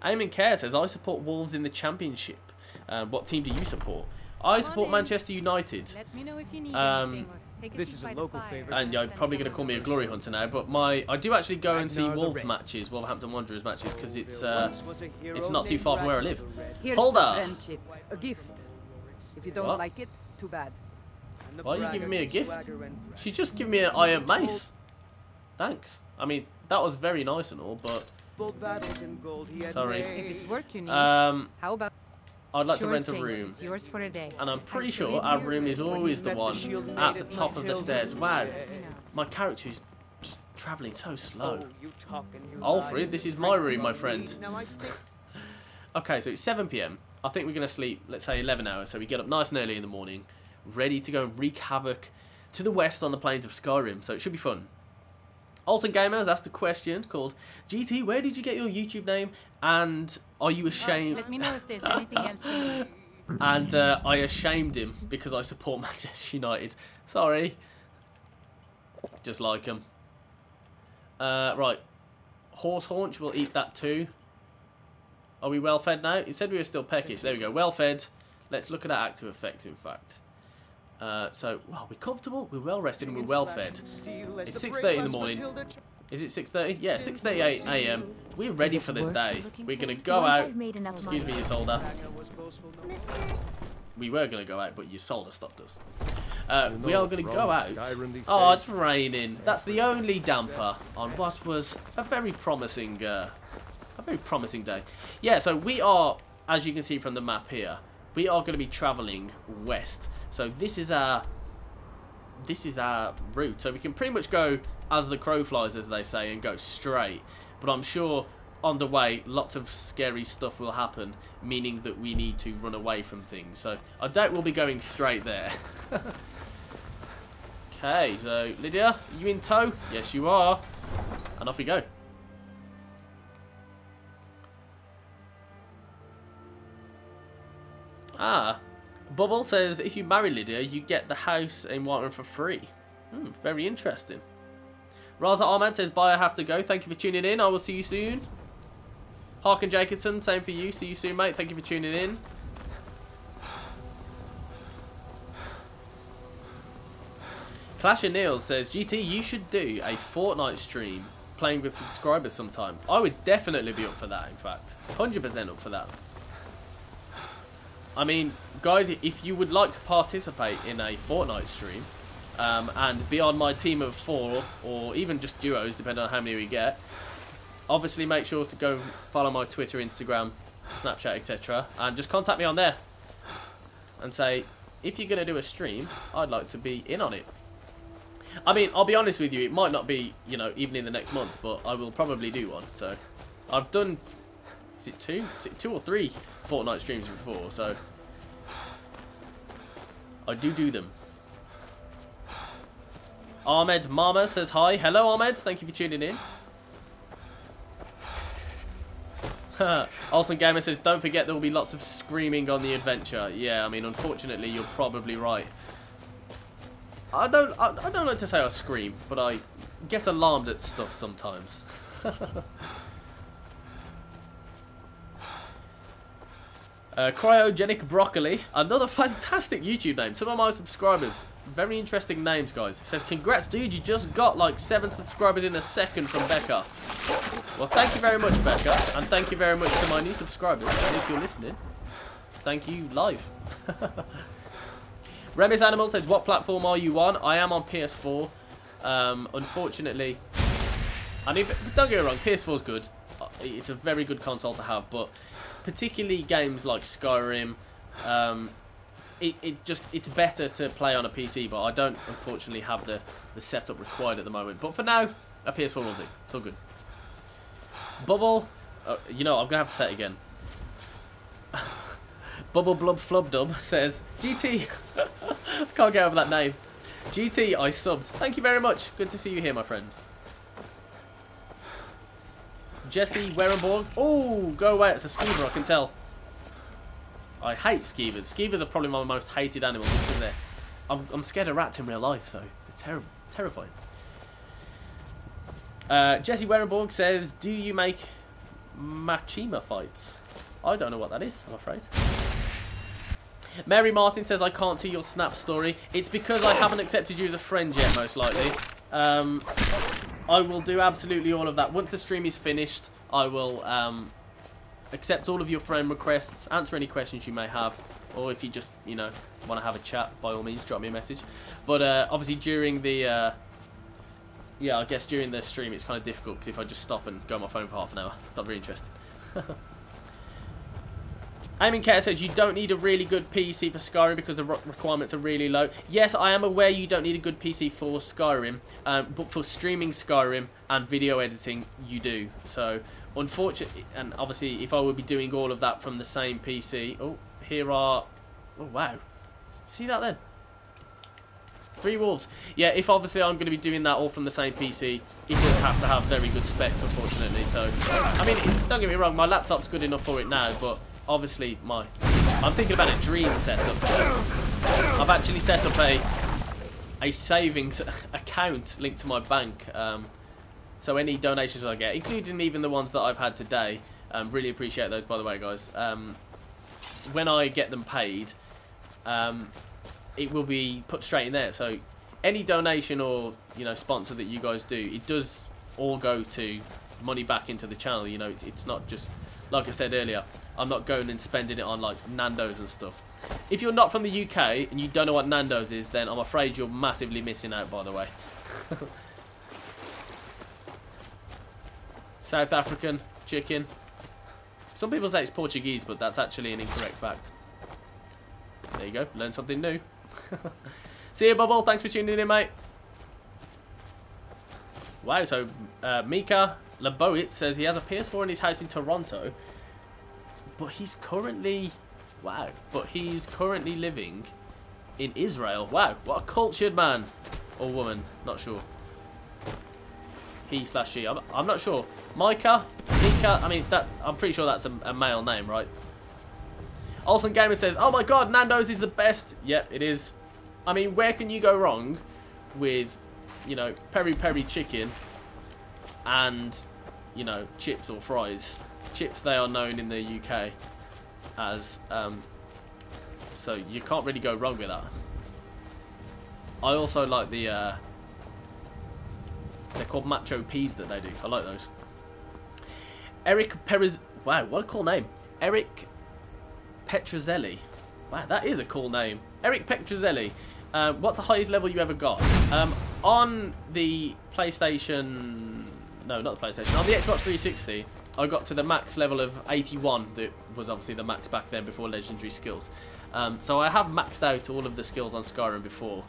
Aim and Care says, I support Wolves in the Championship. What team do you support? I support Manchester United. Let me know if you need anything. This is a local favorite. And you're probably going to call me a glory hunter now, but I do actually go and see Wolves matches, Wolverhampton Wanderers matches, because it's not too far from where I live. Hold up! Friendship, a gift. If you don't like it, too bad. Why are you giving me a gift? She's just giving me an iron mace. Thanks. I mean, that was very nice and all, but sorry. If it's work you need, how about? I'd like to rent a room. It's yours for a day. And I'm pretty sure our room is always the one at the top of the stairs. Wow, my character is just travelling so slow. Alfred, this is my room, my friend. Okay, so it's 7 PM. I think we're going to sleep, let's say 11 hours. So we get up nice and early in the morning, ready to go and wreak havoc to the west on the plains of Skyrim. So it should be fun. Alton Gamer has asked a question called, GT, where did you get your YouTube name? And are you ashamed? Let me know if there's anything else you need. And I ashamed him because I support Manchester United. Sorry. Just like him. Right. Horse haunch, we'll eat that too. Are we well fed now? It said we were still peckish. There we go. Well fed. Let's look at our active effects, in fact. So, wow, we're comfortable, we're well rested, and we're well fed. It's 6:30 in the morning. Is it 6:30? Yeah, 6:38 AM. We're ready for the day. We're going to go out. Excuse me, Isolde. We were going to go out, but Isolde stopped us. We are going to go out. Oh, it's raining. That's the only damper on what was a very promising day. Yeah, so we are, as you can see from the map here, we are going to be travelling west. So this is our route. So we can pretty much go as the crow flies, as they say, and go straight. But I'm sure on the way, lots of scary stuff will happen, meaning that we need to run away from things. So I doubt we'll be going straight there. Okay, so Lydia, are you in tow? Yes, you are. And off we go. Ah. Bubble says, if you marry Lydia, you get the house in Whiterun for free. Very interesting. Raza Ahmad says, bye, I have to go. Thank you for tuning in. I will see you soon. Harkin Jacobson, same for you. See you soon, mate. Thank you for tuning in. Clash of Neils says, GT, you should do a Fortnite stream playing with subscribers sometime. I would definitely be up for that, in fact. 100% up for that. I mean, guys, if you would like to participate in a Fortnite stream and be on my team of 4 or even just duos, depending on how many we get, obviously make sure to go follow my Twitter, Instagram, Snapchat, etc. and just contact me on there and say, if you're going to do a stream, I'd like to be in on it. I mean, I'll be honest with you, it might not be, you know, even in the next month, but I will probably do one. So I've done... Is it 2? Is it 2 or 3 Fortnite streams before? So I do them. Ahmed Mama says hi. Hello, Ahmed. Thank you for tuning in. Olsen Gamer says, don't forget there will be lots of screaming on the adventure. Yeah, I mean, unfortunately, you're probably right. I don't like to say I scream, but I get alarmed at stuff sometimes. Cryogenic Broccoli, another fantastic YouTube name. Some of my subscribers, very interesting names, guys. It says, congrats, dude, you just got like 7 subscribers in a second from Becca. Well, thank you very much, Becca, and thank you very much to my new subscribers. And if you're listening, thank you live. Remis Animal says, what platform are you on? I am on PS4. Unfortunately, I mean, don't get me wrong, PS4 is good. It's a very good console to have, but particularly games like Skyrim, it's better to play on a PC, but I don't unfortunately have the setup required at the moment. But for now, a PS4 will do. It's all good. Bubble, you know, I'm gonna have to say it again. Bubble Blub Flubdub says, GT, I can't get over that name. GT, I subbed. Thank you very much. Good to see you here, my friend. Jesse Werenborg. Oh, go away. It's a scuba, I can tell. I hate skeevers. Skeevers are probably my most hated animals because I'm scared of rats in real life, so they're terrifying. Jesse Werenborg says, do you make Machima fights? I don't know what that is, I'm afraid. Mary Martin says, I can't see your Snap story. It's because I haven't accepted you as a friend yet, most likely. I will do absolutely all of that. Once the stream is finished, I will accept all of your friend requests, answer any questions you may have, or if you just, you know, want to have a chat, by all means, drop me a message. But obviously during the, yeah, I guess during the stream it's kind of difficult, because if I just stop and go on my phone for half an hour, it's not very interesting. Aiming Care says, you don't need a really good PC for Skyrim because the requirements are really low. Yes, I am aware you don't need a good PC for Skyrim, but for streaming Skyrim and video editing, you do. So, unfortunately, and obviously, if I would be doing all of that from the same PC... Oh, here are... Oh, wow. See that then? 3 wolves. Yeah, if obviously I'm going to be doing that all from the same PC, it does have to have very good specs, unfortunately. So, I mean, don't get me wrong, my laptop's good enough for it now, but... Obviously, I'm thinking about a dream setup. I've actually set up a savings account linked to my bank. So any donations I get, including even the ones that I've had today, really appreciate those, by the way, guys. When I get them paid, it will be put straight in there. So any donation or, you know, sponsor that you guys do, it does all go to money back into the channel. You know, it's not just, like I said earlier, I'm not going and spending it on like Nando's and stuff. If you're not from the UK and you don't know what Nando's is, then I'm afraid you're massively missing out, by the way. South African chicken. Some people say it's Portuguese, but that's actually an incorrect fact. There you go, learn something new. See you, Bubble. Thanks for tuning in, mate. Wow, so Mika Leboit says he has a PS4 in his house in Toronto. But he's currently, wow, but he's currently living in Israel. Wow, what a cultured man or woman, not sure. He/she, I'm not sure. Mika, I mean, that, I'm pretty sure that's a male name, right? Olsen Gamer says, oh my god, Nando's is the best. Yep, it is. I mean, where can you go wrong with, you know, peri-peri chicken and, you know, chips or fries? Chips, they are known in the UK as, so you can't really go wrong with that. I also like the, they're called macho peas that they do. I like those. Eric Perez, wow, what a cool name. Eric Petrozelli. Wow, that is a cool name. Eric Petrozelli. What's the highest level you ever got? On the PlayStation, no, not the PlayStation, on the Xbox 360, I got to the max level of 81. That was obviously the max back then before legendary skills. So I have maxed out all of the skills on Skyrim before.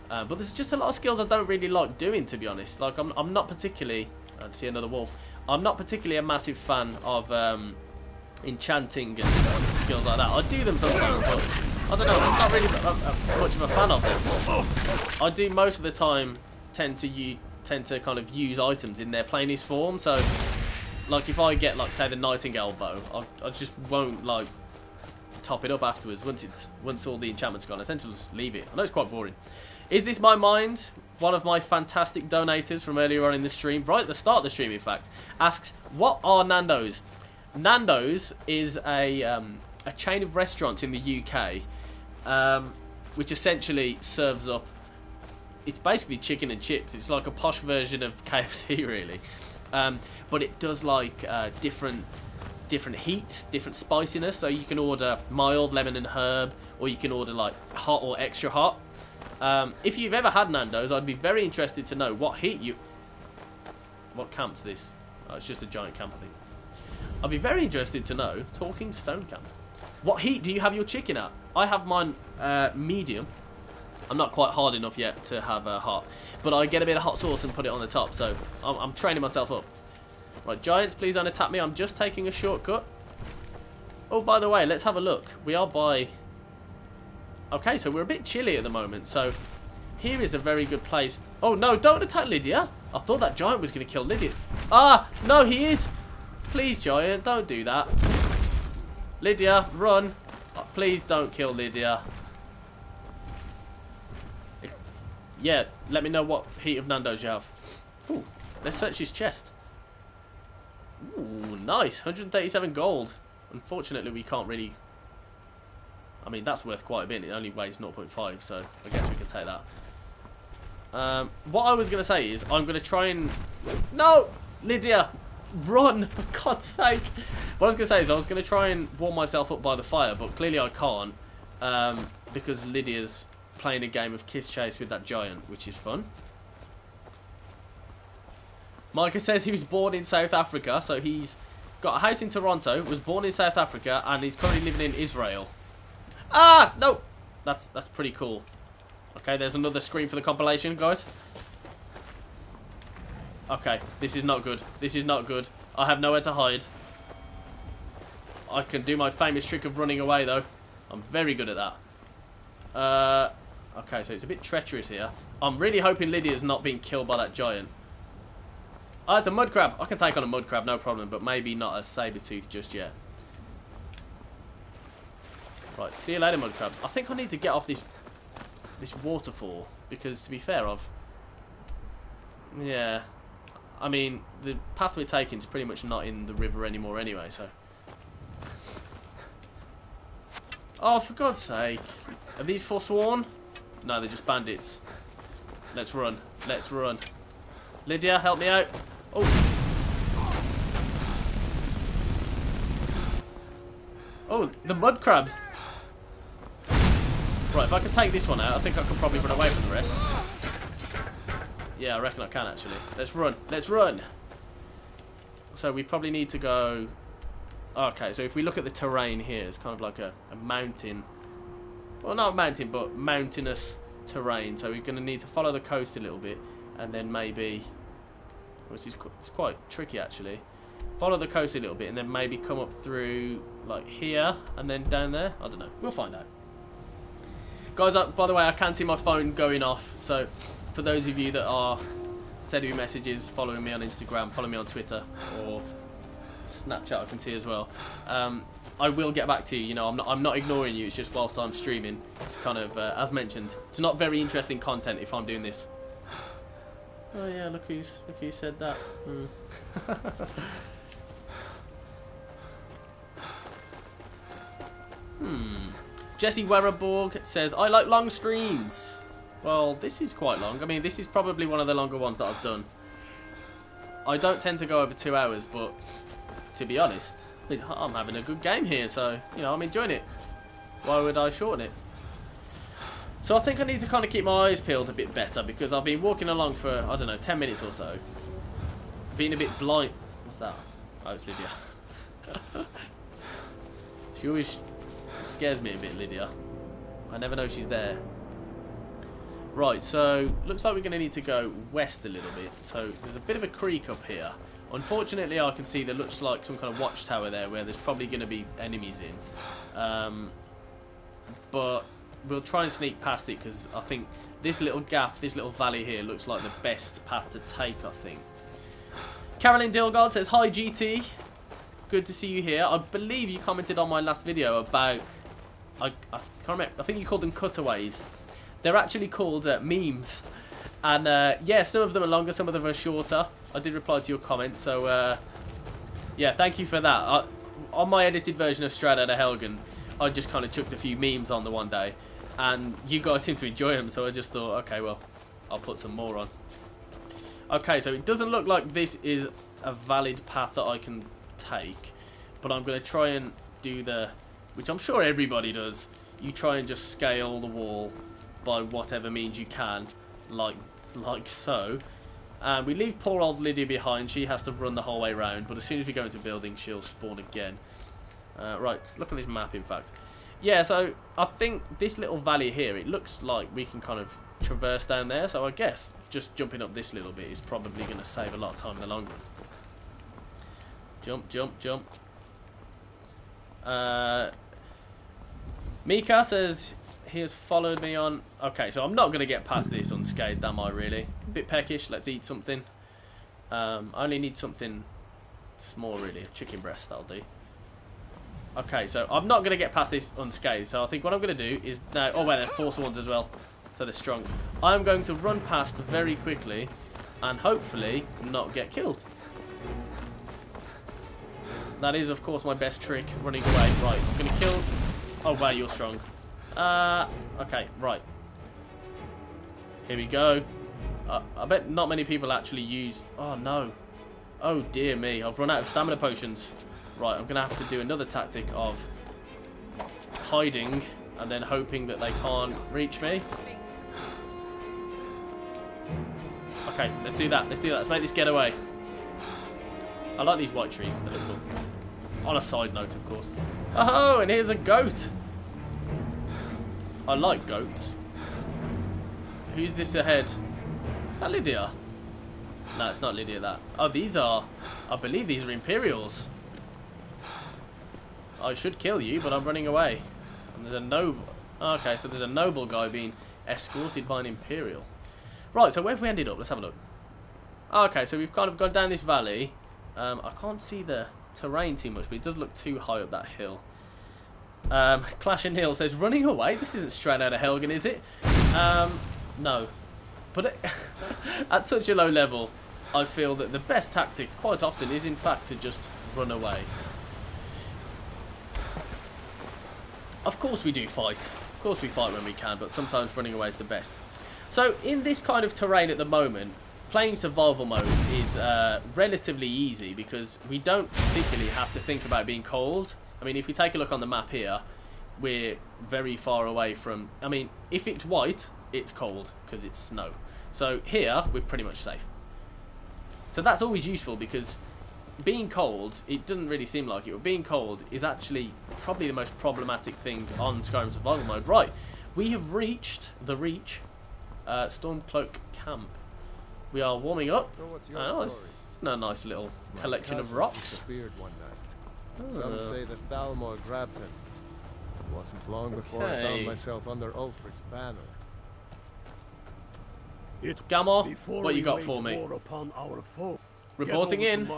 But there's just a lot of skills I don't really like doing, to be honest. Like, I'm not particularly... I see another wolf. I'm not particularly a massive fan of enchanting and skills like that. I do them sometimes, but I don't know. I'm not really much of a fan of them. I do most of the time tend to kind of use items in their plainest form. So... like, if I get, like, say, the Nightingale bow, I just won't, like, top it up afterwards. Once all the enchantment's gone, I tend to just leave it. I know it's quite boring. Is this my mind? One of my fantastic donators from earlier on in the stream, right at the start of the stream, in fact, asks, what are Nando's? Nando's is a chain of restaurants in the UK, which essentially serves up, it's basically chicken and chips. It's like a posh version of KFC, really. But it does like different heat, different spiciness. So you can order mild, lemon and herb, or you can order like hot or extra hot. If you've ever had Nando's, I'd be very interested to know what heat you... What camp's this? Oh, it's just a giant camp, I think. I'd be very interested to know, talking stone camp, what heat do you have your chicken at? I have mine medium. I'm not quite hard enough yet to have hot. But I get a bit of hot sauce and put it on the top, so I'm training myself up. Right, giants, please don't attack me. I'm just taking a shortcut. Oh, by the way, let's have a look. We are by... Okay, so we're a bit chilly at the moment, so here is a very good place. Oh, no, don't attack Lydia. I thought that giant was going to kill Lydia. Ah, no, he is. Please, giant, don't do that. Lydia, run. Please don't kill Lydia. Yeah, let me know what heat of Nando's you have. Ooh, let's search his chest. Ooh, nice. 137 gold. Unfortunately, we can't really... I mean, that's worth quite a bit. It only weighs 0.5, so I guess we can take that. What I was going to say is I'm going to try and... No! Lydia! Run! For God's sake! What I was going to say is I was going to try and warm myself up by the fire, but clearly I can't. Because Lydia's playing a game of kiss chase with that giant, which is fun. Micah says he was born in South Africa, so he's got a house in Toronto, was born in South Africa, and he's currently living in Israel. Ah! No! That's pretty cool. Okay, there's another screen for the compilation, guys. Okay, this is not good. This is not good. I have nowhere to hide. I can do my famous trick of running away, though. I'm very good at that. Okay, so it's a bit treacherous here. I'm really hoping Lydia's not being killed by that giant. Oh, it's a mud crab. I can take on a mud crab, no problem, but maybe not a saber-tooth just yet. Right, see you later, mud crabs. I think I need to get off this waterfall, because to be fair, yeah, I mean, the path we're taking is pretty much not in the river anymore anyway, so... Oh, for God's sake. Are these forsworn? No, they're just bandits. Let's run. Let's run. Lydia, help me out. Oh. Oh, the mud crabs. Right, if I can take this one out, I think I can probably run away from the rest. Yeah, I reckon I can, actually. Let's run. Let's run. So we probably need to go... Okay, so if we look at the terrain here, it's kind of like a mountain. Well, not a mountain, but mountainous terrain. So we're going to need to follow the coast a little bit. And then maybe... Which is it's quite tricky, actually. Follow the coast a little bit and then maybe come up through, like, here and then down there. I don't know. We'll find out. Guys, by the way, I can see my phone going off. So for those of you that are sending me messages, following me on Instagram, following me on Twitter, or Snapchat I can see as well, I will get back to you. You know, I'm not ignoring you. It's just whilst I'm streaming, it's kind of as mentioned, it's not very interesting content if I'm doing this. Oh yeah, look who said that. Jesse Werreborg says, I like long streams. Well, this is quite long. I mean, this is probably one of the longer ones that I've done. I don't tend to go over 2 hours, but to be honest, I'm having a good game here, so, you know, I'm enjoying it. Why would I shorten it? So I think I need to kind of keep my eyes peeled a bit better, because I've been walking along for, I don't know, 10 minutes or so. Being a bit blind. What's that? Oh, it's Lydia. She always scares me a bit, Lydia. I never know she's there. Right, so looks like we're going to need to go west a little bit. So there's a bit of a creek up here. Unfortunately, I can see there looks like some kind of watchtower there where there's probably going to be enemies in. But we'll try and sneak past it, because I think this little gap, this little valley here looks like the best path to take, I think. Carolyn Dilgard says, hi GT. Good to see you here. I believe you commented on my last video about, I can't remember, I think you called them cutaways. They're actually called memes. And yeah, some of them are longer, some of them are shorter. I did reply to your comment, so yeah, thank you for that. On my edited version of Straight Outta Helgen, I just kind of chucked a few memes on the one day, and you guys seem to enjoy them, so I just thought, okay, well, I'll put some more on. Okay, so it doesn't look like this is a valid path that I can take, but I'm going to try and do the, which I'm sure everybody does, you try and just scale the wall by whatever means you can, like so. And we leave poor old Lydia behind. She has to run the whole way around, but as soon as we go into a building, she'll spawn again. Right, let's look at this map, in fact. Yeah, so I think this little valley here, it looks like we can kind of traverse down there, so I guess just jumping up this little bit is probably going to save a lot of time in the long run. Jump, jump, jump. Mika says he has followed me on... Okay, so I'm not going to get past this unscathed, am I, really? A bit peckish, let's eat something. I only need something small, really. A chicken breast, that'll do. Okay, so I'm not going to get past this unscathed. So I think what I'm going to do is... No, oh, wait, they're force ones as well. So they're strong. I'm going to run past very quickly and hopefully not get killed. That is, of course, my best trick, running away. Right, I'm going to kill... Oh, wow, you're strong. Okay, right. Here we go. I bet not many people actually use... Oh, no. Oh, dear me. I've run out of stamina potions. Right, I'm going to have to do another tactic of hiding and then hoping that they can't reach me. Okay, let's do that. Let's do that. Let's make this getaway. I like these white trees. They look cool. On a side note, of course. Oh, and here's a goat. I like goats. Who's this ahead? Is that Lydia? No, it's not Lydia, that. Oh, these are... I believe these are Imperials. I should kill you, but I'm running away. And there's a noble... Okay, so there's a noble guy being escorted by an Imperial. Right, so where have we ended up? Let's have a look. Okay, so we've kind of gone down this valley. I can't see the terrain too much, but it does look too high up that hill. Clash and Hill says, running away? This isn't straight out of Helgen, is it? No. But at such a low level, I feel that the best tactic quite often is in fact to just run away. Of course we do fight. Of course we fight when we can, but sometimes running away is the best. So in this kind of terrain at the moment, playing survival mode is relatively easy because we don't particularly have to think about being cold. I mean, if we take a look on the map here, we're very far away from... I mean, if it's white, it's cold because it's snow. So here, we're pretty much safe. So that's always useful because being cold, it doesn't really seem like it, but being cold is actually probably the most problematic thing on Skyrim survival mode. Right, we have reached the Reach Stormcloak camp. We are warming up. Oh, it's a nice little collection of rocks. Disappeared one night. Some say that Thalmor grabbed him. It wasn't long before I found myself under Ulfric's banner. Gamor, what you got for me? Upon our foe, Reporting in.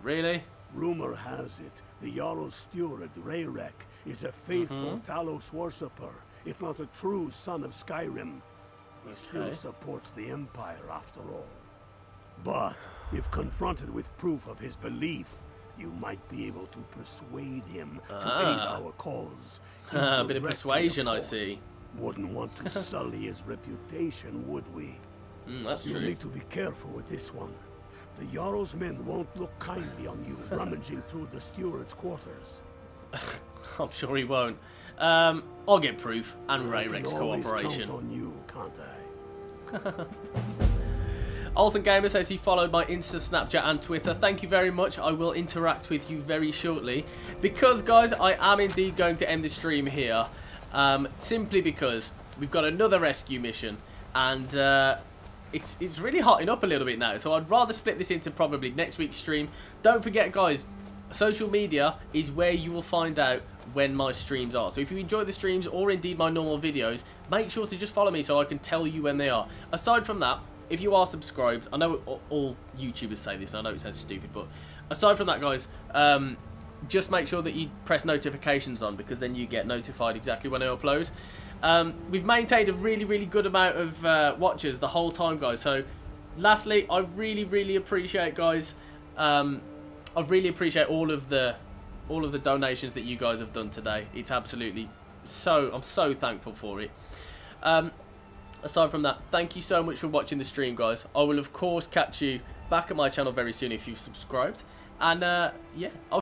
Really? Rumor has it, the Jarl's steward, Rayrek, is a faithful Talos worshipper, if not a true son of Skyrim. He still supports the Empire after all. But, if confronted with proof of his belief, you might be able to persuade him to aid our cause. A bit of persuasion, I see. Wouldn't want to sully his reputation, would we? That's true. You need to be careful with this one. The Jarl's men won't look kindly on you rummaging through the steward's quarters. I'm sure he won't. I'll get proof and Rayrek's cooperation. Count on you, can't I? Alton Gamer says he followed my Insta, Snapchat and Twitter. Thank you very much. I will interact with you very shortly. Because, guys, I am indeed going to end the stream here. Simply because we've got another rescue mission. And it's really hotting up a little bit now. So I'd rather split this into probably next week's stream. Don't forget, guys, social media is where you will find out when my streams are. So if you enjoy the streams or indeed my normal videos, make sure to just follow me so I can tell you when they are. Aside from that, if you are subscribed, I know all YouTubers say this, I know it sounds stupid, but aside from that, guys, just make sure that you press notifications on because then you get notified exactly when I upload. We've maintained a really good amount of watchers the whole time, guys. So lastly, I really appreciate, guys, I really appreciate all of the donations that you guys have done today. It's absolutely I'm so thankful for it. Aside from that, thank you so much for watching the stream, guys. I will of course catch you back at my channel very soon if you've subscribed, and yeah, I'll